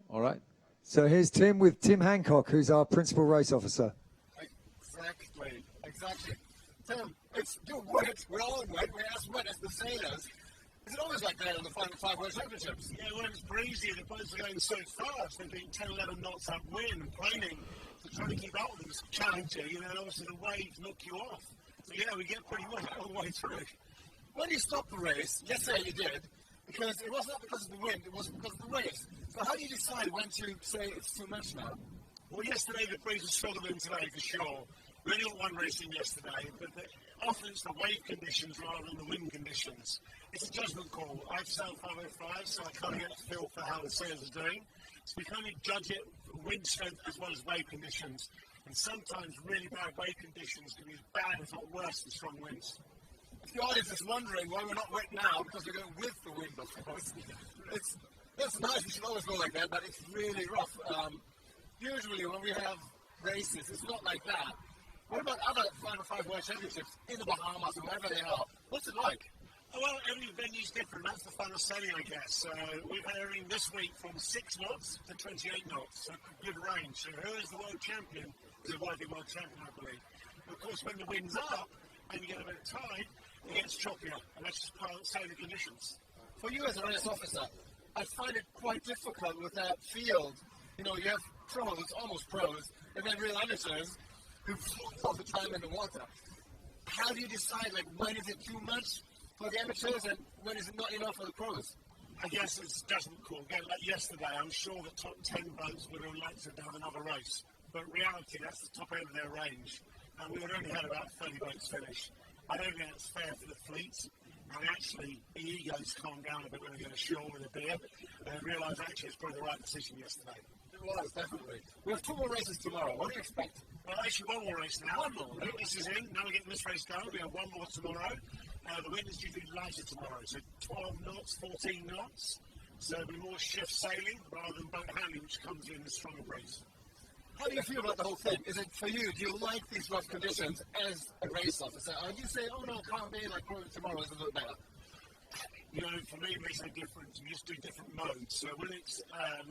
All right. So here's Tim with Tim Hancock, who's our principal race officer. Exactly. Tim, it's you're wet. We're all wet. We're as wet as the sailors. Is it always like that in the Final 5 World Championships? Yeah, when it's breezy, the boats are going so fast. They're being 10, 11 knots upwind and planing. So trying to keep up with them is challenging. You know, and obviously the waves knock you off. So yeah, we get pretty wet all the way through. When you stopped the race, yesterday you did, because it was not because of the wind, it was because of the waves. So how do you decide when to say it's too much now? Well, yesterday the breeze was stronger than today for sure. We only got one racing yesterday, but often it's the wave conditions rather than the wind conditions. It's a judgment call. I've sailed 505, so I kind of get a feel for how the sails are doing. So we kind of judge it for wind strength as well as wave conditions. And sometimes really bad wave conditions can be as bad, if not worse, than strong winds. If the audience is wondering why we're not wet now, because we're going with the wind, of course. It's nice, we should always go like that, but it's really rough. Usually when we have races, it's not like that. What about other Final 5 World Championships in the Bahamas or wherever they are? What's it like? Well, every venue's different. That's the fun of sailing, I guess. We've had everything this week from 6 knots to 28 knots, so good range. So who is the world champion? Is a worthy world champion, I believe. Of course, when the wind's up and you get a bit of tide, it gets choppier, and that's just part of sailing conditions. For you as a race officer, I find it quite difficult with that field. You know, you have pros, almost pros, and then real amateurs who float all the time in the water. How do you decide, like, when is it too much for the amateurs and when is it not enough for the pros? I guess it's judgment call. Again, like yesterday, I'm sure the top 10 boats would have liked to have another race. But in reality, that's the top end of their range. And we would only had about 30 boats finish. I don't think that's fair for the fleets. And actually, the egos calm down a bit when they get ashore with a beer and realise actually it's probably the right decision yesterday. It was, definitely. We have 2 more races tomorrow. What do you expect? Well, actually, one more race now. One more. This is in. Now we're getting this race going. We have one more tomorrow. The wind is due to be lighter tomorrow, so 12 knots, 14 knots. So there'll be more shift sailing rather than boat handling, which comes in a stronger breeze. How do you feel about the whole thing? Is it for you? Do you like these rough conditions as a race officer? Or do you say, oh no, can't be, like tomorrow is a little better? You know, for me, it makes no difference. We just do different modes. So when it's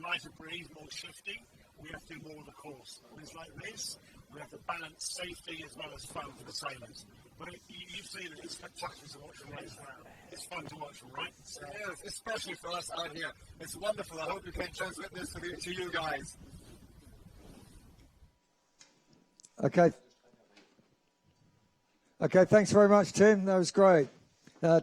lighter breeze, more shifting, we have to do more of the course. When it's like this, we have to balance safety as well as fun for the sailors. But you've seen it, it's spectacular to watch the race now. It's fun to watch, right? So, yes, especially for us out here. It's wonderful. I hope you can transmit this to you guys. Okay. Okay, thanks very much, Tim. That was great.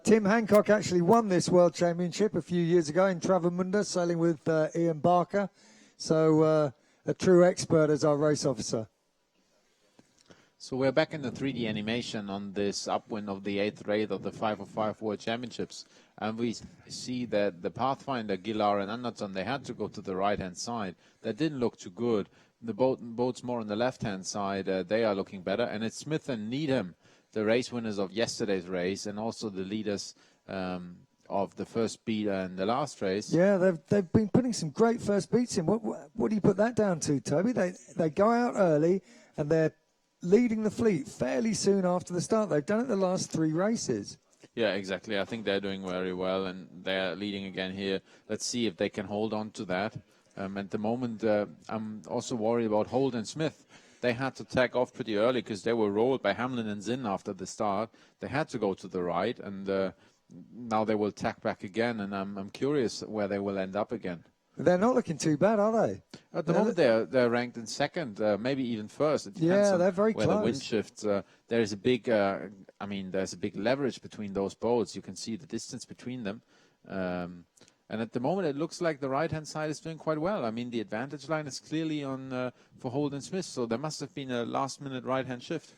Tim Hancock actually won this World Championship a few years ago in Travemünde, sailing with Ian Barker. So a true expert as our race officer. So we're back in the 3D animation on this upwind of the 8th race of the 505 World Championships. And we see that the Pathfinder, Gillar and Anderton, they had to go to the right-hand side. That didn't look too good. The boats more on the left-hand side, they are looking better. And it's Smith and Needham, the race winners of yesterday's race, and also the leaders of the first beat and the last race. Yeah, they've been putting some great first beats in. What do you put that down to, Toby? They go out early and they're leading the fleet fairly soon after the start. They've done it the last 3 races. Yeah, exactly. I think they're doing very well, and they're leading again here. Let's see if they can hold on to that. At the moment, I'm also worried about Holt and Smith. They had to tag off pretty early because they were rolled by Hamlin and Zinn after the start. They had to go to the right, and now they will tack back again, and I'm curious where they will end up again. They're not looking too bad, are they? At the moment, they're ranked in second, maybe even first. It depends they're very where close. The wind shifts. There is a big, there's a big leverage between those boats. You can see the distance between them. And at the moment, it looks like the right-hand side is doing quite well. I mean, the advantage line is clearly on for Holt and Smith, so there must have been a last-minute right-hand shift.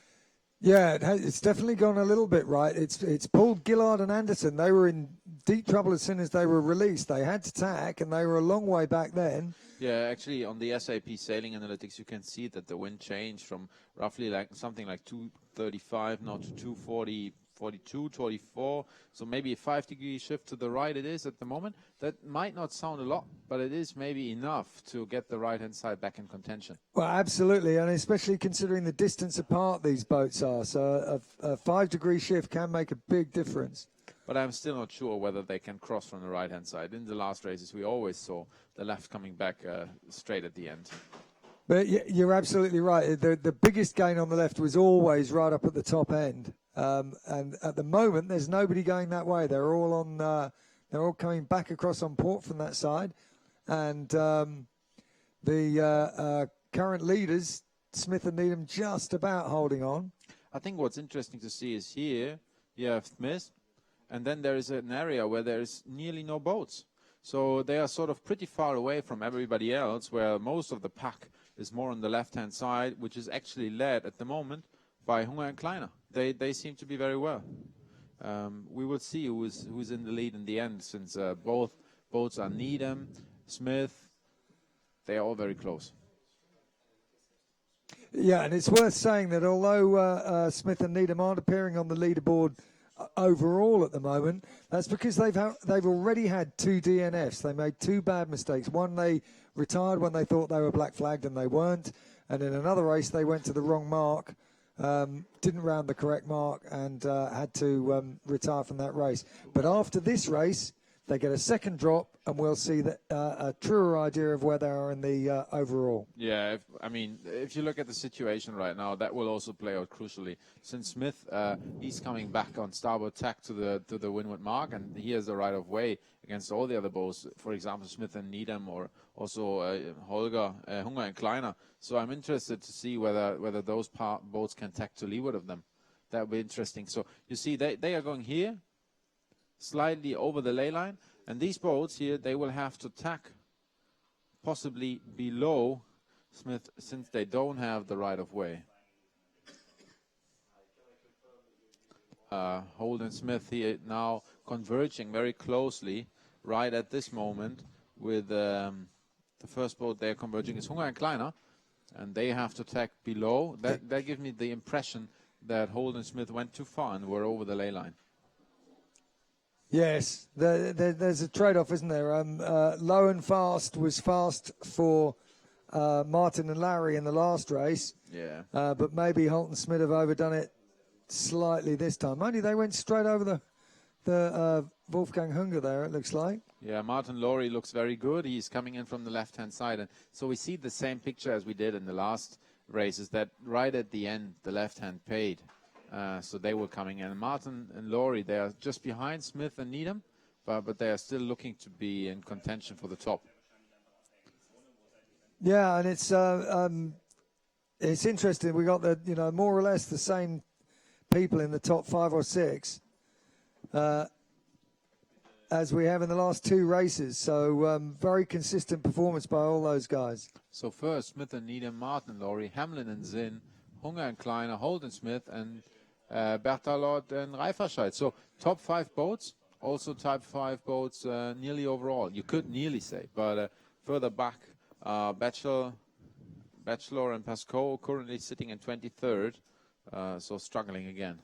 Yeah, it's definitely gone a little bit right. It's Paul, Gillard and Anderson. They were in deep trouble as soon as they were released. They had to tack, and they were a long way back then. Yeah, actually, on the SAP Sailing Analytics, you can see that the wind changed from roughly like something like 235 now to 240, 42, 24. So maybe a 5-degree shift to the right it is at the moment. That might not sound a lot, but it is maybe enough to get the right-hand side back in contention. Well, absolutely, and especially considering the distance apart these boats are. So a 5-degree shift can make a big difference. But I'm still not sure whether they can cross from the right-hand side. In the last races, we always saw the left coming back straight at the end. But you're absolutely right. The biggest gain on the left was always right up at the top end. And at the moment, there's nobody going that way. They're all on. They're all coming back across on port from that side. And the current leaders, Smith and Needham, just about holding on. I think what's interesting to see is here you have Smith. And then there is an area where there is nearly no boats. So they are sort of pretty far away from everybody else, where most of the pack is more on the left-hand side, which is actually led at the moment by Hunger and Kleiner. They seem to be very well. We will see who's in the lead in the end, since both boats are Needham, Smith. They are all very close. Yeah, and it's worth saying that although Smith and Needham aren't appearing on the leaderboard overall at the moment, that's because they've already had 2 DNFs. They made 2 bad mistakes. One, they retired when they thought they were black flagged and they weren't, and in another race they went to the wrong mark, didn't round the correct mark, and had to retire from that race. But after this race, they get a second drop, and we'll see that a truer idea of where they are in the overall. Yeah, if you look at the situation right now, that will also play out crucially. Since Smith, he's coming back on starboard tack to the windward mark, and he has the right of way against all the other boats. For example, Smith and Needham, or also Holger, Hunger and Kleiner. So I'm interested to see whether those boats can tack to leeward of them. That would be interesting. So you see, they are going here, slightly over the ley line, and these boats here, they will have to tack possibly below Smith, since they don't have the right of way. Holden Smith here now converging very closely right at this moment with the first boat they're converging is Hunger and Kleiner, and they have to tack below. That gives me the impression that Holden Smith went too far and were over the ley line. Yes, there's a trade-off, isn't there? Low and fast was fast for Martin and Larry in the last race. Yeah. But maybe Holt and Smith have overdone it slightly this time. Only they went straight over the Wolfgang Hunger there, it looks like. Yeah, Martin Lowry looks very good. He's coming in from the left-hand side. And so we see the same picture as we did in the last races, that right at the end, the left-hand paid. So they were coming in. Martin and Lowry, they are just behind Smith and Needham, but they are still looking to be in contention for the top. Yeah, and it's interesting. We got more or less the same people in the top 5 or 6 as we have in the last 2 races. So very consistent performance by all those guys. So first, Smith and Needham, Martin and Lowry, Hamlin and Zinn, Hunger and Kleiner, Holden Smith, and Berthalot and Reiferscheid. So top 5 boats, also type 5 boats nearly overall. You could nearly say, but further back, Batchelor and Pascoe currently sitting in 23rd, so struggling again.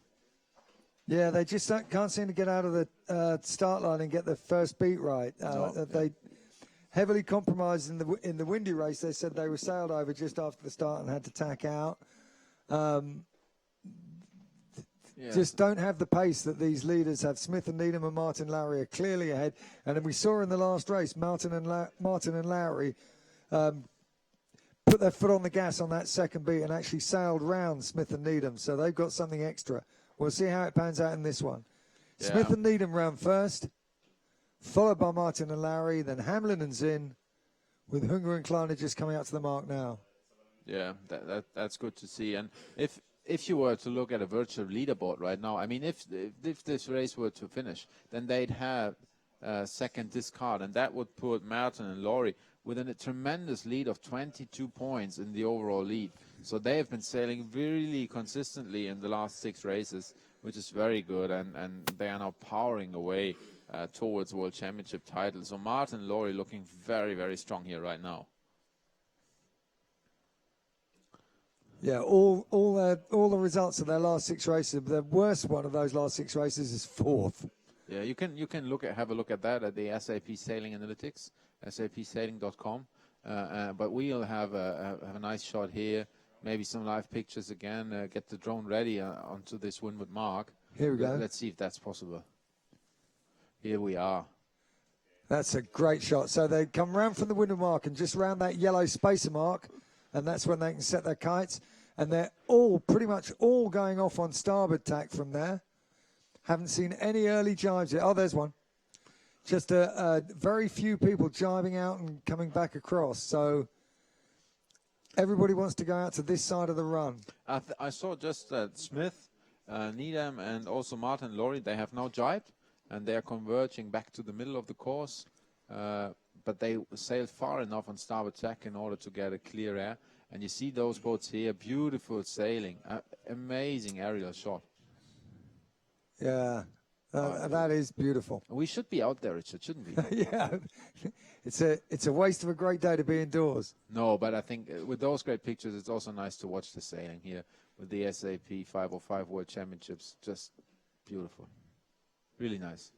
Yeah, they just can't seem to get out of the start line and get the first beat right. They heavily compromised in the windy race. They said they were sailed over just after the start and had to tack out. Just don't have the pace that these leaders have. Smith and Needham and Martin Lowry are clearly ahead. And then we saw in the last race, Martin and Lowry put their foot on the gas on that second beat and actually sailed round Smith and Needham. So they've got something extra. We'll see how it pans out in this one. Yeah. Smith and Needham round first, followed by Martin and Lowry, then Hamlin and Zinn, with Hunger and Kleiner just coming out to the mark now. Yeah, that's good to see. And if you were to look at a virtual leaderboard right now, I mean, if this race were to finish, then they'd have second discard, and that would put Martin and Lowry with a tremendous lead of 22 points in the overall lead. So they have been sailing really consistently in the last 6 races, which is very good, and they are now powering away towards World Championship titles. So Martin and Laurie looking very, very strong here right now. Yeah, all the results of their last 6 races. The worst one of those last 6 races is 4th. Yeah, you can have a look at that at the SAP Sailing Analytics, sapsailing.com. But we'll have a nice shot here, maybe some live pictures again. Get the drone ready onto this windward mark. Here we go. Let's see if that's possible. Here we are. That's a great shot. So they come round from the windward mark and just round that yellow spacer mark, and that's when they can set their kites. And they're all pretty much all going off on starboard tack from there. Haven't seen any early jibes yet. Oh, there's one. Just a very few people jibing out and coming back across. So everybody wants to go out to this side of the run. I saw just that Smith, Needham, and also Martin and Laurie, they have now jibed, and they are converging back to the middle of the course. But they sailed far enough on starboard tack in order to get a clear air. And you see those boats here, beautiful sailing, amazing aerial shot. Yeah, that is beautiful. We should be out there, Richard, shouldn't we? Yeah, it's a waste of a great day to be indoors. No, but I think with those great pictures, it's also nice to watch the sailing here with the SAP 5O5 World Championships. Just beautiful, really nice.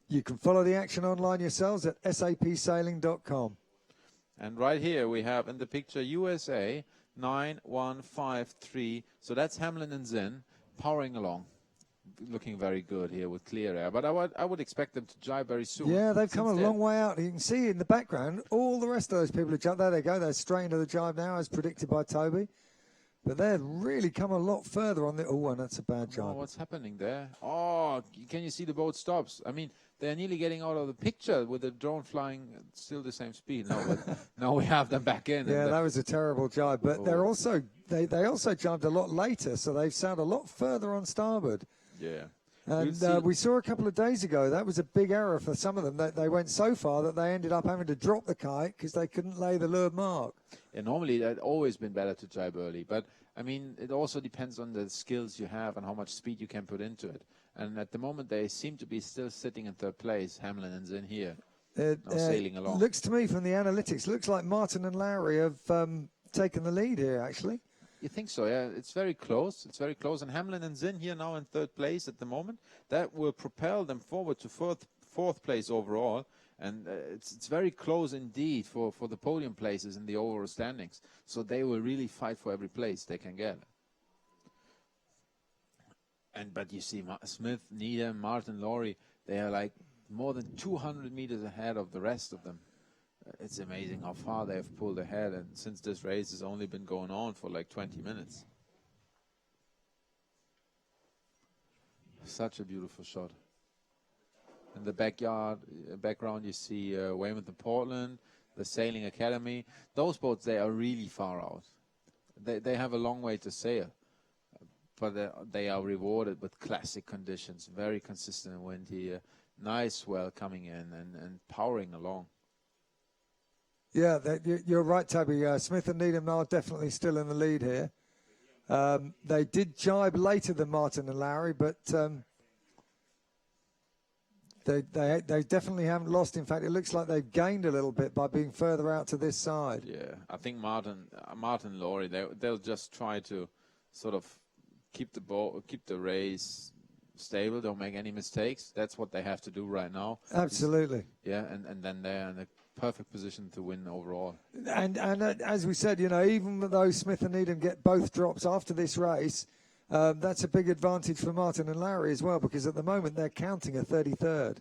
You can follow the action online yourselves at sapsailing.com. And right here we have in the picture USA 9153. So that's Hamlin and Zinn powering along, looking very good here with clear air. But I would expect them to jibe very soon. Yeah, they've come a long way out. You can see in the background all the rest of those people who jumped. There they go. They're straight into the jibe now, as predicted by Toby. But they've really come a lot further on the... Oh, and that's a bad jibe. Oh, what's happening there? Oh, can you see the boat stops? I mean, they're nearly getting out of the picture with the drone flying still the same speed. No, but now we have them back in. Yeah, that was a terrible jibe. But they're also they also jumped a lot later, so they've sailed a lot further on starboard. Yeah. And we saw a couple of days ago, that was a big error for some of them. That they went so far that they ended up having to drop the kite because they couldn't lay the leeward mark. Yeah, normally it's always been better to jibe early. But, I mean, it also depends on the skills you have and how much speed you can put into it. And at the moment, they seem to be still sitting in 3rd place, Hamlin and Zinn here, sailing along. Looks to me from the analytics, looks like Martin and Larry have taken the lead here, actually. You think so, yeah. It's very close. It's very close. And Hamlin and Zinn here now in 3rd place at the moment. That will propel them forward to 4th place overall. And it's very close indeed for the podium places in the overall standings. So they will really fight for every place they can get. But you see Smith, Needham, Martin, Laurie, they are like more than 200 meters ahead of the rest of them. It's amazing how far they have pulled ahead, and since this race has only been going on for like 20 minutes. Such a beautiful shot. In the background you see Weymouth and Portland, the Sailing Academy. Those boats, they are really far out. They have a long way to sail. But they are rewarded with classic conditions, very consistent wind here, nice swell coming in and powering along. Yeah, you're right, Toby. Smith and Needham are definitely still in the lead here. They did jibe later than Martin and Larry, but they definitely haven't lost. In fact, it looks like they've gained a little bit by being further out to this side. Yeah, I think Martin and Laurie, they'll just try to sort of keep the race stable, don't make any mistakes. That's what they have to do right now. Absolutely. Yeah, and then they're in a perfect position to win overall. And as we said, you know, even though Smith and Needham get both drops after this race, that's a big advantage for Martin and Larry as well, because at the moment they're counting a 33rd.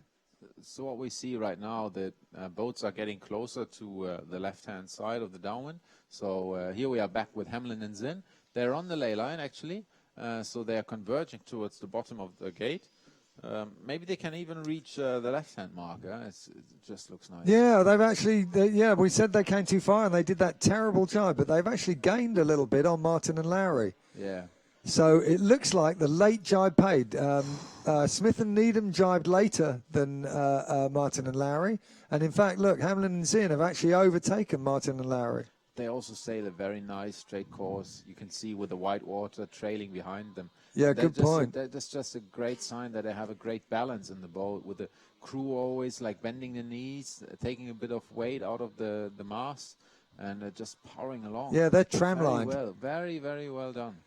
So what we see right now, that boats are getting closer to the left-hand side of the downwind. So here we are back with Hamlin and Zinn. They're on the ley line, actually. So they are converging towards the bottom of the gate. Maybe they can even reach the left-hand marker. It just looks nice. Yeah, they've actually, we said they came too far and they did that terrible jibe, but they've actually gained a little bit on Martin and Larry. Yeah. So it looks like the late jibe paid. Smith and Needham jibed later than Martin and Lowry. And in fact, look, Hamlin and Zinn have actually overtaken Martin and Lowry. They also sail a very nice straight course. You can see with the white water trailing behind them. Yeah, good point. That's just a great sign that they have a great balance in the boat, with the crew always like bending the knees, taking a bit of weight out of the mast, and just powering along. Yeah, they're tram-lined. Very well, very, very well done.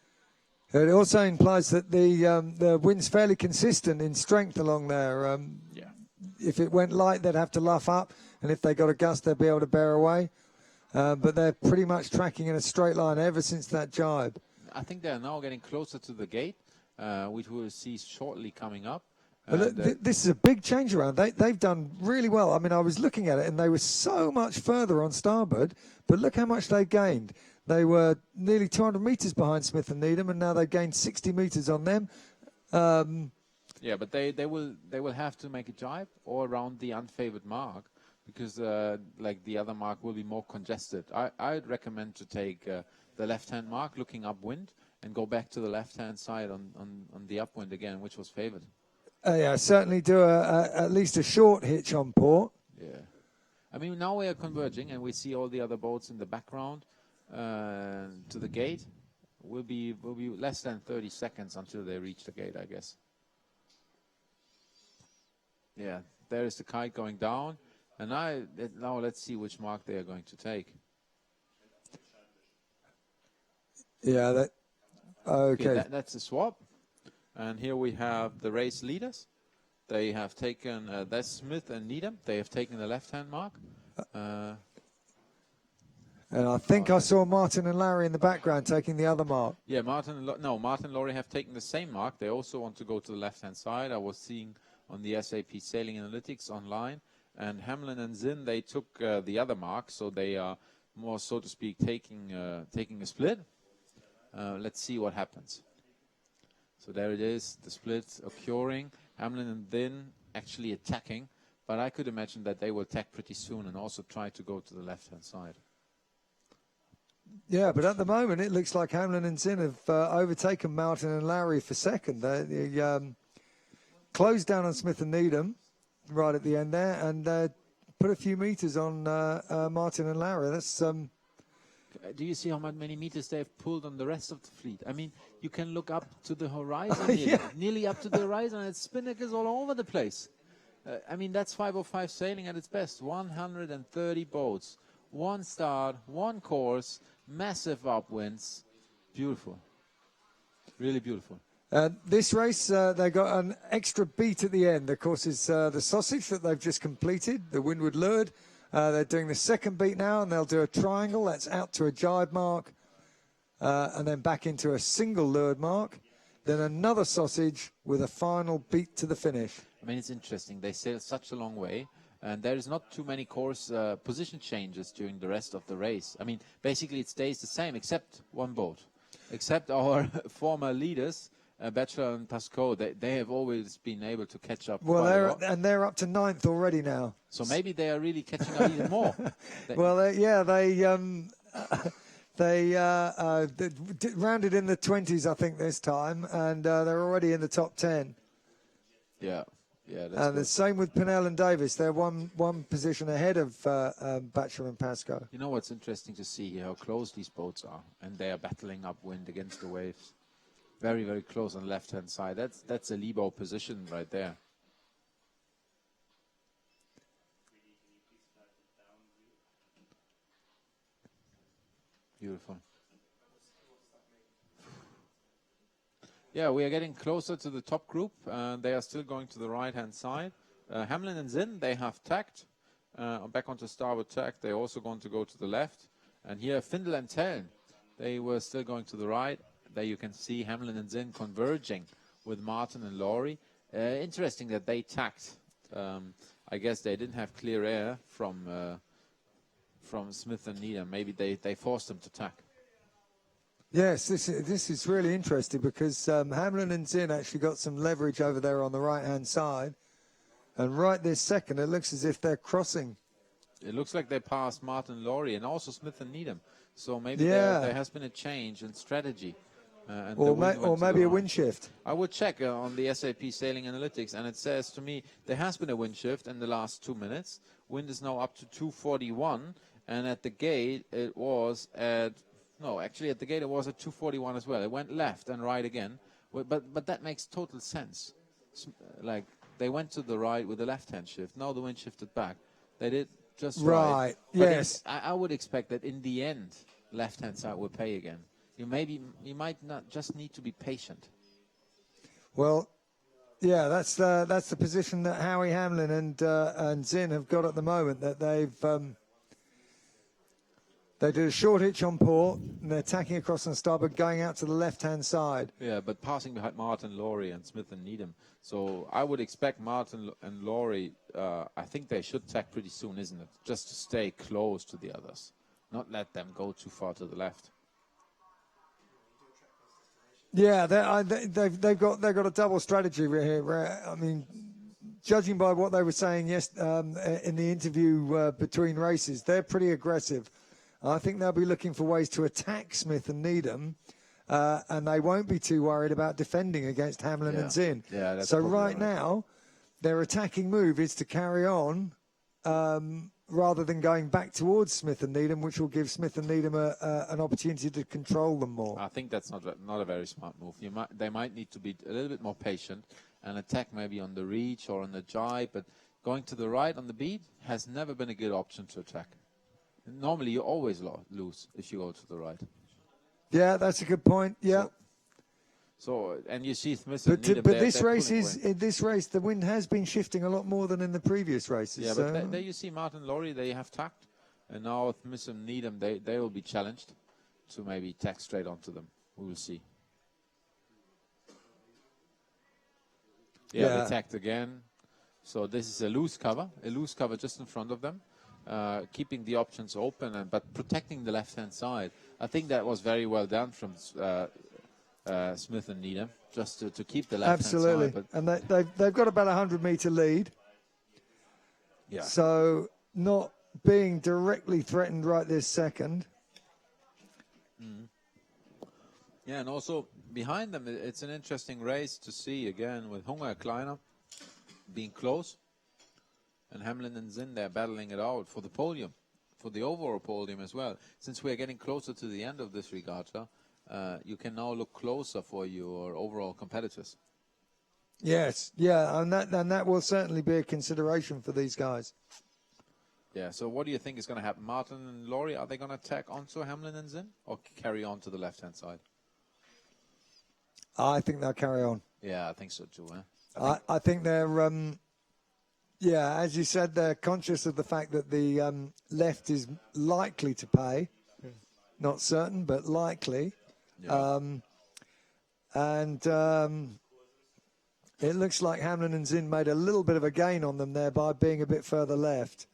It also implies that the wind's fairly consistent in strength along there. Yeah. If it went light, they'd have to luff up, and if they got a gust, they'd be able to bear away. But they're pretty much tracking in a straight line ever since that jibe. I think they're now getting closer to the gate, which we'll see shortly coming up. But this is a big change around. They've done really well. I mean, I was looking at it, and they were so much further on starboard, but look how much they gained. They were nearly 200 metres behind Smith and Needham, and now they've gained 60 metres on them. Yeah, but they will have to make a jibe or around the unfavored mark, because like the other mark will be more congested. I'd recommend to take the left-hand mark looking upwind and go back to the left-hand side on the upwind again, which was favored. Yeah, certainly do at least a short hitch on port. Yeah. I mean, now we are converging and we see all the other boats in the background to the gate. Will be less than 30 seconds until they reach the gate, I guess. Yeah, there is the kite going down. And now let's see which mark they are going to take. Yeah, okay. That's a swap. And here we have the race leaders. They have taken, that's Smith and Needham. They have taken the left-hand mark. And I think I saw Martin and Larry in the background taking the other mark. Yeah, Martin and Laurie have taken the same mark. They also want to go to the left-hand side. I was seeing on the SAP Sailing Analytics online. And Hamlin and Zinn, they took the other mark, so they are more, so to speak, taking a split. Let's see what happens. So there it is, the split occurring. Hamlin and Zinn actually attacking, but I could imagine that they will attack pretty soon and also try to go to the left-hand side. Yeah, but at the moment it looks like Hamlin and Zinn have overtaken Martin and Larry for second. They closed down on Smith and Needham right at the end there, and put a few meters on Martin and Larry. That's do you see how many meters they've pulled on the rest of the fleet? I mean, you can look up to the horizon, nearly up to the horizon, and it's spinnakers all over the place. I mean, that's 505 sailing at its best. 130 boats, one start, one course, massive upwinds. Beautiful. Really beautiful. This race, they got an extra beat at the end. Of course, is the sausage that they've just completed, the windward leeward. They're doing the second beat now, and they'll do a triangle. That's out to a jibe mark, and then back into a single leeward mark. Then another sausage with a final beat to the finish. I mean, it's interesting. They sail such a long way, and there is not too many course position changes during the rest of the race. I mean, basically it stays the same, except one boat. Except our former leaders, Batchelor and Pascoe, they have always been able to catch up. Well, they're up to 9th already now. So maybe they are really catching up even more. Well, they rounded in the 20s, I think, this time, and they're already in the top 10. Yeah, that's and the same with Pinnell and Davis. They're one position ahead of Batchelor and Pascoe. You know what's interesting to see here, how close these boats are, and they are battling upwind against the waves. Very, very close on the left-hand side. That's a Libo position right there. Beautiful. Yeah, we are getting closer to the top group. They are still going to the right-hand side. Hamlin and Zinn, they have tacked back onto starboard tack. They're also going to go to the left. And here, Findel and Tellen, they were still going to the right. There you can see Hamlin and Zinn converging with Martin and Laurie. Interesting that they tacked. I guess they didn't have clear air from Smith and Needham. Maybe they forced them to tack. Yes, this is really interesting because Hamlin and Zinn actually got some leverage over there on the right-hand side. And right this second, it looks as if they're crossing. It looks like they passed Martin and Laurie and also Smith and Needham. So maybe there has been a change in strategy. or maybe a wind shift. I would check on the SAP Sailing Analytics, and it says to me there has been a wind shift in the last 2 minutes. Wind is now up to 241, and at the gate it was at at the gate it was at 241 as well. It went left and right again, but that makes total sense. Like they went to the right with the left-hand shift. Now the wind shifted back. They did just right. Yes. I would expect that in the end, left-hand side will pay again. You might not just need to be patient. Well, yeah, that's the position that Howie Hamlin and Zinn have got at the moment. That they did a short hitch on port and they're tacking across on starboard, going out to the left-hand side. Yeah, but passing behind Martin, Laurie, and Smith and Needham. So I would expect Martin and Laurie. I think they should tack pretty soon, isn't it? Just to stay close to the others, not let them go too far to the left. Yeah, they've got a double strategy here. I mean, judging by what they were saying in the interview between races, they're pretty aggressive. I think they'll be looking for ways to attack Smith and Needham, and they won't be too worried about defending against Hamlin and Zinn. Yeah, that's so right now, their attacking move is to carry on rather than going back towards Smith and Needham, which will give Smith and Needham an opportunity to control them more. I think that's not a very smart move. They might need to be a little bit more patient and attack maybe on the reach or on the jibe, but going to the right on the beat has never been a good option to attack. Normally, you always lose if you go to the right. Yeah, that's a good point. Yeah. So and you see Smith and Needham. But this race, the wind has been shifting a lot more than in the previous races. Yeah, but there you see Martin Laurie, they have tacked, and now Smith and Needham, they will be challenged to maybe tack straight onto them. We will see. Yeah, they tacked again. So this is a loose cover just in front of them. Keeping the options open, but protecting the left-hand side. I think that was very well done from Smith and Needham, just to keep the left-hand side. Absolutely, and they've got about a 100-meter lead. Yeah. So not being directly threatened right this second. Yeah, and also behind them, it's an interesting race to see again with Hunger Kleiner being close. And Hamlin and Zinn, they're battling it out for the podium, for the overall podium as well. Since we're getting closer to the end of this regatta, you can now look closer for your overall competitors. Yes, yeah, and that will certainly be a consideration for these guys. Yeah, so what do you think is going to happen? Martin and Laurie, are they going to tack onto Hamlin and Zinn or carry on to the left-hand side? I think they'll carry on. Yeah, I think so too. I think they're... yeah, as you said, they're conscious of the fact that the left is likely to pay. Not certain, but likely. Yeah. It looks like Hamlin and Zinn made a little bit of a gain on them there by being a bit further left.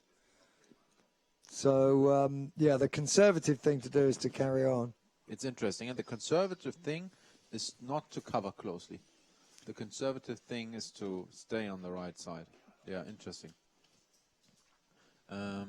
So, yeah, the conservative thing to do is to carry on. It's interesting. And the conservative thing is not to cover closely. The conservative thing is to stay on the right side. Yeah, interesting. Now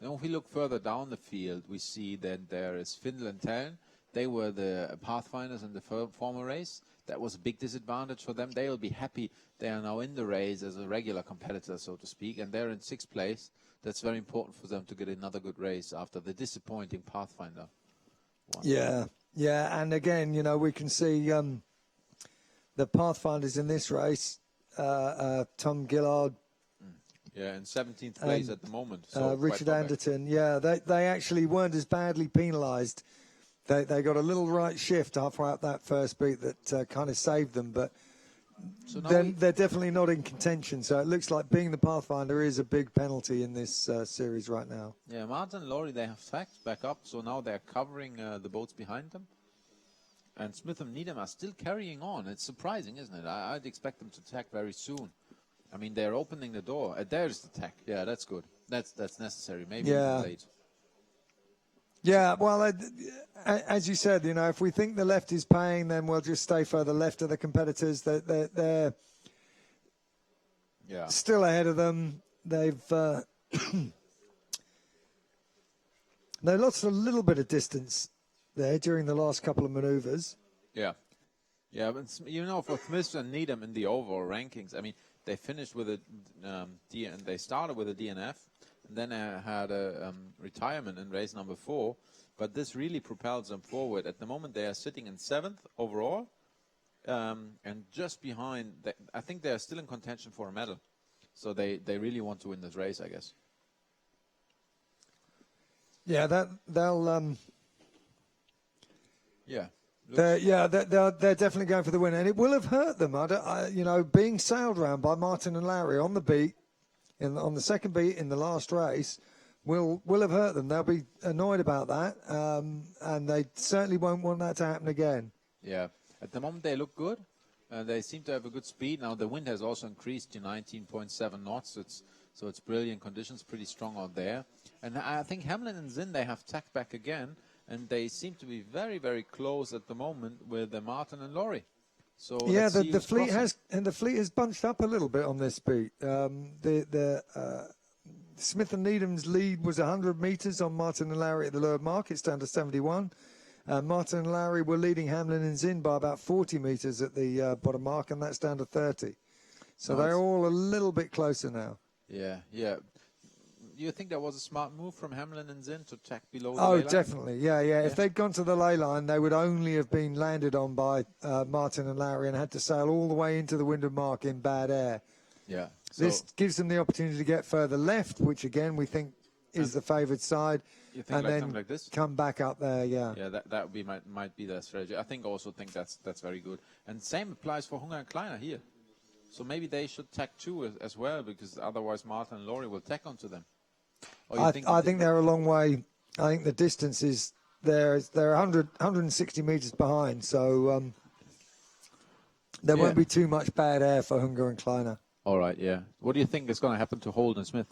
if we look further down the field, we see that there is Findle and Tellen. They were the pathfinders in the former race. That was a big disadvantage for them. They will be happy they are now in the race as a regular competitor, so to speak, and they're in 6th place. That's very important for them to get another good race after the disappointing Pathfinder one. Yeah, and again, you know, we can see the Pathfinders in this race, Tom Gillard. Yeah, in 17th place at the moment. So Richard Anderton, yeah, they actually weren't as badly penalised. They got a little right shift halfway up that first beat that kind of saved them, but so they're definitely not in contention. So it looks like being the Pathfinder is a big penalty in this series right now. Yeah, Martin and Laurie, they have tacked back up, so now they're covering the boats behind them. And Smith and Needham are still carrying on. It's surprising, isn't it? I'd expect them to tack very soon. I mean, they're opening the door. There's the tack. Yeah, that's good. That's necessary. Maybe even late. Yeah, well, as you said, you know, if we think the left is paying, then we'll just stay further left of the competitors. They're still ahead of them. They've they lost a little bit of distance there during the last couple of manoeuvres. Yeah. Yeah, but for Smith and Needham in the overall rankings, I mean, they finished with a and they started with a DNF, and then had a retirement in race number 4. But this really propels them forward. At the moment, they are sitting in 7th overall, and just behind. I think they are still in contention for a medal, so they really want to win this race, I guess. Yeah, they'll. Yeah. They're definitely going for the win, and it will have hurt them. Being sailed around by Martin and Larry on the beat, on the second beat in the last race, will have hurt them. They'll be annoyed about that, and they certainly won't want that to happen again. Yeah, at the moment they look good. They seem to have a good speed. Now the wind has also increased to 19.7 knots. So it's brilliant conditions, pretty strong out there. And I think Hamlin and Zinn, they have tacked back again. And they seem to be very, very close at the moment with Martin and Laurie. So yeah, the fleet has bunched up a little bit on this beat. Smith and Needham's lead was 100 metres on Martin and Larry at the lower mark. It's down to 71. Martin and Larry were leading Hamlin and Zinn by about 40 metres at the bottom mark, and that's down to 30. So they're all a little bit closer now. Yeah. Do you think that was a smart move from Hamlin and Zinn to tack below the ley line? Definitely. Yeah. If they'd gone to the ley line, they would only have been landed on by Martin and Larry and had to sail all the way into the windward mark in bad air. Yeah. This gives them the opportunity to get further left, which again we think is the favoured side, you think and then like this? Come back up there. Yeah. Yeah, that would be might be their strategy. I think that's very good. And same applies for Hunger and Kleiner here. So maybe they should tack too as well, because otherwise Martin and Laurie will tack onto them. I think they're a long way. I think the distance is they're 160 metres behind, so there won't be too much bad air for Hunger and Kleiner. All right, yeah. What do you think is going to happen to Holden Smith?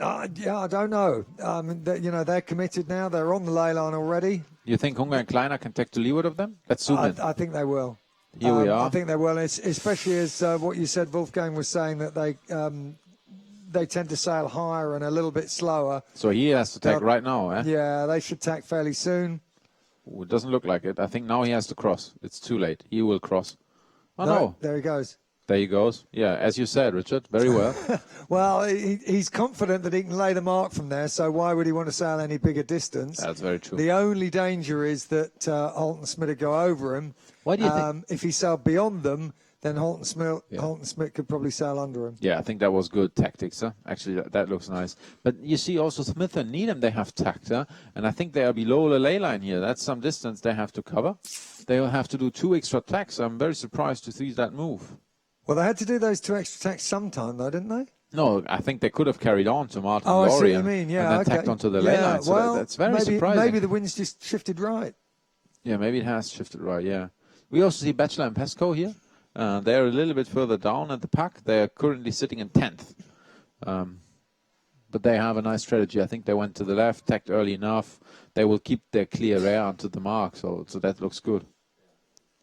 I don't know. They're committed now. They're on the ley line already. You think Hunger and Kleiner can take the leeward of them? Let's zoom in. I think they will. Here we are. I think they will, especially as what you said, Wolfgang was saying that they tend to sail higher and a little bit slower. So he has to tack right now, eh? Yeah, they should tack fairly soon. Ooh, it doesn't look like it. I think now he has to cross. It's too late. He will cross. Oh, no. There he goes. There he goes. Yeah, as you said, Richard, very well. Well, he's confident that he can lay the mark from there, so why would he want to sail any bigger distance? That's very true. The only danger is that Holton Smith would go over him. Why do you think? If he sailed beyond them, then Holton Smith could probably sail under him. Yeah, I think that was good tactics. Huh? Actually, that looks nice. But you see also Smith and Needham, they have tacked, huh? And I think they are below the ley line here. That's some distance they have to cover. They will have to do 2 extra tacks. I'm very surprised to see that move. Well, they had to do those 2 extra tacks sometime, though, didn't they? No, I think they could have carried on to Martin and Laurie. I see what you mean. Yeah, and then tacked onto the ley line. So that's very surprising. Maybe the wind's just shifted right. Yeah, maybe it has shifted right, yeah. We also see Batchelor and Pesco here. They're a little bit further down at the pack. They're currently sitting in 10th. But they have a nice strategy. I think they went to the left, tacked early enough. They will keep their clear air onto the mark, so that looks good.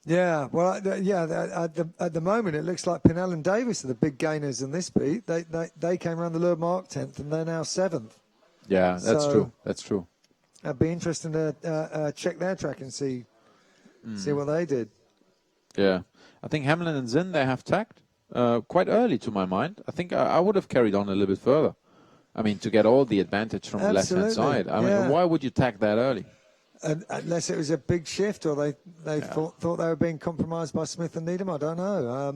Yeah, well, at the moment, it looks like Pinnell and Davis are the big gainers in this beat. They came around the Lure Mark 10th, and they're now 7th. Yeah, that's true. That's true. It'd be interesting to check their track and see what they did. Yeah, I think Hamlin and Zinn, they have tacked quite early to my mind. I think I would have carried on a little bit further. I mean, to get all the advantage from the left-hand side. I mean, why would you tack that early? Unless it was a big shift, or they thought they were being compromised by Smith and Needham, I don't know.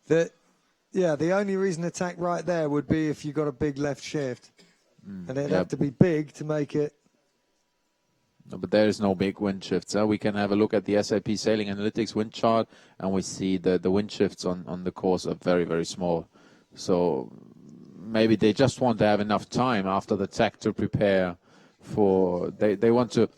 The only reason to tack right there would be if you got a big left shift, and it'd have to be big to make it. No, but there is no big wind shifts. We can have a look at the SAP Sailing Analytics wind chart, and we see the wind shifts on the course are very, very small. So maybe they just want to have enough time after the tack to prepare for. They want to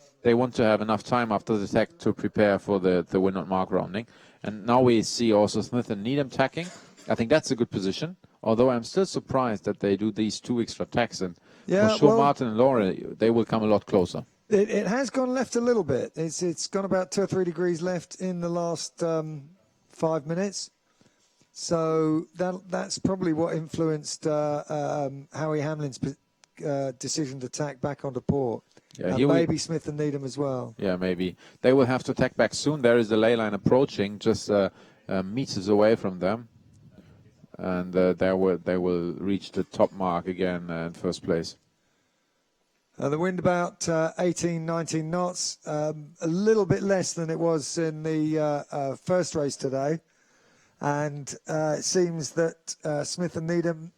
have enough time after the tack to prepare for the windward mark rounding. And now we see also Smith and Needham tacking. I think that's a good position. Although I'm still surprised that they do these 2 extra tacks, and for sure Martin and Laurie, they will come a lot closer. It has gone left a little bit. It's gone about 2 or 3 degrees left in the last 5 minutes. So that's probably what influenced Howie Hamlin's decision to tack back onto port. Yeah, maybe Smith and Needham as well. Yeah, maybe. They will have to tack back soon. There is the ley line approaching, just meters away from them. And they will reach the top mark again in first place. The wind about 18, 19 knots, a little bit less than it was in the first race today. And it seems that Smith and Needham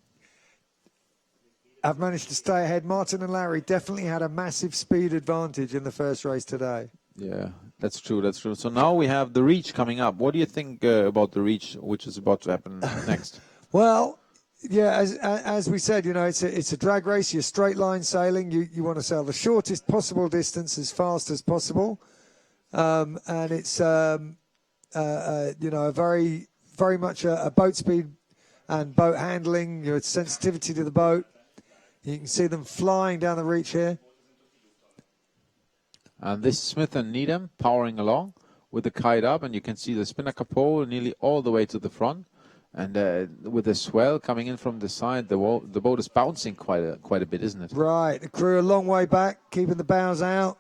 have managed to stay ahead. Martin and Larry definitely had a massive speed advantage in the first race today. Yeah, that's true. That's true. So now we have the reach coming up. What do you think about the reach, which is about to happen next? Well, yeah, as we said, you know, it's a drag race. You're straight line sailing. You want to sail the shortest possible distance as fast as possible, and it's you know, very much a boat speed and boat handling. Your sensitivity to the boat. You can see them flying down the reach here. And this is Smith and Needham powering along with the kite up, and you can see the spinnaker pole nearly all the way to the front. And with the swell coming in from the side, the boat is bouncing quite a bit, isn't it? Right. The crew a long way back, keeping the bows out.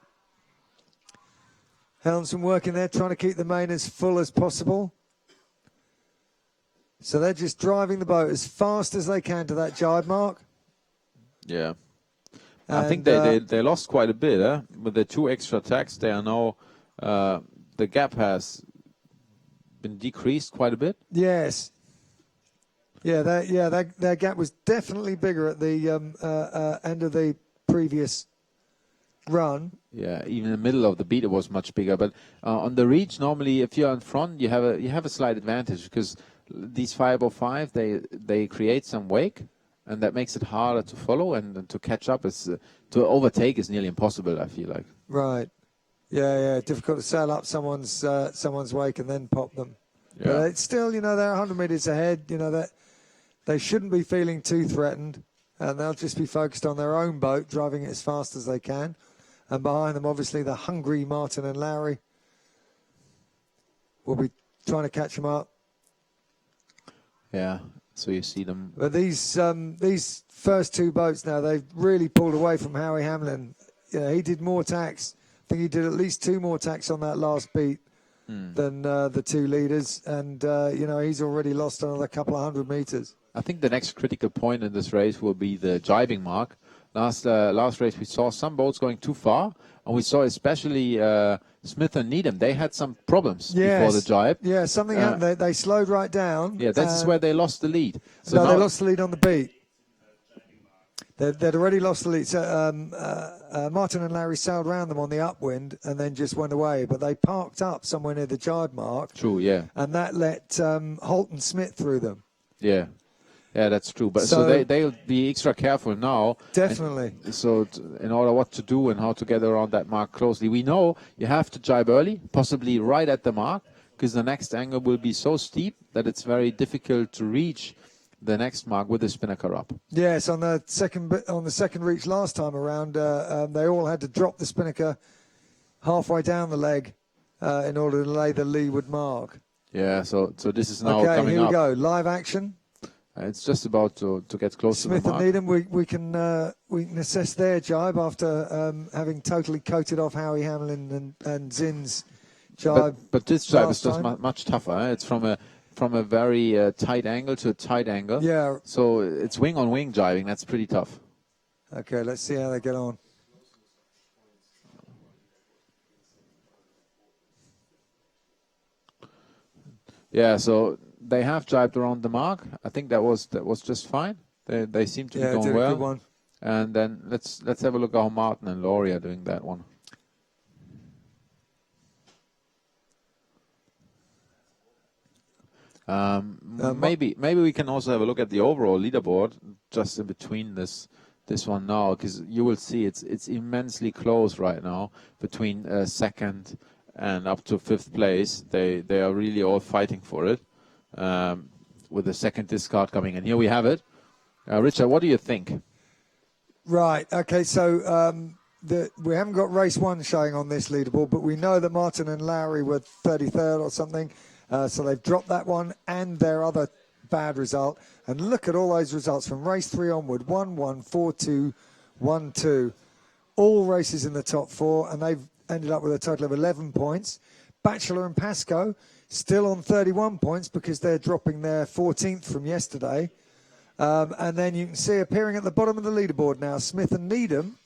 Helmsman working there, trying to keep the main as full as possible. So they're just driving the boat as fast as they can to that jibe mark. Yeah. And I think they lost quite a bit, with the 2 extra tacks. They are now, the gap has been decreased quite a bit. Yes. Yeah, their gap was definitely bigger at the end of the previous run. Yeah, even in the middle of the beat it was much bigger. But on the reach, normally if you're in front, you have a slight advantage because these 505 they create some wake, and that makes it harder to follow and to catch up. To overtake is nearly impossible, I feel like. Right. Yeah. Difficult to sail up someone's wake and then pop them. Yeah. But it's still, you know, they're 100 meters ahead. You know that they shouldn't be feeling too threatened, and they'll just be focused on their own boat, driving it as fast as they can. And behind them, obviously, the hungry Martin and Larry will be trying to catch them up. Yeah. So you see them. But these first 2 boats now, they've really pulled away from Howie Hamlin. You know, he did more tacks. I think he did at least 2 more tacks on that last beat than the 2 leaders. And, you know, he's already lost another couple of 100 meters. I think the next critical point in this race will be the jibing mark. Last race we saw some boats going too far, and we saw especially Smith and Needham. They had some problems before the jibe. Yeah, something happened. They slowed right down. Yeah, this is where they lost the lead. So no, they lost the lead on the beat. They'd already lost the lead. So Martin and Larry sailed around them on the upwind and then just went away. But they parked up somewhere near the jibe mark. True, yeah. And that let Holt and Smith through them. Yeah. Yeah, that's true. But so they'll be extra careful now. Definitely. In order what to do and how to get around that mark closely. We know you have to jibe early, possibly right at the mark, because the next angle will be so steep that it's very difficult to reach the next mark with the spinnaker up. Yes, on the second reach last time around, they all had to drop the spinnaker halfway down the leg in order to lay the leeward mark. Yeah, so this is now coming up. Okay, here we go. Live action. It's just about to get close Smith to the mark. and Needham, we can assess their jibe after having totally coated off Howie Hamlin and Zinn's jibe. But this jibe is just much tougher. It's from a very tight angle to a tight angle. Yeah. So it's wing on wing jibing. That's pretty tough. Okay, let's see how they get on. Yeah, so they have jibed around the mark. I think that was just fine. They seem to be going did well. A good one. And then let's have a look at how Martin and Laurie are doing that one. Maybe we can also have a look at the overall leaderboard just in between this one now, because you will see it's immensely close right now between second and up to 5th place. They are really all fighting for it, with the second discard coming in. Here we have it. Richard, what do you think? Right. Okay. So we haven't got race 1 showing on this leaderboard, but we know that Martin and Larry were 33rd or something. So they've dropped that one and their other bad result. And look at all those results from race 3 onward. 1-1, 4-2, 1-2. all races in the top 4, and they've ended up with a total of 11 points. Bachelor and Pascoe still on 31 points because they're dropping their 14th from yesterday. And then you can see appearing at the bottom of the leaderboard now, Smith and Needham,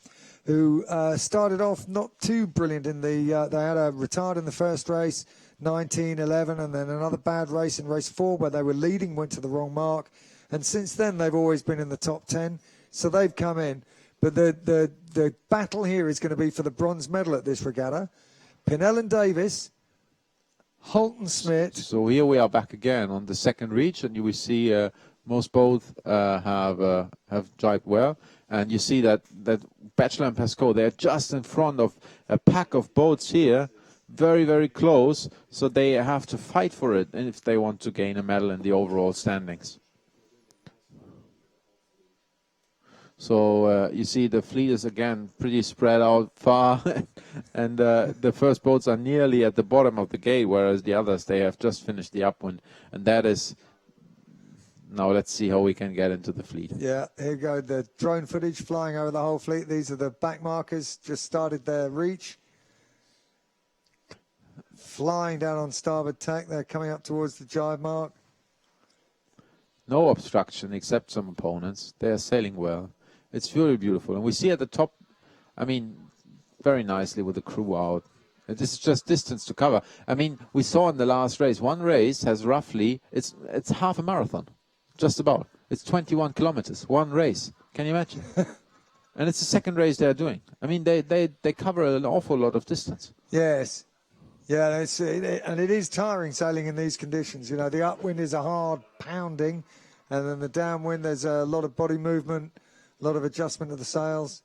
who started off not too brilliant in the, they had a retard in the first race, 19-11, and then another bad race in race 4 where they were leading, went to the wrong mark. And since then, they've always been in the top 10, so they've come in. But the battle here is going to be for the bronze medal at this regatta. Pinell Davis, Holton Smith. So here we are back again on the second reach, and you will see most both have jibed well. And you see that Bachelor and Pascoe, they're just in front of a pack of boats here, very, very close, so they have to fight for it if they want to gain a medal in the overall standings. So you see the fleet is again pretty spread out far, and the first boats are nearly at the bottom of the gate, whereas the others, they have just finished the upwind, and that is, now let's see how we can get into the fleet. Yeah, here you go, the drone footage flying over the whole fleet. These are the back markers, just started their reach. Flying down on starboard tack, they're coming up towards the jibe mark. No obstruction except some opponents. They are sailing well. It's really beautiful. And we see at the top, I mean, very nicely with the crew out. This is just distance to cover. I mean, we saw in the last race, one race has roughly, it's half a marathon, just about. It's 21 kilometers, one race. Can you imagine? And it's the second race they're doing. I mean, they cover an awful lot of distance. Yes. Yeah, and it is tiring sailing in these conditions. You know, the upwind is a hard pounding, and then the downwind, there's a lot of body movement, a lot of adjustment of the sails.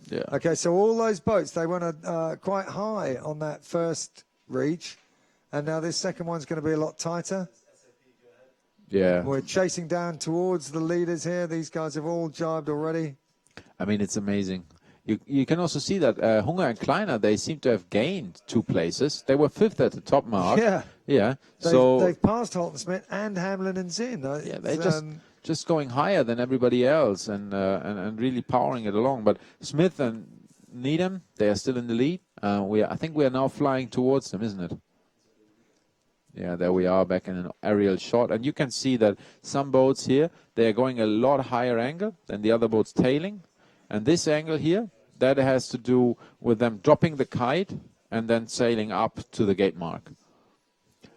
Yeah. Okay, so all those boats, they went quite high on that first reach, and now this second one's going to be a lot tighter. Yeah. We're chasing down towards the leaders here. These guys have all jibed already. I mean, it's amazing. You can also see that Hunger and Kleiner, they seem to have gained 2 places. They were 5th at the top mark. Yeah. Yeah. They've passed Holton Smith and Hamlin and Zinn. Yeah, they're just going higher than everybody else and really powering it along. But Smith and Needham, they are still in the lead. I think we are now flying towards them, isn't it? Yeah, there we are back in an aerial shot. And you can see that some boats here, they are going a lot higher angle than the other boats tailing. And this angle here, that has to do with them dropping the kite and then sailing up to the gate mark.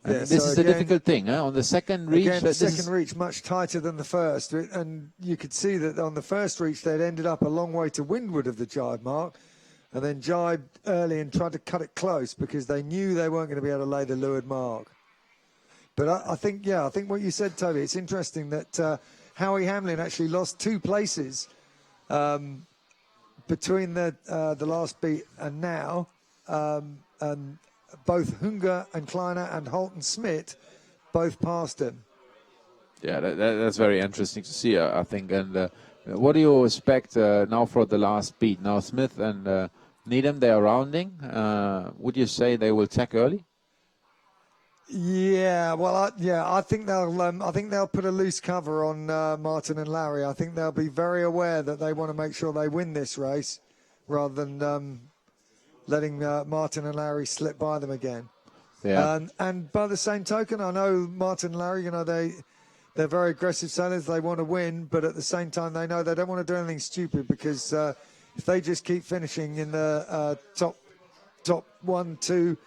And Yeah, this so is again, a difficult thing. On the second reach, again, the second reach much tighter than the first. And you could see that on the first reach, they'd ended up a long way to windward of the jibe mark and then jibed early and tried to cut it close because they knew they weren't going to be able to lay the leeward mark. But I think what you said, Toby, it's interesting that Howie Hamlin actually lost 2 places between the last beat and now, and both Hunger and Kleiner and Holton Smith both passed him. Yeah, that's very interesting to see, I think. And what do you expect now for the last beat? Now Smith and Needham, they are rounding. Would you say they will tack early? Yeah, well, I think they'll put a loose cover on Martin and Larry. I think they'll be very aware that they want to make sure they win this race, rather than letting Martin and Larry slip by them again. Yeah. And by the same token, I know Martin and Larry, you know, they're very aggressive sailors. They want to win, but at the same time, they know they don't want to do anything stupid because if they just keep finishing in the top 1, 2.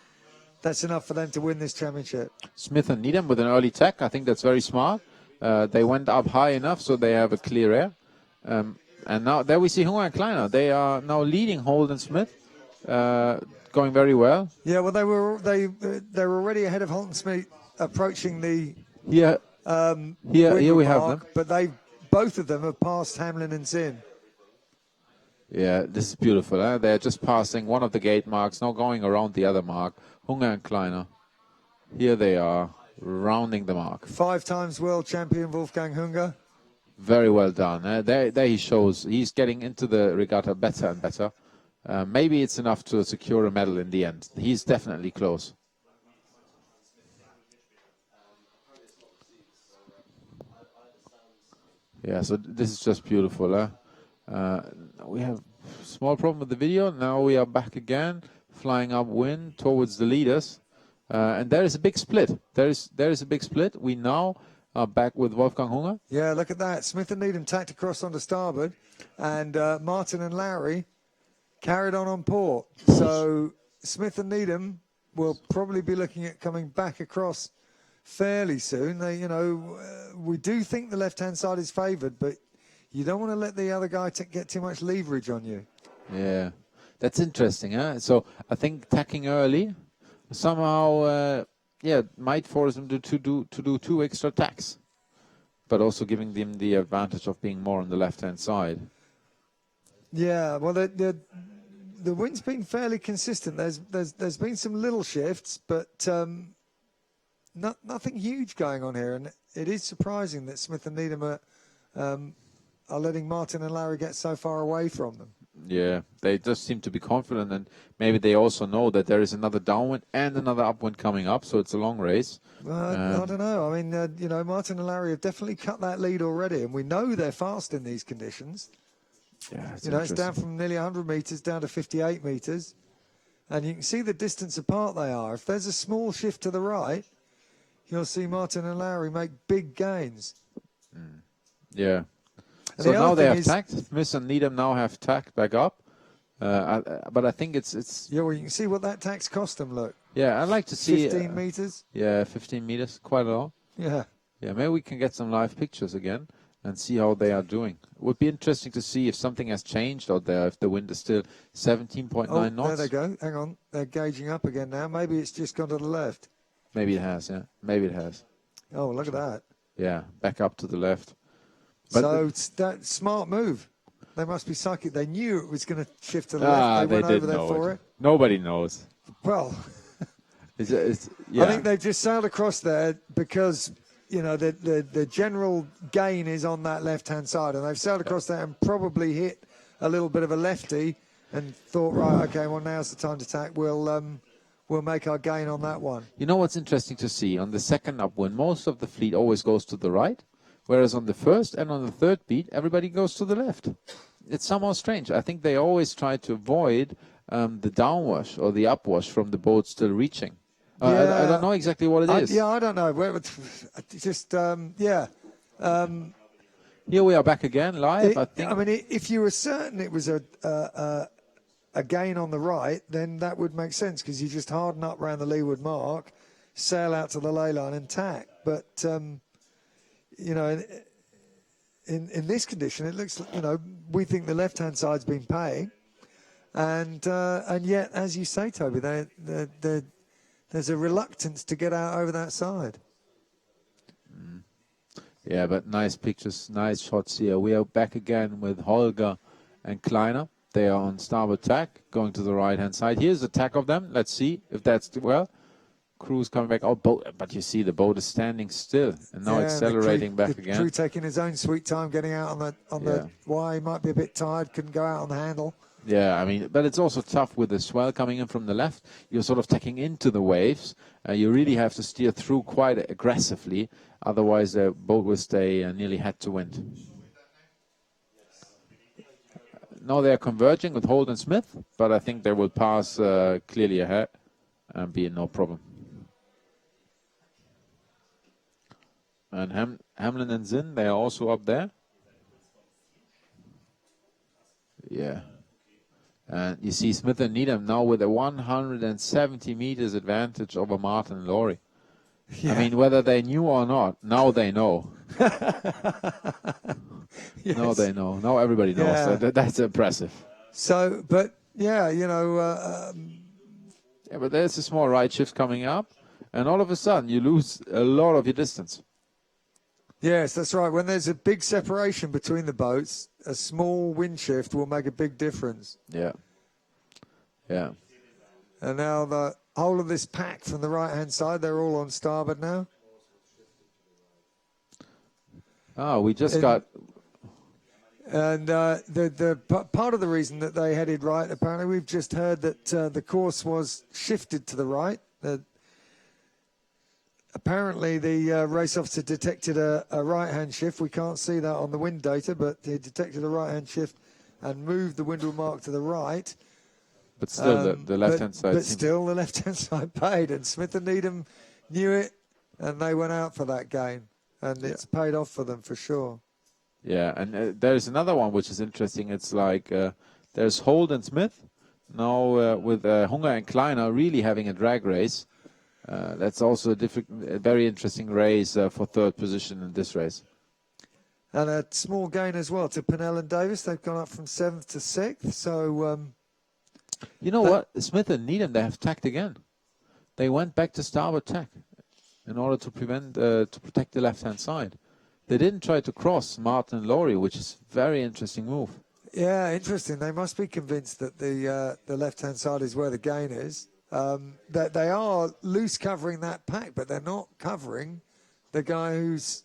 That's enough for them to win this championship. Smith and Needham with an early tack. I think that's very smart. They went up high enough so they have a clear air. And now there we see Hunger and Kleiner. They are now leading Holt and Smith, going very well. Yeah, well, they were already ahead of Holt and Smith, approaching the here we have them. But both of them have passed Hamlin and Zinn. Yeah, this is beautiful. They're just passing one of the gate marks, now going around the other mark. Hunger and Kleiner. Here they are, rounding the mark. 5 times world champion Wolfgang Hunger. Very well done. There he shows he's getting into the regatta better and better. Maybe it's enough to secure a medal in the end. He's definitely close. Yeah, so this is just beautiful. We have a small problem with the video. Now we are back again, flying upwind towards the leaders. And there is a big split. There is a big split. We now are back with Wolfgang Hunger. Yeah, look at that. Smith and Needham tacked across onto starboard, and Martin and Lowry carried on port. So Smith and Needham will probably be looking at coming back across fairly soon. They, we do think the left-hand side is favoured, but you don't want to let the other guy get too much leverage on you. Yeah, that's interesting. Huh? So I think tacking early somehow, might force them to do 2 extra tacks, but also giving them the advantage of being more on the left-hand side. Yeah, well, the wind's been fairly consistent. There's been some little shifts, but nothing huge going on here, and it is surprising that Smith and Needham are letting Martin and Larry get so far away from them. Yeah, they just seem to be confident, and maybe they also know that there is another downwind and another upwind coming up, so it's a long race. I don't know. I mean, Martin and Larry have definitely cut that lead already, and we know they're fast in these conditions. Yeah, it's down from nearly 100 metres down to 58 metres, and you can see the distance apart they are. If there's a small shift to the right, you'll see Martin and Lowry make big gains. Yeah. And so now they have tacked. Smith and Needham now have tacked back up. But I think it's... Yeah, well, you can see what that tack's cost them, look. Yeah, I'd like to see... 15 metres? Yeah, 15 metres, quite a lot. Yeah. Yeah, maybe we can get some live pictures again and see how they are doing. It would be interesting to see if something has changed out there, if the wind is still 17.9 knots. There they go. Hang on. They're gauging up again now. Maybe it's just gone to the left. Maybe it has, yeah. Maybe it has. Oh, look at that. Yeah, back up to the left. But so that smart move. They must be psychic. They knew it was going to shift to the left. They went over there for it. Nobody knows. Well, yeah. I think they just sailed across there because, the general gain is on that left-hand side. And they've sailed across there and probably hit a little bit of a lefty and thought, right, okay, well, now's the time to attack. We'll make our gain on that one. You know what's interesting to see? On the second upwind, most of the fleet always goes to the right. Whereas on the first and on the third beat, everybody goes to the left. It's somehow strange. I think they always try to avoid the downwash or the upwash from the boat still reaching. I don't know exactly what it is. I don't know. Just, Here we are back again, live, I think. I mean, if you were certain it was a gain on the right, then that would make sense because you just harden up around the leeward mark, sail out to the ley line and tack. But... in this condition, it looks, we think the left-hand side's been paying, and yet, as you say, Toby, there's a reluctance to get out over that side. Yeah, but nice pictures, nice shots here. We are back again with Holger and Kleiner. They are on starboard tack, going to the right-hand side. Here's a tack of them. Let's see if that's well. Crew's coming back. Oh, boat, but you see the boat is standing still and now accelerating back again. Crew taking his own sweet time getting out on the Y. Might be a bit tired, couldn't go out on the handle. Yeah, I mean, but it's also tough with the swell coming in from the left. You're sort of tacking into the waves. You really have to steer through quite aggressively. Otherwise, the boat will stay nearly head to wind. Now they're converging with Holt and Smith, but I think they will pass clearly ahead and be no problem. And Hamlin and Zinn, they are also up there. Yeah. And you see Smith and Needham now with a 170 meters advantage over Martin and Lowry. Yeah. I mean, whether they knew or not, now they know. Yes. Now they know. Now everybody knows. Yeah. So that's impressive. So, but yeah, yeah, but there's a small right shift coming up, and all of a sudden you lose a lot of your distance. Yes, that's right. When there's a big separation between the boats, a small wind shift will make a big difference. Yeah. Yeah. And now the whole of this pack from the right-hand side, they're all on starboard now. Oh, we just got... And the part of the reason that they headed right, apparently, we've just heard that the course was shifted to the right. Apparently, the race officer detected a right-hand shift. We can't see that on the wind data, but he detected a right-hand shift and moved the windward mark to the right. But still, the left-hand side. But still, the left-hand side paid, and Smith and Needham knew it, and they went out for that gain, and it's paid off for them for sure. Yeah, and there's another one which is interesting. It's like there's Holt and Smith now with Hunger and Kleiner really having a drag race. That's also a very interesting race for third position in this race. And a small gain as well to Pinnell and Davis. They've gone up from 7th to 6th. So, you know what? Smith and Needham, they have tacked again. They went back to starboard tack in order to protect the left-hand side. They didn't try to cross Martin and Laurie, which is a very interesting move. Yeah, interesting. They must be convinced that the left-hand side is where the gain is. That they are loose covering that pack, but they're not covering the guy who's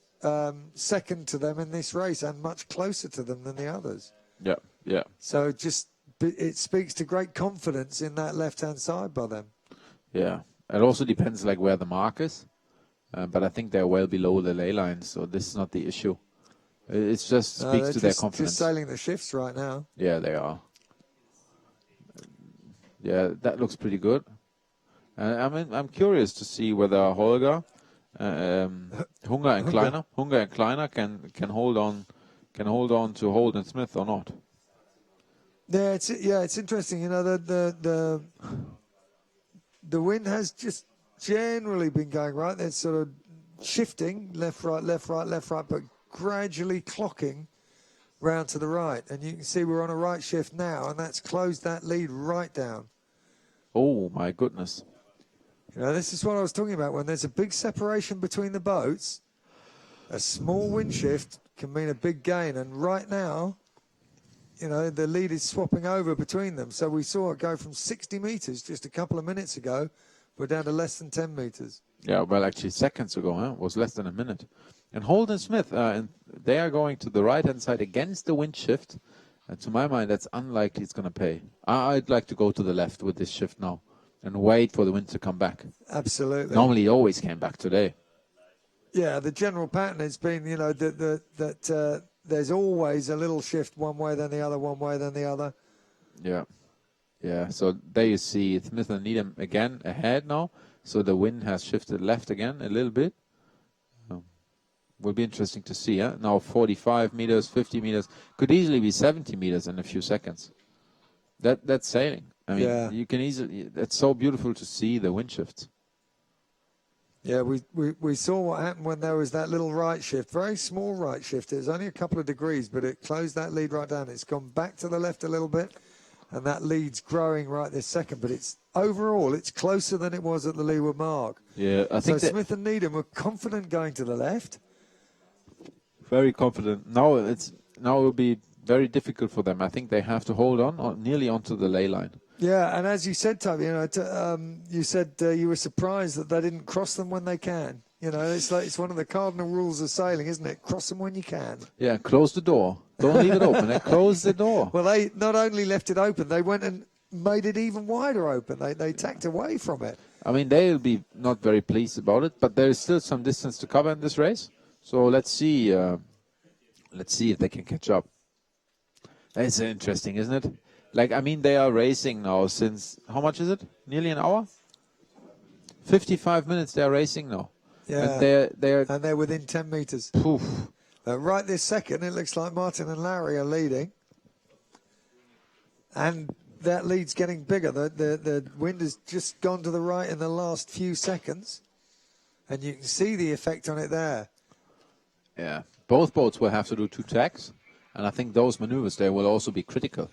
second to them in this race and much closer to them than the others. Yeah, yeah. So it speaks to great confidence in that left-hand side by them. Yeah, it also depends like where the mark is. But I think they're well below the ley line, so this is not the issue. It just speaks to their confidence. Just sailing the shifts right now. Yeah, they are. Yeah, that looks pretty good. I'm curious to see whether Holger, Hunger and Kleiner can hold on to Holt and Smith or not. Yeah, it's interesting. You know, the wind has just generally been going right. They're sort of shifting left, right, but gradually clocking round to the right. And you can see we're on a right shift now, and that's closed that lead right down. Oh, my goodness. You know, this is what I was talking about. When there's a big separation between the boats, a small wind shift can mean a big gain. And right now, you know, the lead is swapping over between them. So we saw it go from 60 meters just a couple of minutes ago. We're down to less than 10 meters. Yeah, well, actually, seconds ago, it was less than a minute. And Holt and Smith, they are going to the right-hand side against the wind shift. And to my mind, that's unlikely it's going to pay. I'd like to go to the left with this shift now and wait for the wind to come back. Absolutely. Normally, it always came back today. Yeah, the general pattern has been, you know, that there's always a little shift one way, then the other, one way, then the other. Yeah. Yeah, so there you see Smith and Needham again ahead now. So the wind has shifted left again a little bit. Will be interesting to see. Now 45 meters, 50 meters. Could easily be 70 meters in a few seconds. That's sailing. I mean, you can easily. That's so beautiful to see the wind shifts. Yeah, we saw what happened when there was that little right shift, very small right shift. It was only a couple of degrees, but it closed that lead right down. It's gone back to the left a little bit. And that lead's growing right this second, but it's overall it's closer than it was at the leeward mark. Yeah, I think so. Smith and Needham were confident going to the left. Very confident. Now it will be very difficult for them. I think they have to hold on nearly onto the ley line. Yeah, and as you said, Toby, you know, you said you were surprised that they didn't cross them when they can. You know, it's one of the cardinal rules of sailing, isn't it? Cross them when you can. Yeah, close the door. Don't leave it open. Close the door. Well, they not only left it open, they went and made it even wider open. They tacked away from it. I mean, they'll be not very pleased about it, but there is still some distance to cover in this race. So let's see if they can catch up. It's interesting, isn't it? Like, I mean, they are racing now since, how much is it? Nearly an hour? 55 minutes they are racing now. Yeah, and they're within 10 meters. Poof. Right this second, it looks like Martin and Larry are leading. And that lead's getting bigger. The wind has just gone to the right in the last few seconds. And you can see the effect on it there. Yeah, both boats will have to do 2 tacks. And I think those maneuvers there will also be critical.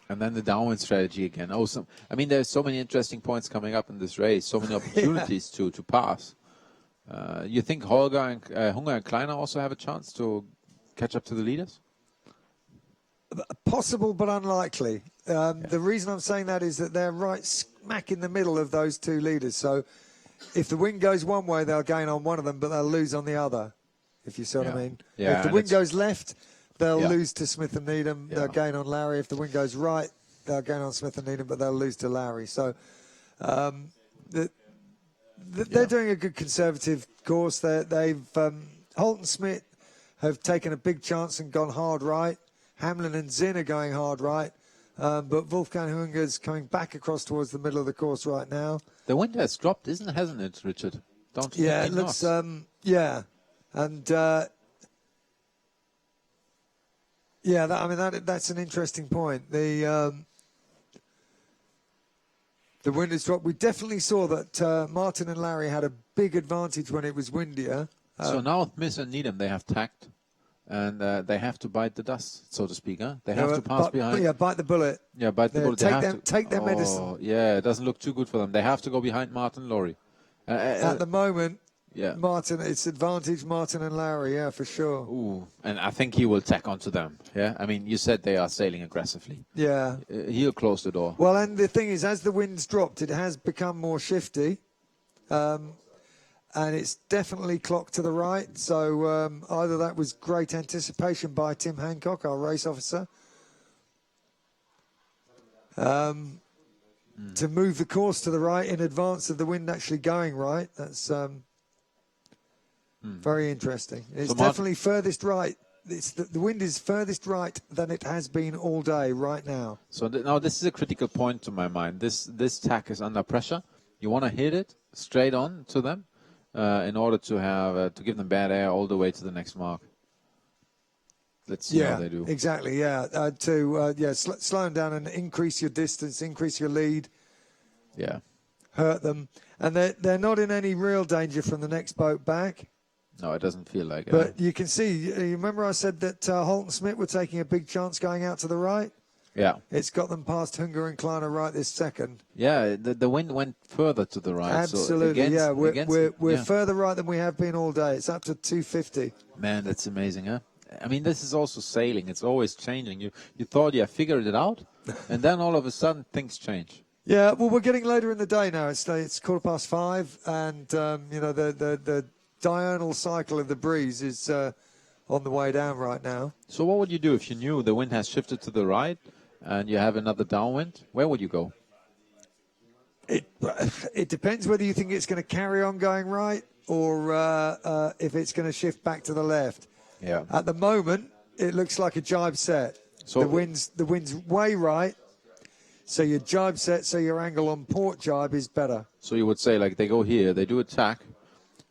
And then the downwind strategy again. Also, I mean, there's so many interesting points coming up in this race, so many opportunities to pass. You think Holger and Hunger and Kleiner also have a chance to catch up to the leaders? Possible, but unlikely. The reason I'm saying that is that they're right smack in the middle of those 2 leaders. So if the wind goes one way, they'll gain on one of them, but they'll lose on the other, if you see what I mean. Yeah, if the wind goes left, they'll Yeah. lose to Smith and Needham. Yeah. They'll gain on Larry. If the wind goes right, they'll gain on Smith and Needham, but they'll lose to Larry. So they're doing a good conservative course. Holt and Smith have taken a big chance and gone hard right. Hamlin and Zinn are going hard right. But Wolfgang Hunger's coming back across towards the middle of the course right now. The wind has dropped, hasn't it, Richard? Down to 15 it looks, knots. yeah. And, that's an interesting point. The wind has dropped. We definitely saw that Martin and Larry had a big advantage when it was windier. So now Smith and Needham, they have tact, and they have to bite the dust, so to speak. Huh? They have to pass behind. Yeah, bite the bullet. Yeah, bite the bullet. Take their medicine. Yeah, it doesn't look too good for them. They have to go behind Martin and Laurie. At the moment, yeah, Martin, it's advantage Martin and Larry, yeah, for sure. Ooh, and I think he will tack onto them. Yeah, I mean, you said they are sailing aggressively. Yeah. He'll close the door. Well, and the thing is, as the wind's dropped, it has become more shifty. And it's definitely clocked to the right. So either that was great anticipation by Tim Hancock, our race officer, to move the course to the right in advance of the wind actually going right. That's very interesting. It's So definitely furthest right. The wind is furthest right than it has been all day right now. So now this is a critical point to my mind. This tack is under pressure. You want to hit it straight on to them. In order to have to give them bad air all the way to the next mark. Let's see how they do. Exactly. Yeah, slow them down and increase your distance, increase your lead. Yeah, hurt them, and they're not in any real danger from the next boat back. No, it doesn't feel like it. But you can see. You remember I said that Holt and Smith were taking a big chance going out to the right. Yeah. It's got them past Hunger and Kleiner right this second. Yeah, the wind went further to the right. Absolutely, so we're further right than we have been all day. It's up to 250. Man, that's amazing, huh? I mean, this is also sailing. It's always changing. You thought you figured it out, and then all of a sudden things change. Yeah, well, we're getting later in the day now. It's 5:15, and the diurnal cycle of the breeze is on the way down right now. So what would you do if you knew the wind has shifted to the right? And you have another downwind, where would you go? It depends whether you think it's going to carry on going right or if it's going to shift back to the left. Yeah. At the moment, it looks like a jibe set. So the wind's way right, so your jibe set, so your angle on port jibe is better. So you would say, like, they go here, they do a tack,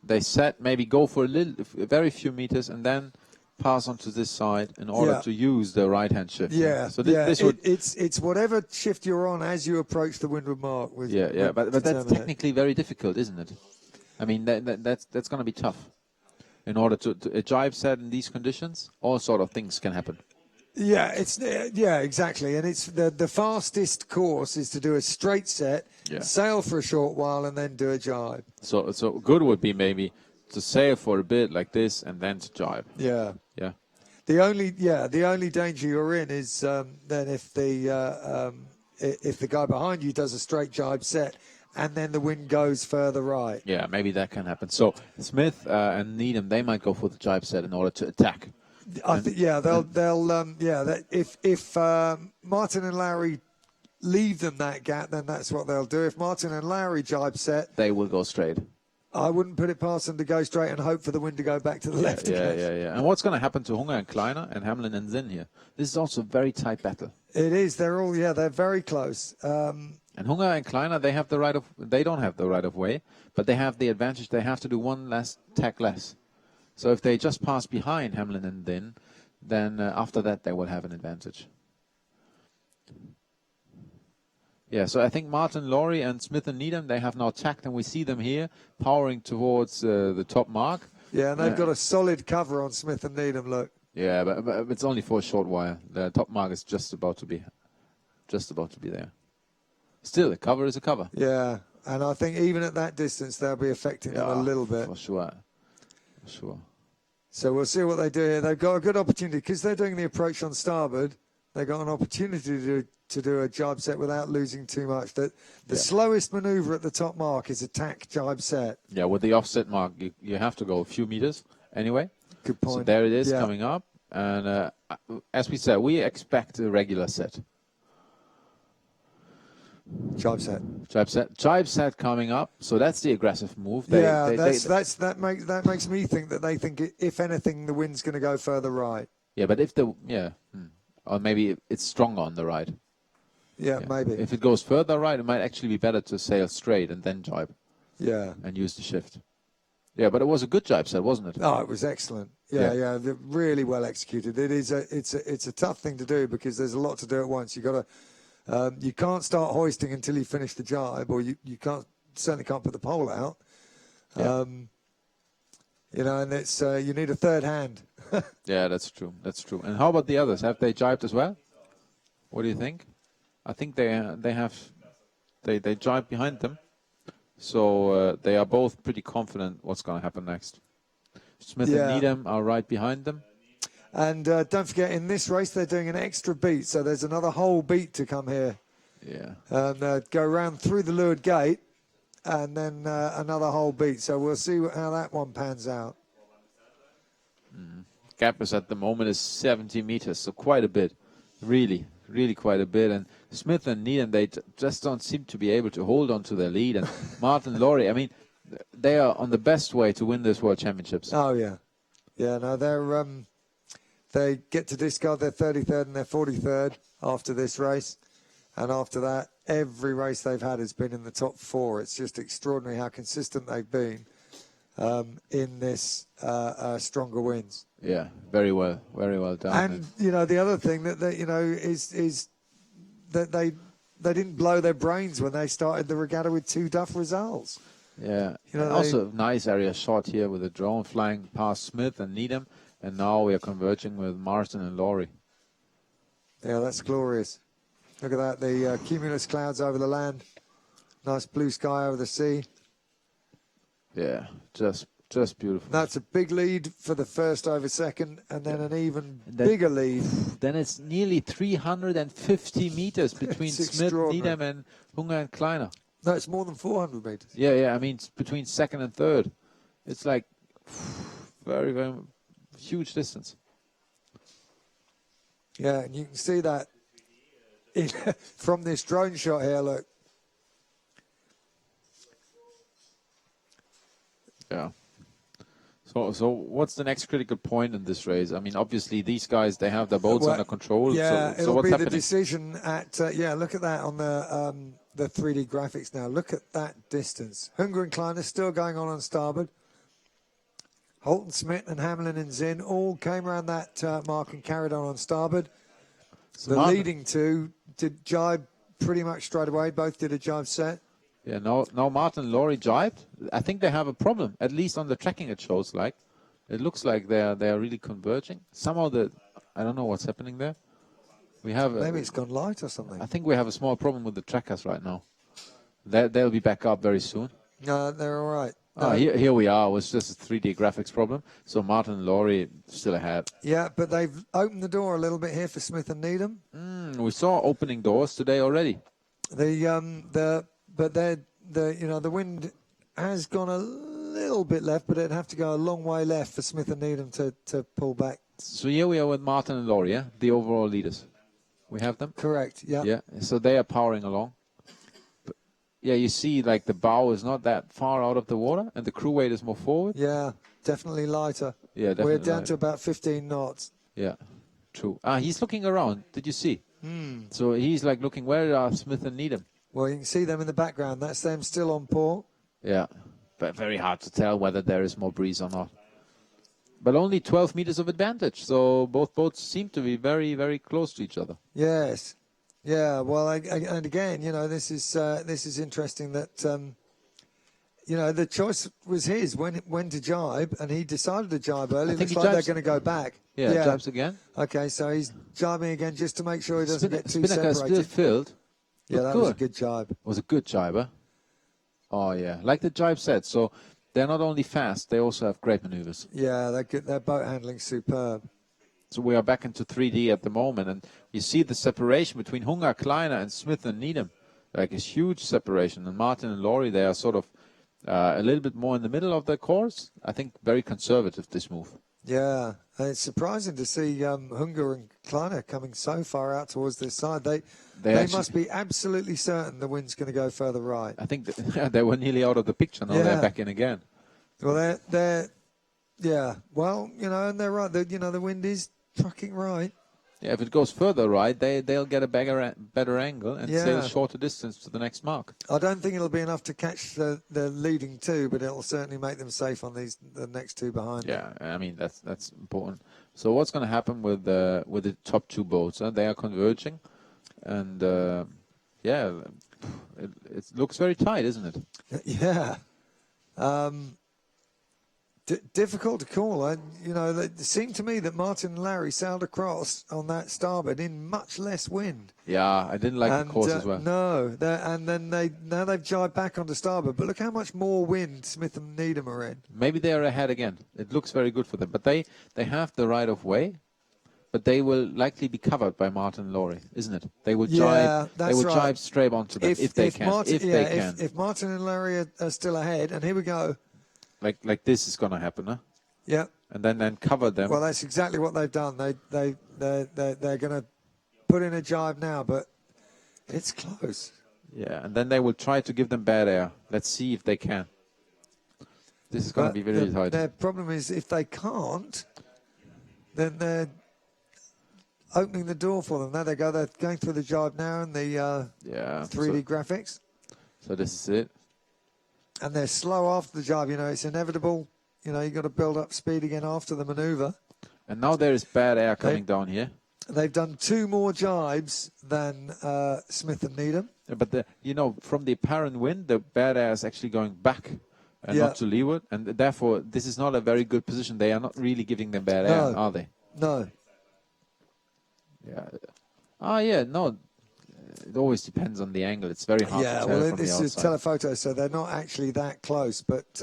they set, maybe go for a very few meters, and then pass onto this side in order to use the right-hand shift. Yeah, so this would it's whatever shift you're on as you approach the windward mark. But that's technically very difficult, isn't it? I mean, that's going to be tough. In order to a jibe set in these conditions, all sort of things can happen. Yeah, exactly, and it's the fastest course is to do a straight set, sail for a short while, and then do a jibe. So good would be maybe to sail for a bit like this and then to jibe. Yeah. Yeah. The only danger you're in is then if the guy behind you does a straight jibe set and then the wind goes further right. Yeah, maybe that can happen. So Smith and Needham, they might go for the jibe set in order to attack. I think if Martin and Larry leave them that gap, then that's what they'll do. If Martin and Larry jibe set, they will go straight. I wouldn't put it past them to go straight and hope for the wind to go back to the left again. Yeah. And what's going to happen to Hunger and Kleiner and Hamlin and Zinn here? This is also a very tight battle. It is. They're very close. And Hunger and Kleiner, they don't have the right of way, but they have the advantage. They have to do one last tack less. So if they just pass behind Hamlin and Zinn, then after that they will have an advantage. Yeah, so I think Martin, Laurie, and Smith and Needham, they have now tacked, and we see them here powering towards the top mark. Yeah, and they've got a solid cover on Smith and Needham, look. Yeah, but it's only for a short while. The top mark is just about to be there. Still, a cover is a cover. Yeah, and I think even at that distance, they'll be affecting them a little bit. For sure. So we'll see what they do here. They've got a good opportunity because they're doing the approach on starboard. They've got an opportunity to do a jibe set without losing too much. The slowest manoeuvre at the top mark is a tack jibe set. Yeah, with the offset mark, you have to go a few meters anyway. Good point. So there it is coming up. And as we said, we expect a regular set. Jibe set. Jibe set coming up. So that's the aggressive move. That makes me think that they think, if anything, the wind's going to go further right. Yeah, but or maybe it's stronger on the right. Yeah, maybe. If it goes further right, it might actually be better to sail straight and then jibe. Yeah. And use the shift. Yeah, but it was a good jibe set, wasn't it? Oh, it was excellent. Yeah, really well executed. It's a tough thing to do because there's a lot to do at once. You can't start hoisting until you finish the jibe, or you certainly can't put the pole out. Yeah. And it's you need a third hand. Yeah, that's true. And how about the others? Have they jibed as well? What do you think? I think they jibe behind them. So they are both pretty confident what's going to happen next. Smith and Needham are right behind them. And don't forget, in this race, they're doing an extra beat. So there's another whole beat to come here. Yeah. And go around through the leeward gate and then another whole beat. So we'll see how that one pans out. Gap is at the moment is 70 meters, so quite a bit. Really quite a bit. And Smith and Needham, they just don't seem to be able to hold on to their lead. And Martin Laurie, I mean, they are on the best way to win this World Championships. Oh, yeah. Yeah, no, they get to discard their 33rd and their 43rd after this race. And after that, every race they've had has been in the top 4. It's just extraordinary how consistent they've been in this stronger wins. Yeah, very well done. And the other thing that is that they didn't blow their brains when they started the regatta with 2 duff results. Yeah, also nice area shot here with a drone flying past Smith and Needham, and now we are converging with Marsden and Laurie. Yeah, that's glorious. Look at that, the cumulus clouds over the land, nice blue sky over the sea. Yeah, just beautiful. That's a big lead for the first over second, and then an even bigger lead. Then it's nearly 350 meters between Smith, Needham, and Hunger and Kleiner. No, it's more than 400 meters. Yeah. I mean, it's between second and third. It's like very, very huge distance. Yeah, and you can see that from this drone shot here. Look. Yeah. So what's the next critical point in this race? I mean, obviously these guys, they have their boats under control. Yeah, so it'll what's be happening? the decision at. Look at that on the 3D graphics now. Look at that distance. Hunger and Kleiner still going on starboard. Holton, Smith, and Hamlin and Zinn all came around that mark and carried on starboard. So the leading two did jibe pretty much straight away. Both did a jibe set. Yeah, now Martin and Laurie jibed. I think they have a problem, at least on the tracking it shows like. It looks like they are really converging. Somehow I don't know what's happening there. We have maybe it's gone light or something. I think we have a small problem with the trackers right now. They'll be back up very soon. No, they're all right. Here we are. It was just a 3D graphics problem. So Martin and Laurie still ahead. Yeah, but they've opened the door a little bit here for Smith and Needham. We saw opening doors today already. But the wind has gone a little bit left, but it'd have to go a long way left for Smith and Needham to pull back. So here we are with Martin and Laurie, yeah? The overall leaders. We have them? Correct, yeah. Yeah, so they are powering along. But, yeah, you see like the bow is not that far out of the water and the crew weight is more forward. Yeah, definitely lighter. Yeah, definitely. We're down to about 15 knots. Yeah, true. He's looking around. Did you see? So he's like looking, where are Smith and Needham? Well, you can see them in the background. That's them still on port. Yeah, but very hard to tell whether there is more breeze or not. But only 12 meters of advantage, so both boats seem to be very, very close to each other. Yes. Yeah, well, and again, this is interesting that, the choice was his when to jibe, and he decided to jibe early. It looks like they're going to go back. Yeah, jibes again. Okay, so he's jibing again just to make sure he doesn't get too separated. Still filled. Yeah, that was a good jibe. It was a good jibe, huh? Oh, yeah. Like the jibe said, so they're not only fast, they also have great maneuvers. Yeah, their boat handling's superb. So we are back into 3D at the moment, and you see the separation between Hunger, Kleiner, and Smith and Needham. Like a huge separation. And Martin and Laurie, they are sort of a little bit more in the middle of the course. I think very conservative, this move. Yeah, and it's surprising to see Hunger and Kleiner coming so far out towards this side. They actually, must be absolutely certain the wind's going to go further right. I think they were nearly out of the picture. Now they're back in again. Well, yeah. Well, and they're right. The wind is trucking right. Yeah, if it goes further right, they'll get a better angle and sail shorter distance to the next mark. I don't think it'll be enough to catch the leading two, but it'll certainly make them safe on the next two behind. Yeah, I mean that's important. So what's going to happen with the top two boats? They are converging, and it looks very tight, isn't it? Yeah. Difficult to call. It seemed to me that Martin and Larry sailed across on that starboard in much less wind. Yeah, I didn't like the course as well. No, and then they've jibed back onto starboard. But look how much more wind Smith and Needham are in. Maybe they are ahead again. It looks very good for them. But they have the right of way, but they will likely be covered by Martin and Laurie, isn't it? They will jibe. They will jibe straight onto them if they can. If Martin and Larry are still ahead, and here we go. Like this is going to happen, huh? Yeah. And then cover them. Well, that's exactly what they've done. They're going to put in a jibe now, but it's close. Yeah, and then they will try to give them bad air. Let's see if they can. This is going to be very tight. Their problem is if they can't, then they're opening the door for them. There they go. They're going through the jibe now and the 3D graphics. So this is it. And they're slow after the jibe. It's inevitable. You've got to build up speed again after the maneuver. And now there is bad air coming down here. They've done 2 more jibes than Smith and Needham. Yeah, but from the apparent wind, the bad air is actually going back and not to leeward. And therefore, this is not a very good position. They are not really giving them bad air, are they? No. Yeah. No. It always depends on the angle. It's very hard to tell from the outside. This is telephoto, so they're not actually that close. But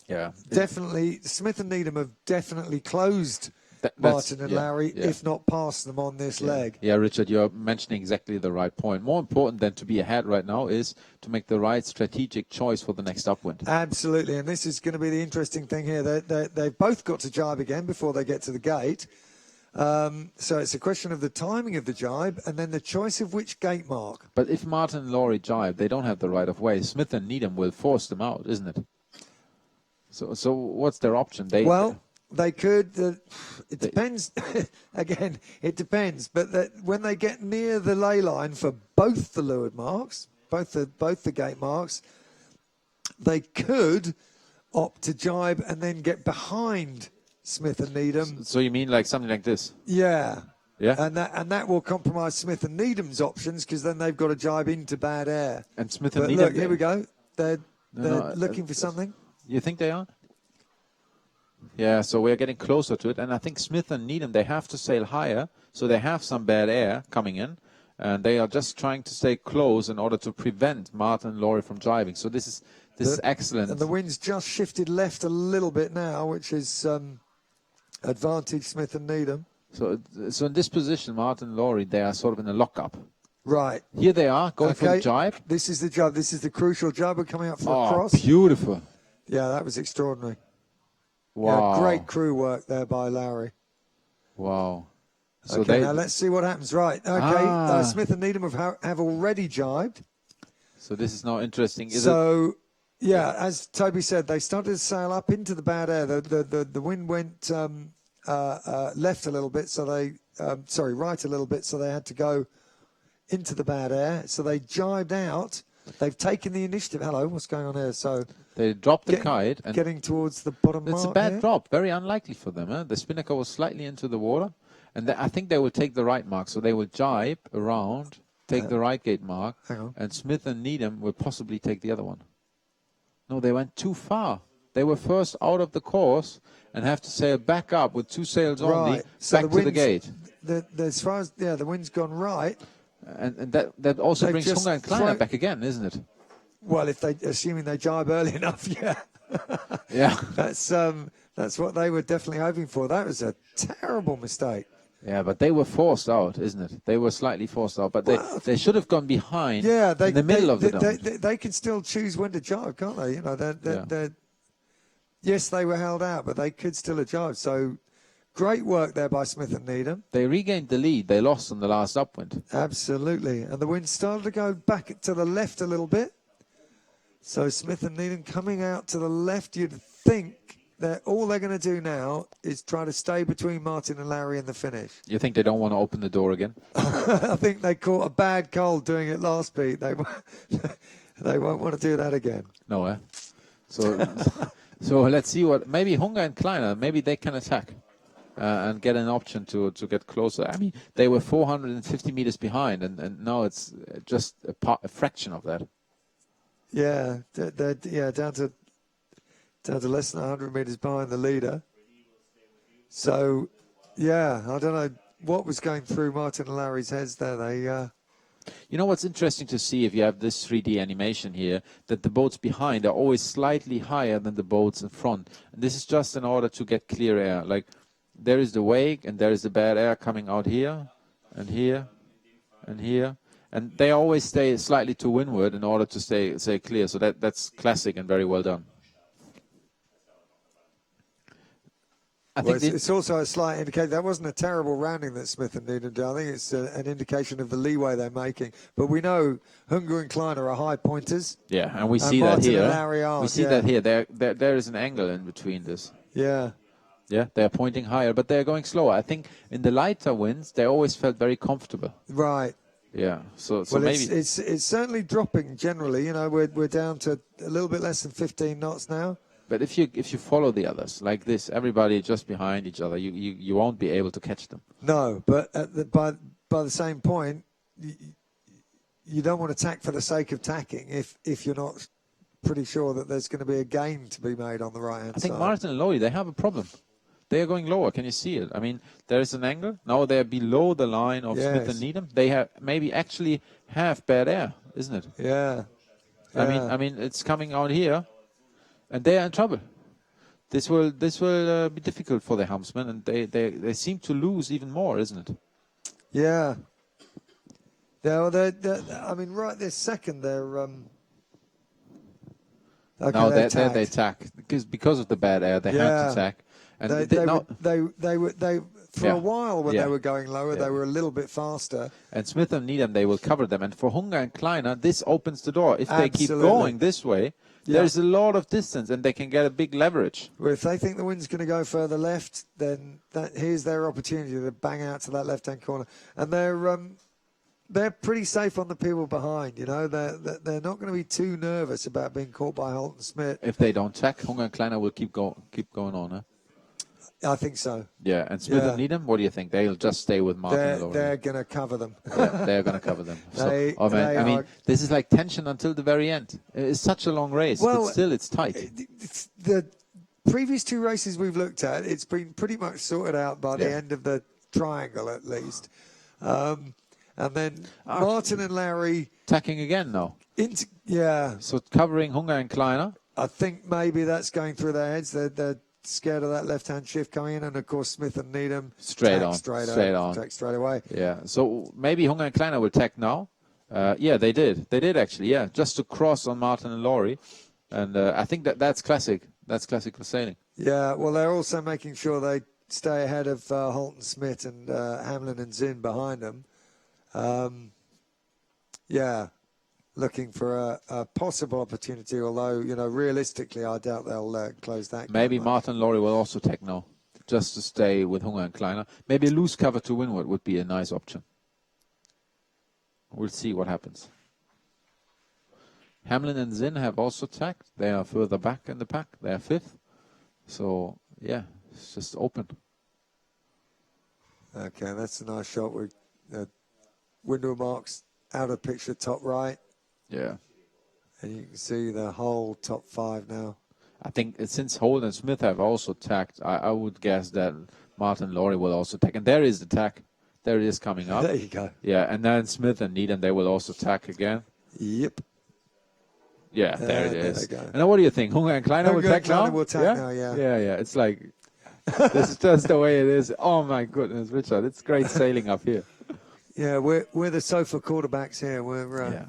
yeah, definitely Smith and Needham have definitely closed Martin and Larry, if not passed them on this leg. Yeah, Richard, you're mentioning exactly the right point. More important than to be ahead right now is to make the right strategic choice for the next upwind. Absolutely, and this is going to be the interesting thing here. They've both got to jibe again before they get to the gate. So it's a question of the timing of the jibe and then the choice of which gate mark. But if Martin and Laurie jibe, they don't have the right of way. Smith and Needham will force them out, isn't it? So what's their option? They could. It depends. Again, it depends. But when they get near the ley line for both the leeward marks, both the gate marks, they could opt to jibe and then get behind Smith and Needham. So you mean like something like this? Yeah. Yeah. And that will compromise Smith and Needham's options because then they've got to jibe into bad air. And Smith and Needham. Look, here we go. They're looking for something. You think they are? Yeah, so we're getting closer to it. And I think Smith and Needham, they have to sail higher. So they have some bad air coming in. And they are just trying to stay close in order to prevent Martin and Laurie from jibing. So this is excellent. And the wind's just shifted left a little bit now, which is advantage Smith and Needham. So in this position, Martin and Laurie, they are sort of in a lockup. Right. Here they are, going for the jibe. This is the jibe. This is the crucial jibe. We're coming up for a cross. Beautiful. Yeah, that was extraordinary. Wow. Yeah, great crew work there by Larry. Wow. So okay, now let's see what happens. Right. Okay. Smith and Needham have already jibed. So this is now interesting. Yeah, as Toby said, they started to sail up into the bad air. The wind went left a little bit, so they right a little bit, so they had to go into the bad air. So they jibed out. They've taken the initiative. Hello, what's going on here? So they dropped the kite and getting towards the bottom mark. It's a bad drop. Very unlikely for them. Huh? The spinnaker was slightly into the water, and I think they will take the right mark. So they will jibe around, take the right gate mark, and Smith and Needham will possibly take the other one. No, they went too far. They were first out of the course and have to sail back up with 2 sails only back to the gate. As far as the wind's gone right. And that also brings Hunger and Kleiner back again, isn't it? Well, assuming they jibe early enough, yeah. Yeah. That's what they were definitely hoping for. That was a terrible mistake. Yeah, but they were forced out, isn't it? They were slightly forced out, but they should have gone behind in the middle of the dome. They can still choose when to jibe, can't they? Yes, they were held out, but they could still have charged. So great work there by Smith and Needham. They regained the lead. They lost on the last upwind. Absolutely. And the wind started to go back to the left a little bit. So Smith and Needham coming out to the left. You'd think that all they're going to do now is try to stay between Martin and Larry in the finish. You think they don't want to open the door again? I think they caught a bad cold doing it last beat. They won't want to do that again. No, eh? So let's see what, maybe Hunga and Kleiner, maybe they can attack and get an option to get closer. I mean, they were 450 meters behind, and now it's just a fraction of that. Yeah, they're down to less than 100 meters behind the leader. So, yeah, I don't know what was going through Martin and Larry's heads there. You know what's interesting to see if you have this 3D animation here, that the boats behind are always slightly higher than the boats in front. And this is just in order to get clear air. Like, there is the wake and there is the bad air coming out here and here and here. And they always stay slightly to windward in order to stay clear. So that's classic and very well done. I think it's also a slight indication. That wasn't a terrible rounding that Smith and Needham did. I think it's an indication of the leeway they're making. But we know Hunga and Kleiner are high pointers. Yeah, and we see that here. We see that here. There is an angle in between this. Yeah. Yeah, they're pointing higher, but they're going slower. I think in the lighter winds, they always felt very comfortable. Right. Yeah. So well, maybe it's certainly dropping generally. You know, we're down to a little bit less than 15 knots now. But if you follow the others like this, everybody just behind each other, you won't be able to catch them. No, but by the same point, you don't want to tack for the sake of tacking if you're not pretty sure that there's going to be a gain to be made on the right hand side. I think Martin and Laurie, they have a problem. They are going lower. Can you see it? I mean, there is an angle. Now they're below the line of Smith and Needham. They have maybe have bad air, isn't it? Yeah. I mean, it's coming out here. And they are in trouble. This will be difficult for the helmsmen, and they seem to lose even more, isn't it? Yeah. Yeah. Well, I mean, right this second, they're. Okay, no, they attack because of the bad air. They have to attack. And they for a while when they were going lower, they were a little bit faster. And Smith and Needham, they will cover them. And for Hunga and Kleiner, this opens the door. If they keep going this way. Yeah. There's a lot of distance, and they can get a big leverage. Well, if they think the wind's going to go further left, then here's their opportunity to bang out to that left-hand corner. And they're pretty safe on the people behind. You know, they're not going to be too nervous about being caught by Holt and Smith. If they don't tack, Hunga and Kleiner will keep going on. Huh? I think so. Yeah, and Smith and Needham, what do you think? They'll just stay with Martin and Laurie. They're going to cover them. Yeah, they're going to cover them. I mean, this is like tension until the very end. It's such a long race, but still it's tight. The previous two races we've looked at, it's been pretty much sorted out by the end of the triangle, at least. And then Martin and Larry... Tacking again now. Yeah. So covering Hunga and Kleiner. I think maybe that's going through their heads. They're scared of that left-hand shift coming in, and of course Smith and Needham straight away. Yeah, so maybe Hunga and Kleiner will tack now. Yeah, they did actually. Yeah, just to cross on Martin and Laurie, and I think that's classic. That's classical sailing. Yeah, well, they're also making sure they stay ahead of Holt and Smith and Hamlin and Zinn behind them. Yeah. Looking for a possible opportunity, although, you know, realistically, I doubt they'll close that. Maybe Martin and Laurie will also take now, just to stay with Hunga and Kleiner. Maybe a loose cover to windward would be a nice option. We'll see what happens. Hamlin and Zinn have also tacked. They are further back in the pack. They are fifth. So, yeah, it's just open. Okay, that's a nice shot with windward marks out of picture, top right. Yeah. And you can see the whole top five now. I think since Holt and Smith have also tacked, I would guess that Martin and Laurie will also tack. And there is the tack. There it is coming up. There you go. Yeah, and then Smith and Needham, they will also tack again. Yep. Yeah, there it is. And now what do you think? Hunga and Kleiner will tack now? Will tack now, yeah. Yeah. It's like, this is just the way it is. Oh, my goodness, Richard. It's great sailing up here. Yeah, we're the sofa quarterbacks here. We're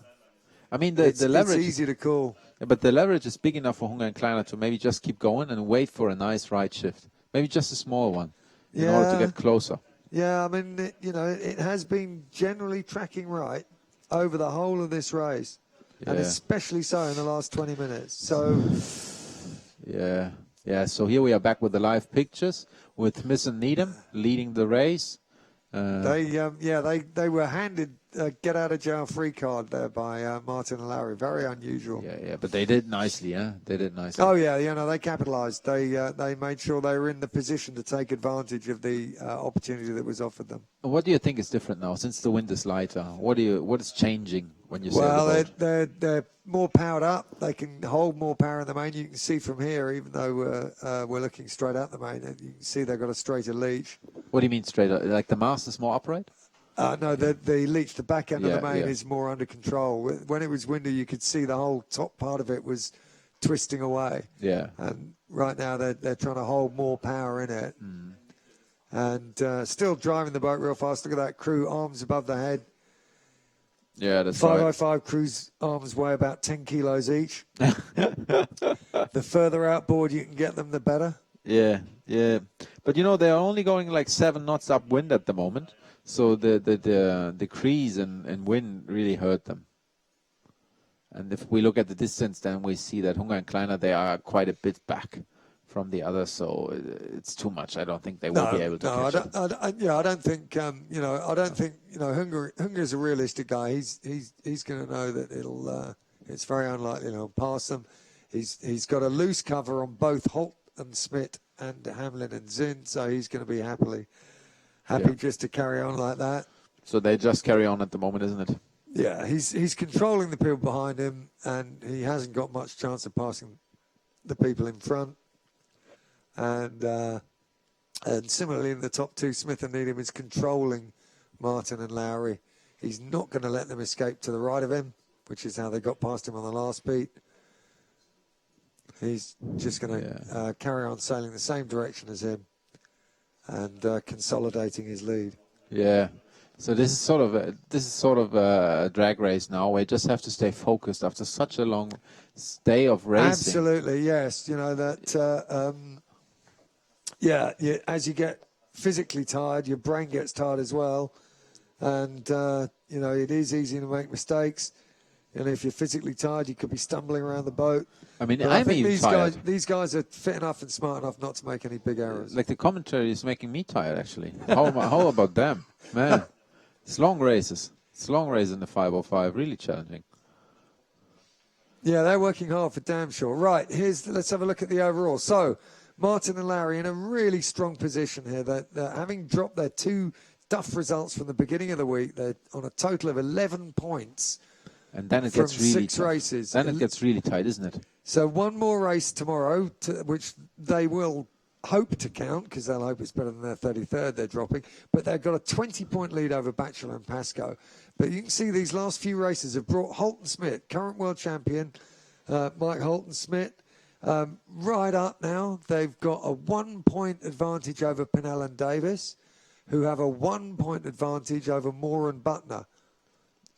I mean, the leverage. It's easy to call. But the leverage is big enough for Hunger and Kleiner to maybe just keep going and wait for a nice right shift. Maybe just a small one in order to get closer. Yeah, I mean, it has been generally tracking right over the whole of this race, and especially so in the last 20 minutes. So, yeah. So here we are back with the live pictures with Smith and Needham leading the race. They were handed a get out of jail free card there by Martin and Larry. Very unusual. Yeah, but they did nicely, yeah. They did nicely. Oh yeah, they capitalised. They made sure they were in the position to take advantage of the opportunity that was offered them. What do you think is different now since the wind is lighter? What is changing when you sail the boat? They're more powered up. They can hold more power in the main. You can see from here, even though we're looking straight out the main, you can see they've got a straighter leach. What do you mean straighter? Like the mast is more upright? No, the leach, the back end of the main is more under control. When it was windy, you could see the whole top part of it was twisting away. Yeah. And right now they're trying to hold more power in it. And still driving the boat real fast. Look at that crew, arms above the head. Yeah, that's 505 crew's arms weigh about 10 kilos each. The further outboard you can get them, the better. Yeah. But they're only going like 7 knots upwind at the moment. So the crease and wind really hurt them. And if we look at the distance, then we see that Hunger and Kleiner, they are quite a bit back from the others. So it's too much. I don't think they will be able to catch it. I don't think, Hunger is a realistic guy. He's going to know that it's very unlikely he'll pass them. He's got a loose cover on both Holt and Smith and Hamlin and Zinn, so he's going to be happy just to carry on like that. So they just carry on at the moment, isn't it? Yeah, he's controlling the people behind him, and he hasn't got much chance of passing the people in front. And similarly in the top two, Smith and Needham is controlling Martin and Lowry. He's not going to let them escape to the right of him, which is how they got past him on the last beat. He's just going to carry on sailing the same direction as him and consolidating his lead. Yeah. So this is sort of a drag race now. We just have to stay focused after such a long day of racing. Absolutely, yes. As you get physically tired, your brain gets tired as well, and it is easy to make mistakes. And if you're physically tired, you could be stumbling around the boat. I mean, I think tired. These guys are fit enough and smart enough not to make any big errors. Like the commentary is making me tired, actually. How about them, man? It's long races. It's long race in the 505. Really challenging. Yeah, they're working hard for damn sure. Right, let's have a look at the overall. So, Martin and Larry in a really strong position here. They're having dropped their 2 tough results from the beginning of the week. They're on a total of 11 points. And then it gets really 6 races. Then it gets really tight, isn't it? So one more race tomorrow, which they will hope to count, because they'll hope it's better than their 33rd they're dropping. But they've got a 20-point lead over Batchelor and Pascoe. But you can see these last few races have brought Holt and Smith, current world champion, Mike Holt and Smith, right up now. They've got a 1-point advantage over Pinnell and Davis, who have a 1-point advantage over Moore and Butner.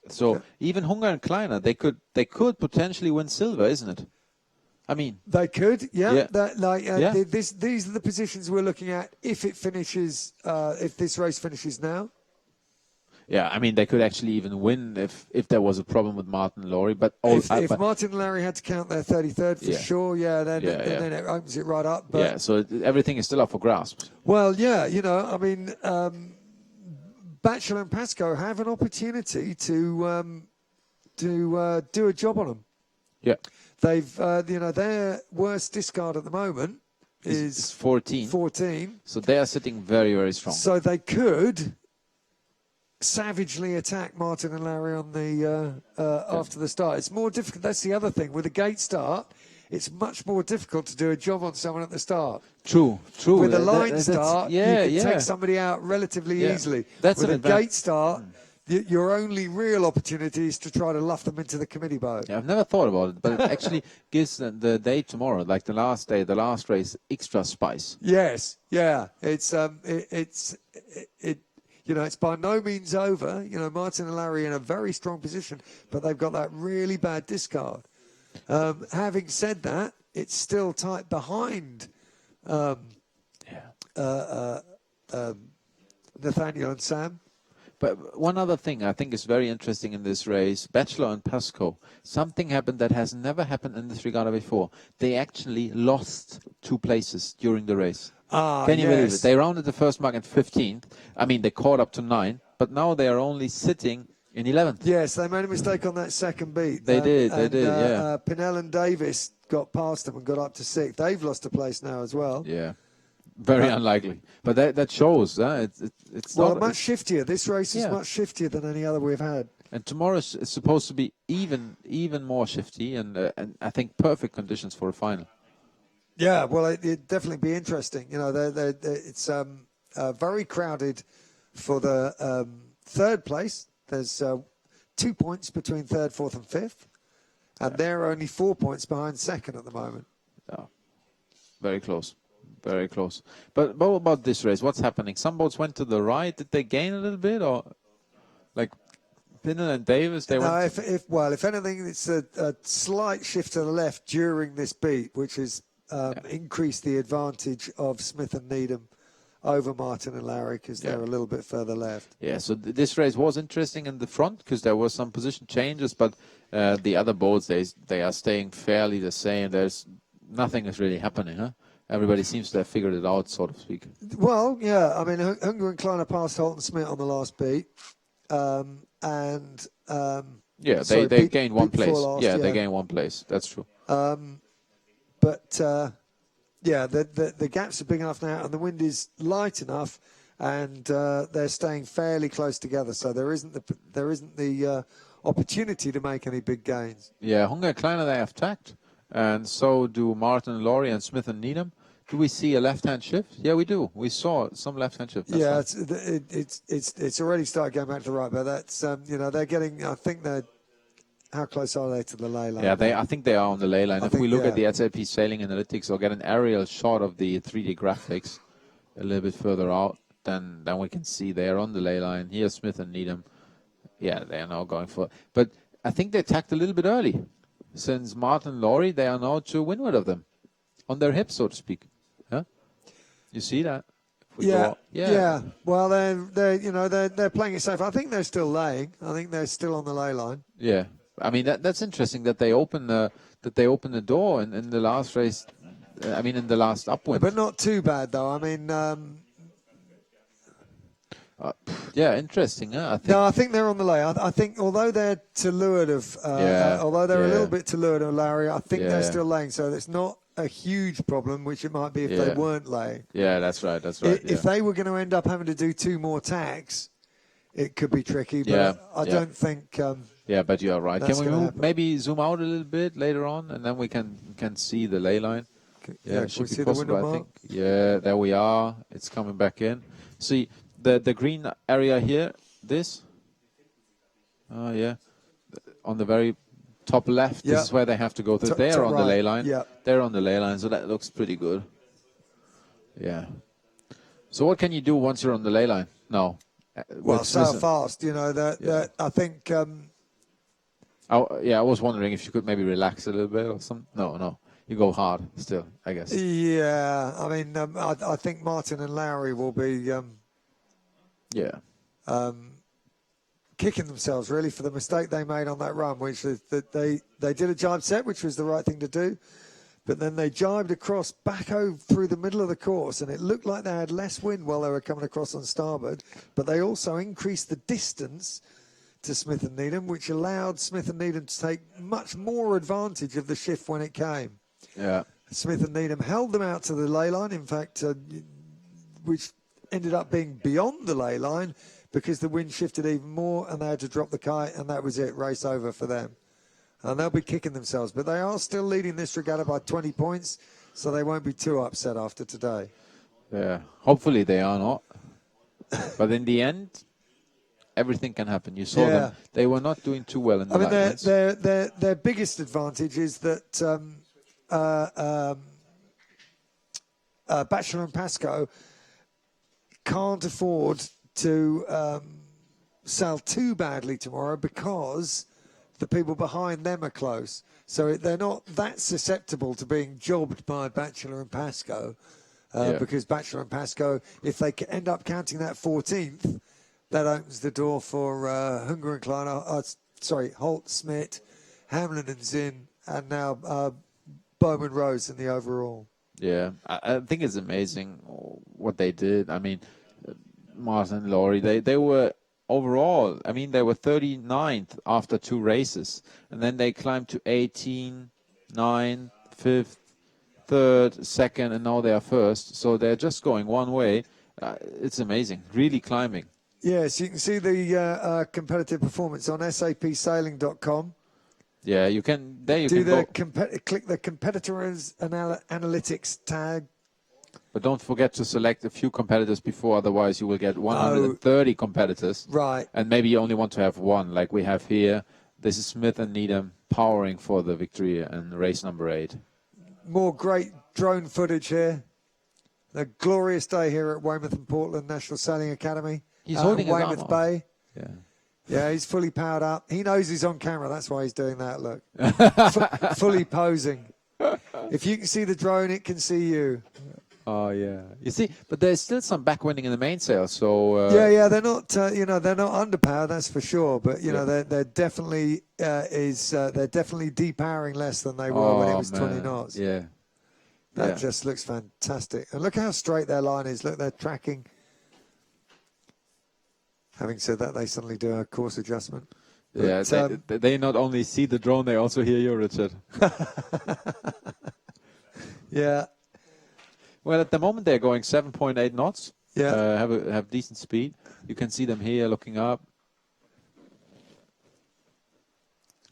So even Hunger and Kleiner, they could potentially win silver, isn't it? I mean, they could, yeah. Yeah. These are the positions we're looking at if it finishes. If this race finishes now. Yeah, I mean they could actually even win if there was a problem with Martin and Laurie. But if Martin and Larry had to count their 33rd for sure, then it opens it right up. But, so everything is still up for grasp. Well, I mean. Batchelor and Pascoe have an opportunity to do a job on them. Yeah, they've their worst discard at the moment is 14. 14. So they are sitting very, very strong. So they could savagely attack Martin and Larry on the after the start. It's more difficult. That's the other thing with a gate start. It's much more difficult to do a job on someone at the start. True. With a line start, you can take somebody out relatively easily. With a gate start, your only real opportunity is to try to luff them into the committee boat. Yeah, I've never thought about it, but it actually gives the day tomorrow, like the last day, the last race, extra spice. Yes, yeah. It's it's by no means over. Martin and Larry in a very strong position, but they've got that really bad discard. Having said that, it's still tight behind Nathaniel and Sam. But one other thing I think is very interesting in this race, Bachelor and Pascoe, something happened that has never happened in this regatta before. They actually lost 2 places during the race. Can you believe it? They rounded the first mark in 15th. I mean, they caught up to 9, but now they are only sitting in 11th. Yes, they made a mistake on that second beat. They did, yeah. Pinnell and Davis got past them and got up to 6th. They've lost a place now as well. Yeah. Very unlikely, but that shows. It's much shiftier. This race is much shiftier than any other we've had. And tomorrow is supposed to be even more shifty, and I think perfect conditions for a final. Yeah, well, it'd definitely be interesting. It's very crowded for the 3rd place. There's 2 points between 3rd, 4th, and 5th, and they're only 4 points behind 2nd at the moment. Oh, very close. Very close. But what about this race? What's happening? Some boats went to the right. Did they gain a little bit, or like Pinnell and Davis? They went. If anything, it's a slight shift to the left during this beat, which has increased the advantage of Smith and Needham over Martin and Larry because they're a little bit further left. Yeah. So this race was interesting in the front because there were some position changes, but the other boats they are staying fairly the same. There's nothing is really happening, huh? Everybody seems to have figured it out, so to speak. Well, yeah. I mean, Hunger and Kleiner passed Holton Smith on the last beat. They gained 1 place. They gained 1 place. That's true. The gaps are big enough now, and the wind is light enough, and they're staying fairly close together. So there isn't the opportunity to make any big gains. Yeah, Hunger and Kleiner, they have tacked, and so do Martin and Laurie and Smith and Needham. Do we see a left-hand shift? Yeah, we do. We saw some left-hand shift. That's it's already started going back to the right, but that's they're getting. I think they're. How close are they to the ley line? Yeah, I think they are on the ley line. If we look at the SAP Sailing Analytics or get an aerial shot of the 3D graphics a little bit further out, then we can see they are on the ley line. Here's Smith and Needham. Yeah, they are now going for. But I think they tacked a little bit early. Since Martin and Laurie, they are now to windward of them, on their hips, so to speak. Huh? You see that? Yeah. Well, they're playing it safe. I think they're still laying. I think they're still on the ley line. Yeah, I mean that's interesting that they open the door in the last race. I mean in the last upwind. But not too bad though. I mean. Interesting. Huh? I think they're on the lay. I think although they're to leeward of, although they're a little bit to leeward of Larry, I think they're still laying. So it's not a huge problem, which it might be if they weren't laying. Yeah, that's right. If they were going to end up having to do 2 more tacks, it could be tricky. But I don't think. But you are right. Can we maybe zoom out a little bit later on, and then we can see the ley line? Yeah, should we be see possible, the window I think. Yeah, there we are. It's coming back in. See the green area here. This. Oh yeah, on the very top left. This is where they have to go through. They're on the ley line. Yeah. They're on the ley line, so that looks pretty good. Yeah. So what can you do once you're on the ley line now? Well, so fast, that I think. I was wondering if you could maybe relax a little bit or something. No, you go hard still, I guess. Yeah, I mean, I think Martin and Larry will be. Kicking themselves really for the mistake they made on that run, which is that they did a jibe set, which was the right thing to do, but then they jibed across back over through the middle of the course, and it looked like they had less wind while they were coming across on starboard, but they also increased the distance to Smith and Needham, which allowed Smith and Needham to take much more advantage of the shift when it came. Yeah. Smith and Needham held them out to the ley line, in fact, which ended up being beyond the ley line because the wind shifted even more and they had to drop the kite, and that was it, race over for them. And they'll be kicking themselves, but they are still leading this regatta by 20 points, so they won't be too upset after today. Yeah, hopefully they are not. But in the end, everything can happen. You saw them; they were not doing too well in the light winds. Their biggest advantage is that Bachelor and Pascoe can't afford to sail too badly tomorrow because the people behind them are close. So they're not that susceptible to being jobbed by Batchelor and Pascoe because Batchelor and Pascoe, if they end up counting that 14th, that opens the door for Hunger and Klein, Holt, Smith, Hamlin and Zinn, and now Bowman Rose in the overall. Yeah, I think it's amazing what they did. I mean, Martin and Laurie, they were overall, I mean, they were 39th after 2 races, and then they climbed to 18, 9, 5th, 3rd, 2nd, and now they are 1st. So they're just going one way. It's amazing, really climbing. Yes, you can see the competitive performance on sapsailing.com. Yeah, you can. There you can go. Click the competitors analytics tag. But don't forget to select a few competitors before, otherwise you will get 130 competitors. Right. And maybe you only want to have one, like we have here. This is Smith and Needham powering for the victory in race number 8. More great drone footage here. A glorious day here at Weymouth and Portland National Sailing Academy. He's holding his Weymouth arm Bay. Yeah. Yeah, he's fully powered up. He knows he's on camera. That's why he's doing that. Look, fully posing. If you can see the drone, it can see you. Oh yeah. You see, but there's still some backwinding in the mainsail. So yeah, they're not. They're not underpowered. That's for sure. But they're definitely they're definitely depowering less than they were when it was 20 knots. Yeah. That just looks fantastic. And look how straight their line is. Look, they're tracking. Having said that, they suddenly do a course adjustment. Yeah, but, they not only see the drone, they also hear you, Richard. Yeah. Well, at the moment they're going 7.8 knots. Yeah. Have decent speed. You can see them here looking up.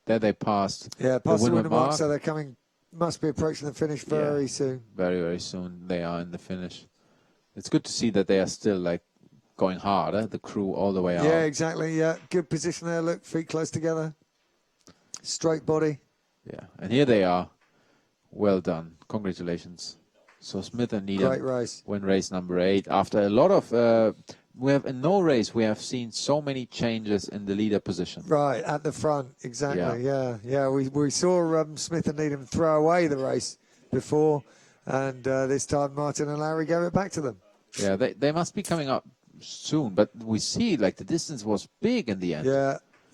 There they passed. Yeah, past the winter mark, mark. so they're coming. Must be approaching the finish very soon. Very, very soon they are in the finish. It's good to see that they are still going hard, the crew all the way out. Yeah, exactly. Yeah, good position there. Look, feet close together. Straight body. Yeah, and here they are. Well done. Congratulations. So Smith and Needham Great race. win race number 8. After a lot of, in no race we have seen so many changes in the leader position. Right, at the front, exactly. Yeah. We saw Smith and Needham throw away the race before, and this time Martin and Larry gave it back to them. Yeah, they must be coming up soon, but we see the distance was big in the end.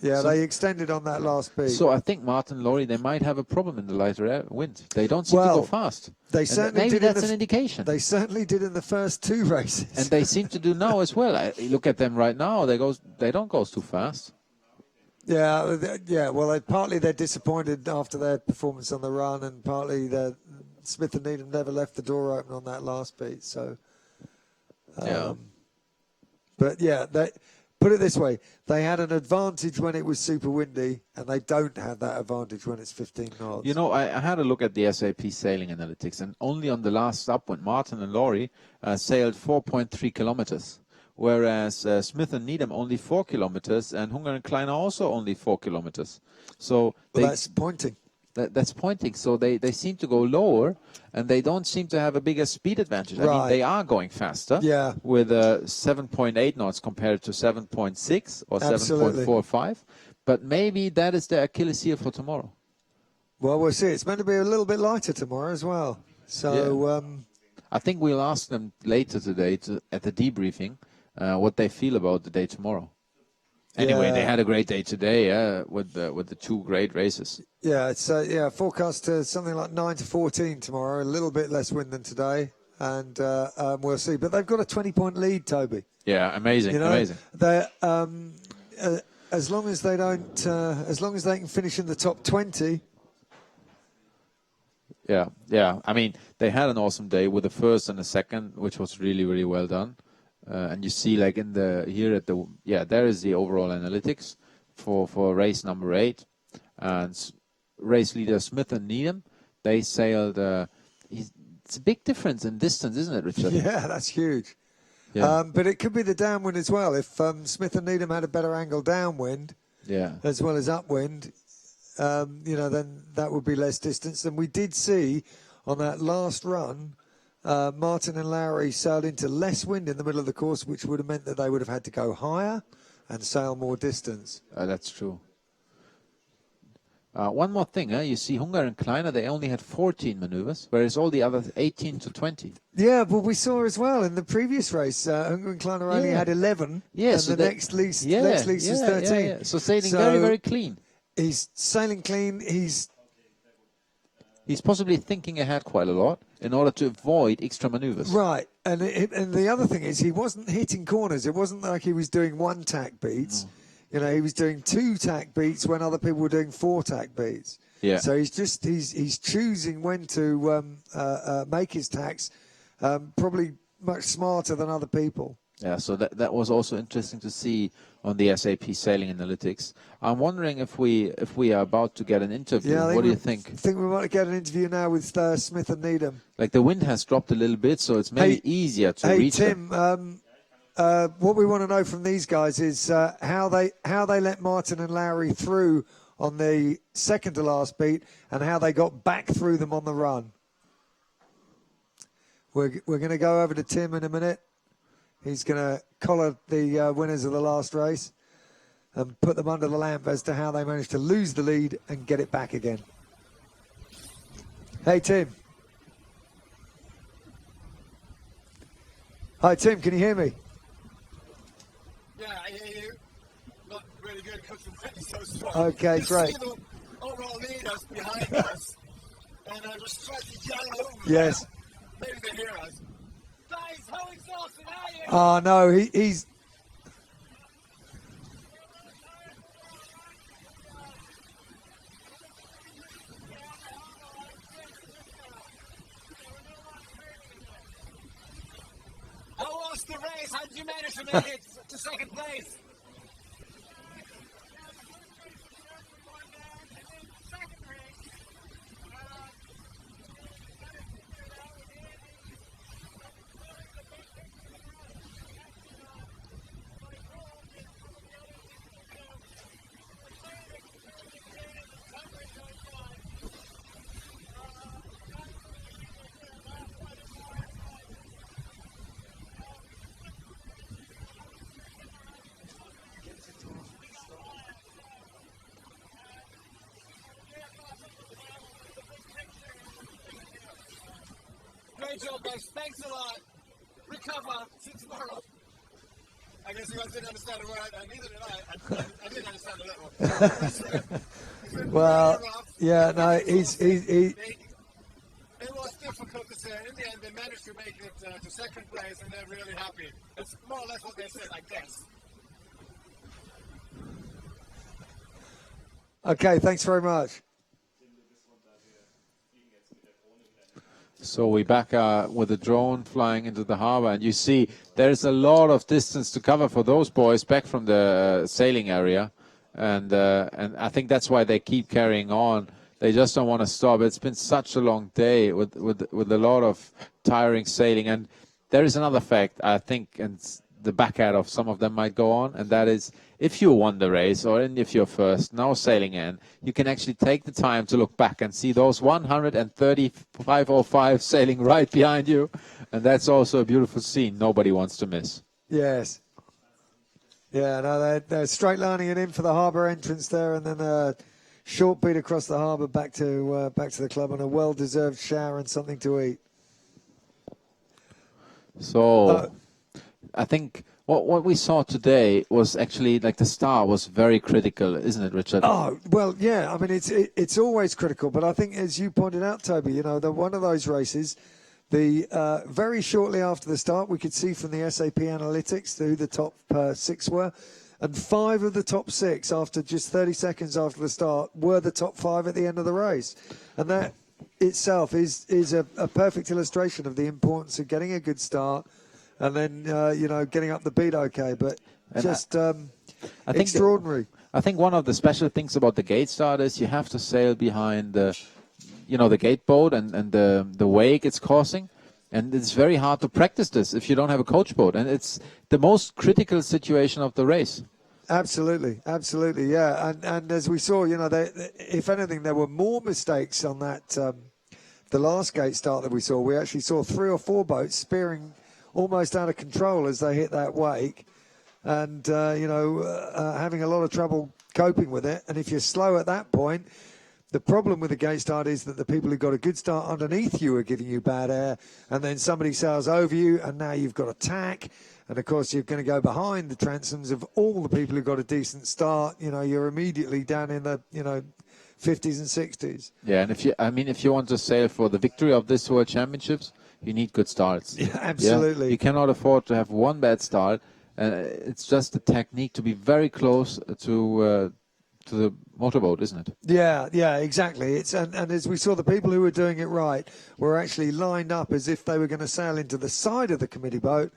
Yeah, so, they extended on that last beat. So I think Martin and Laurie, they might have a problem in the lighter wind. They don't seem to go fast. They certainly maybe did. That's an indication. They certainly did in the first 2 races, and they seem to do now as well. Look at them right now; they don't go too fast. Yeah. Well, partly they're disappointed after their performance on the run, and partly Smith and Needham never left the door open on that last beat. So, but yeah, put it this way, they had an advantage when it was super windy, and they don't have that advantage when it's 15 knots. You know, I had a look at the SAP sailing analytics, and only on the last upwind, Martin and Laurie sailed 4.3 kilometers, whereas Smith and Needham only 4 kilometers, and Hunger and Klein also only 4 kilometers. So that's pointing. That's pointing. So they seem to go lower, and they don't seem to have a bigger speed advantage. I mean, they are going faster. Yeah. With 7.8 knots compared to 7.6 or 7.45. But maybe that is the Achilles heel for tomorrow. Well, we'll see. It's meant to be a little bit lighter tomorrow as well. So I think we'll ask them later today at the debriefing what they feel about the day tomorrow. Anyway, they had a great day today with the 2 great races. Yeah, it's forecast to something like 9 to 14 tomorrow, a little bit less wind than today, and we'll see. But they've got a 20-point lead, Toby. Yeah, amazing, amazing. They as long as they don't, as long as they can finish in the top 20. Yeah. I mean, they had an awesome day with the first and the second, which was really, really well done. And you see, there is the overall analytics for race number 8, and race leader Smith and Needham, they sailed. It's a big difference in distance, isn't it, Richard? Yeah, that's huge. Yeah. But it could be the downwind as well. If Smith and Needham had a better angle downwind, as well as upwind, then that would be less distance. And we did see on that last run, Martin and Lowry sailed into less wind in the middle of the course, which would have meant that they would have had to go higher and sail more distance. That's true. One more thing, you see Hunger and Kleiner, they only had 14 maneuvers, whereas all the others 18 to 20. Yeah, but we saw as well in the previous race, Hunger and Kleiner only had 11, and so the next least is 13. Yeah. So sailing very, very clean. He's sailing clean. He's possibly thinking ahead quite a lot in order to avoid extra maneuvers. Right, and the other thing is he wasn't hitting corners. It wasn't like he was doing one tack beats. You know, he was doing 2 tack beats when other people were doing 4 tack beats. Yeah. So he's choosing when to make his tacks, probably much smarter than other people. Yeah, so that was also interesting to see on the SAP Sailing Analytics. I'm wondering if we are about to get an interview. Yeah, what do you think? I think we might get an interview now with Smith and Needham. Like the wind has dropped a little bit, so it's maybe easier to reach Tim, them. what we want to know from these guys is how they let Martin and Lowry through on the second to last beat and how they got back through them on the run. We're going to go over to Tim in a minute. He's going to collar the winners of the last race and put them under the lamp as to how they managed to lose the lead and get it back again. Hey, Tim. Hi, Tim. Can you hear me? Yeah, I hear you. Not really good because the wind is so strong. Okay, you great. See the overall leaders behind us, and I just tried to yell over Yes. there. Maybe they hear us. Guys, how exhausted are you? Oh, no, he's... How was the race? How did you manage to make it to second place? Great job, guys. Thanks a lot. Recover. See you tomorrow. I guess you guys didn't understand the word, and neither did I. I didn't understand the little. Well, yeah, no, he's... It was difficult to say. In the end, they managed to make it to second place, and they're really happy. That's more or less what they said, I guess. Okay, thanks very much. So we're back with the drone flying into the harbor, and you see there's a lot of distance to cover for those boys back from the sailing area, and I think that's why they keep carrying on. They just don't want to stop. It's been such a long day with a lot of tiring sailing, and there is another fact I think, and the back end of some of them might go on, and that is if you won the race or if you're first, now sailing in, you can actually take the time to look back and see those 130 505 sailing right behind you, and that's also a beautiful scene nobody wants to miss. Yes. Yeah, no, they're straight lining it in for the harbour entrance there, and then a short beat across the harbour back to the club, and a well-deserved shower and something to eat. So I think what we saw today was actually like the start was very critical, isn't it, Richard? Oh, well, yeah. I mean, it's always critical, but I think, as you pointed out, Toby, you know, one of those races, very shortly after the start, we could see from the SAP Analytics who the top 6 were, and 5 of the top 6, after just 30 seconds after the start, were the top 5 at the end of the race, and that itself is a perfect illustration of the importance of getting a good start. And then, getting up the beat okay, but just I think extraordinary. I think one of the special things about the gate start is you have to sail behind the gate boat and the wake it's causing. And it's very hard to practice this if you don't have a coach boat. And it's the most critical situation of the race. Absolutely, yeah. And as we saw, if anything, there were more mistakes on that the last gate start that we saw, we actually saw 3 or 4 boats spearing almost out of control as they hit that wake, and having a lot of trouble coping with it. And if you're slow at that point, the problem with the gate start is that the people who got a good start underneath you are giving you bad air, and then somebody sails over you, and now you've got a tack. And, of course, you're going to go behind the transoms of all the people who got a decent start. You're immediately down in the, 50s and 60s. Yeah, and if you want to sail for the victory of this World Championships, you need good starts. Yeah, absolutely. Yeah? You cannot afford to have one bad start. It's just a technique to be very close to the motorboat, isn't it? Yeah, exactly. And as we saw, the people who were doing it right were actually lined up as if they were going to sail into the side of the committee boat,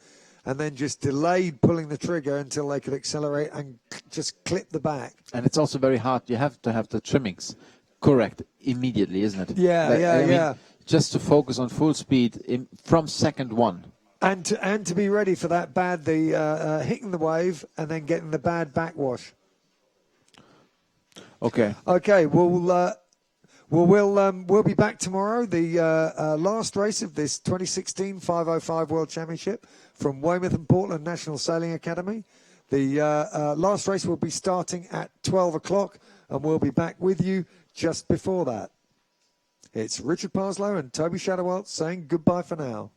and then just delayed pulling the trigger until they could accelerate and just clip the back. And it's also very hard. You have to have the trimmings correct immediately, isn't it? Yeah. Just to focus on full speed from second one. And to be ready for that hitting the wave and then getting the bad backwash. Okay. We'll be back tomorrow. The last race of this 2016 505 World Championship from Weymouth and Portland National Sailing Academy. The last race will be starting at 12 o'clock, and we'll be back with you just before that. It's Richard Parslow and Toby Shadowalt saying goodbye for now.